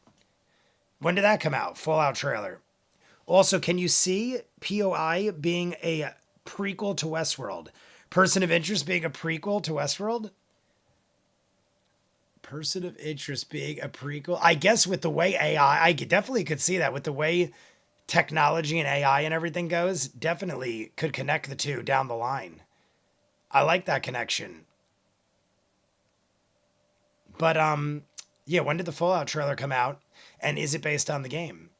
When did that come out? Fallout trailer. Also, can you see POI being a prequel to Westworld? Person of Interest being a prequel to Westworld? Person of Interest being a prequel? I guess with the way AI, I definitely could see that. With the way technology and AI and everything goes, definitely could connect the two down the line. I like that connection. But yeah, when did the Fallout trailer come out? And is it based on the game?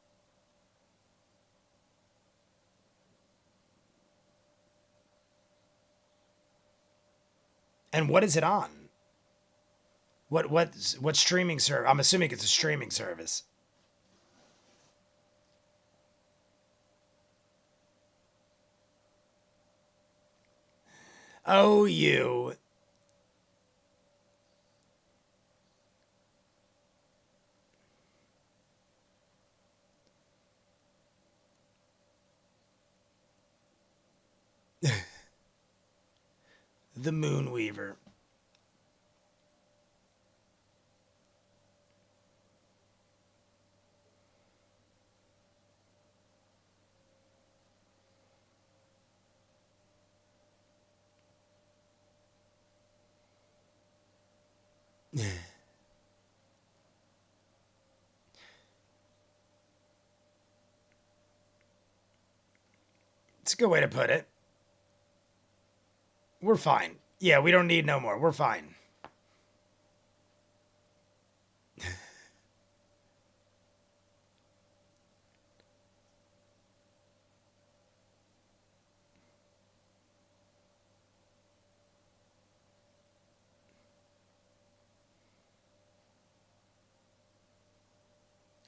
And what is it on? What streaming service? I'm assuming it's a streaming service. Oh, you. The Moonweaver. It's a good way to put it. We're fine. Yeah, we don't need no more. We're fine.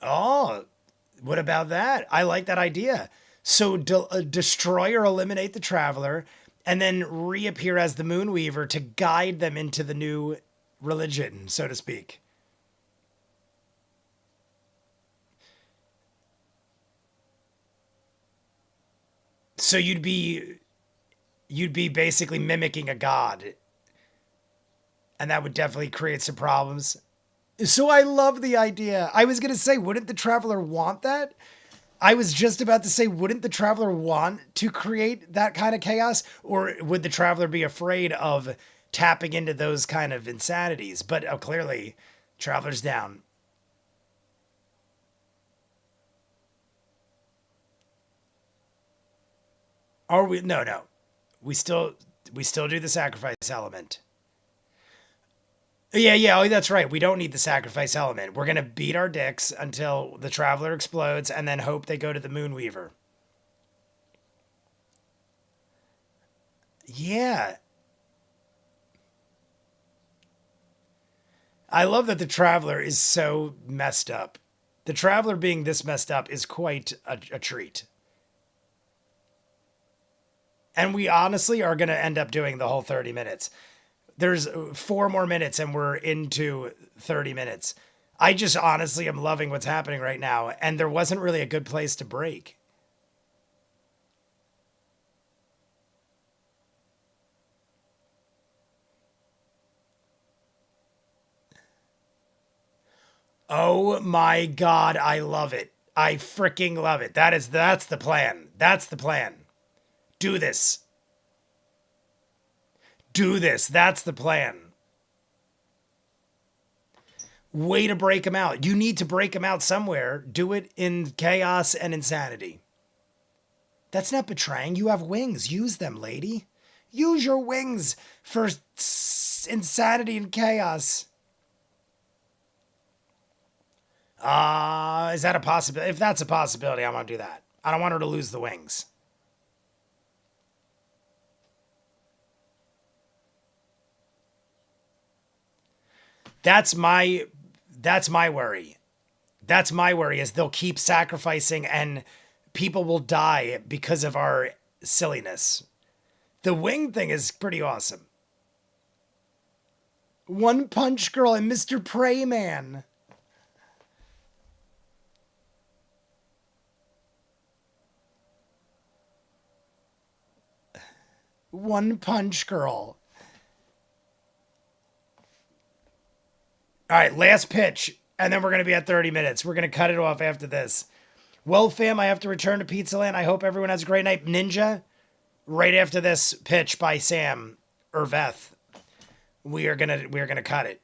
Oh, what about that? I like that idea. So destroy or eliminate the Traveler, and then reappear as the Moonweaver to guide them into the new religion, so to speak. So you'd be basically mimicking a god, and that would definitely create some problems. So I love the idea. I was gonna say, wouldn't the Traveler want that? I was just about to say, wouldn't the Traveler want to create that kind of chaos? Or would the Traveler be afraid of tapping into those kind of insanities? But clearly, Traveler's down. Are we? No, no. We still we still do the sacrifice element. Yeah, yeah, oh, that's right. We don't need the sacrifice element. We're gonna beat our dicks until the Traveler explodes, and then hope they go to the Moonweaver. Yeah, I love that the Traveler is so messed up. The Traveler being this messed up is quite a treat. And we honestly are going to end up doing the whole 30 minutes. There's 4 more minutes and we're into 30 minutes. I just honestly am loving what's happening right now. And there wasn't really a good place to break. Oh my God. I love it. I freaking love it. That's the plan. That's the plan. Do this. Do this. That's the plan. Way to break them out. You need to break them out somewhere. Do it in chaos and insanity. That's not betraying. You have wings. Use them, lady. Use your wings for insanity and chaos. Is that a possibility? If that's a possibility, I want to do that. I don't want her to lose the wings. That's my that's my worry. That's my worry is they'll keep sacrificing and people will die because of our silliness. The wing thing is pretty awesome. One Punch Girl and Mr. Prey Man. One Punch Girl. All right, last pitch, and then we're going to be at 30 minutes. We're going to cut it off after this. Well, fam, I have to return to Pizza Land. I hope everyone has a great night. Ninja, right after this pitch by Sam or Veth, we're gonna cut it.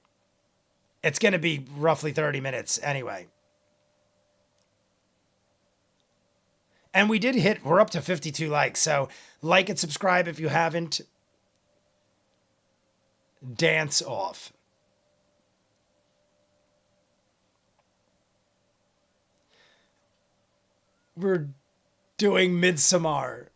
It's gonna be roughly 30 minutes anyway. And we're up to 52 likes. So like and subscribe if you haven't. Dance off. We're doing Midsommar.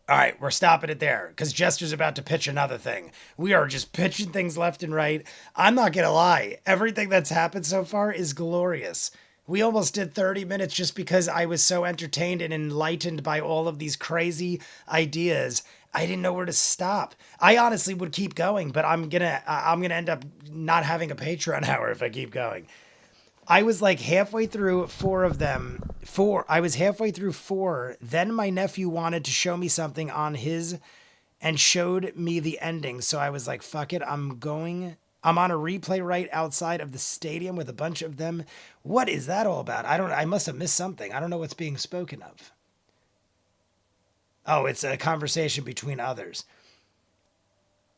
All right, we're stopping it there because Jester's about to pitch another thing. We are just pitching things left and right. I'm not going to lie. Everything that's happened so far is glorious. We almost did 30 minutes just because I was so entertained and enlightened by all of these crazy ideas. I didn't know where to stop. I honestly would keep going, but I'm going to end up not having a Patreon hour if I keep going. I was like halfway through four of them. I was halfway through four. Then my nephew wanted to show me something on his and showed me the ending. So I was like, fuck it. I'm on a replay right outside of the stadium with a bunch of them. What is that all about? I must have missed something. I don't know what's being spoken of. Oh, it's a conversation between others.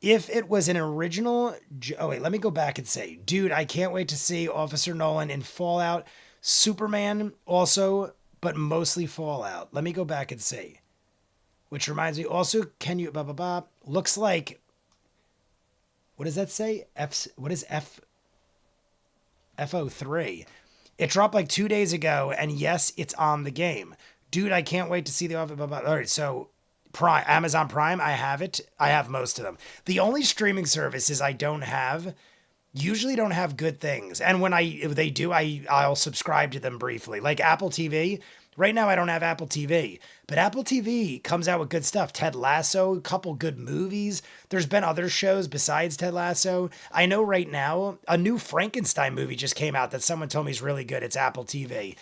If it was an original... Oh, wait, let me go back and say, dude, I can't wait to see Officer Nolan in Fallout. Superman also, but mostly Fallout. Let me go back and say. Which reminds me, also, can you... Looks like... What does that say? What is FO3? It dropped like 2 days ago, and yes, it's on the game. Dude, I can't wait to see the... All right, so... Prime, Amazon Prime, I have it. I have most of them. The only streaming services I don't have usually don't have good things. And when if they do, I'll subscribe to them briefly. Like Apple TV. Right now I don't have Apple TV, but Apple TV comes out with good stuff. Ted Lasso, a couple good movies. There's been other shows besides Ted Lasso. I know right now a new Frankenstein movie just came out that someone told me is really good. It's Apple TV.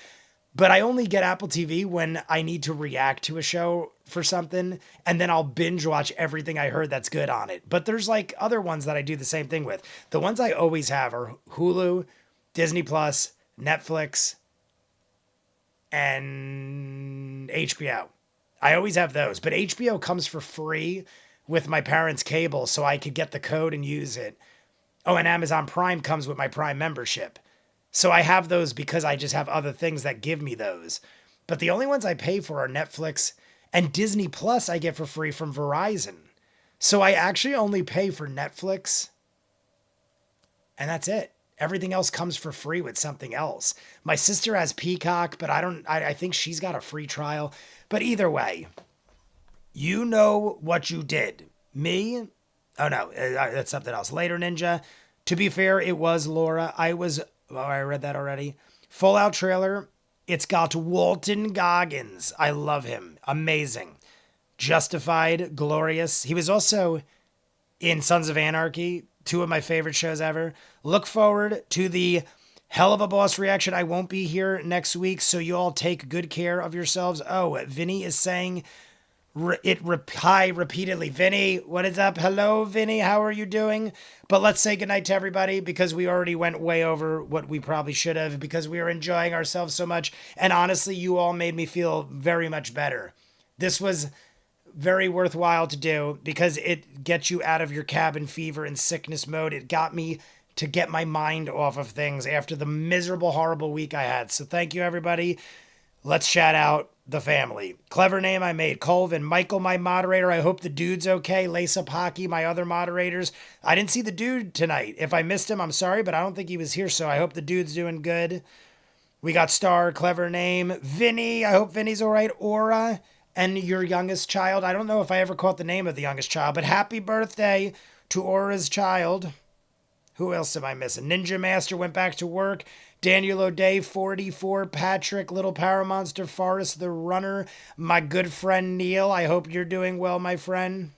But I only get Apple TV when I need to react to a show for something, and then I'll binge watch everything I heard that's good on it. But there's like other ones that I do the same thing with. The ones I always have are Hulu, Disney Plus, Netflix, and HBO. I always have those, but HBO comes for free with my parents' cable, so I could get the code and use it. Oh, and Amazon Prime comes with my Prime membership. So I have those because I just have other things that give me those. But the only ones I pay for are Netflix and Disney Plus I get for free from Verizon. So I actually only pay for Netflix and that's it. Everything else comes for free with something else. My sister has Peacock, but I think she's got a free trial. But either way, you know what you did. Me? Oh no, that's something else. Later, Ninja. To be fair, it was Laura. Oh, I read that already. Fallout trailer. It's got Walton Goggins. I love him. Amazing. Justified. Glorious. He was also in Sons of Anarchy. 2 of my favorite shows ever. Look forward to the Hell of a Boss reaction. I won't be here next week, so you all take good care of yourselves. Oh, Vinny is saying hi repeatedly. Vinny, what is up? Hello, Vinny. How are you doing? But let's say goodnight to everybody because we already went way over what we probably should have because we were enjoying ourselves so much. And honestly, you all made me feel very much better. This was very worthwhile to do because it gets you out of your cabin fever and sickness mode. It got me to get my mind off of things after the miserable, horrible week I had. So thank you, everybody. Let's shout out the family. Clever name I made. Colvin. Michael, my moderator. I hope the dude's okay. Lace Up Hockey, my other moderators. I didn't see the dude tonight. If I missed him, I'm sorry, but I don't think he was here, so I hope the dude's doing good. We got Star, clever name. Vinny. I hope Vinny's all right. Aura and your youngest child. I don't know if I ever caught the name of the youngest child, but happy birthday to Aura's child. Who else am I missing? Ninja Master went back to work. Daniel O'Day, 44. Patrick, Little Power Monster, Forrest the Runner. My good friend Neil. I hope you're doing well, my friend.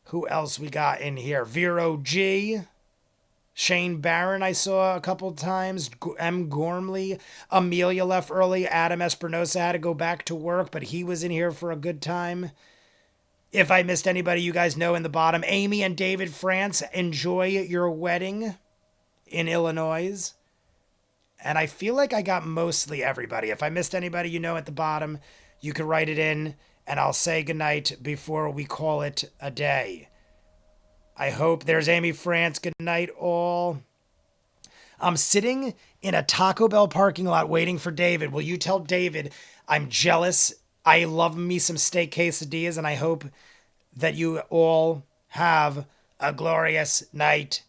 Who else we got in here? Vero G. Shane Barron, I saw a couple times. M. Gormley. Amelia left early. Adam Espinosa had to go back to work, but he was in here for a good time. If I missed anybody, you guys know in the bottom. Amy and David France, enjoy your wedding in Illinois. And I feel like I got mostly everybody. If I missed anybody, at the bottom, you can write it in, and I'll say goodnight before we call it a day. I hope there's Amy France. Good night, all. I'm sitting in a Taco Bell parking lot waiting for David. Will you tell David I'm jealous? I love me some steak quesadillas, and I hope that you all have a glorious night.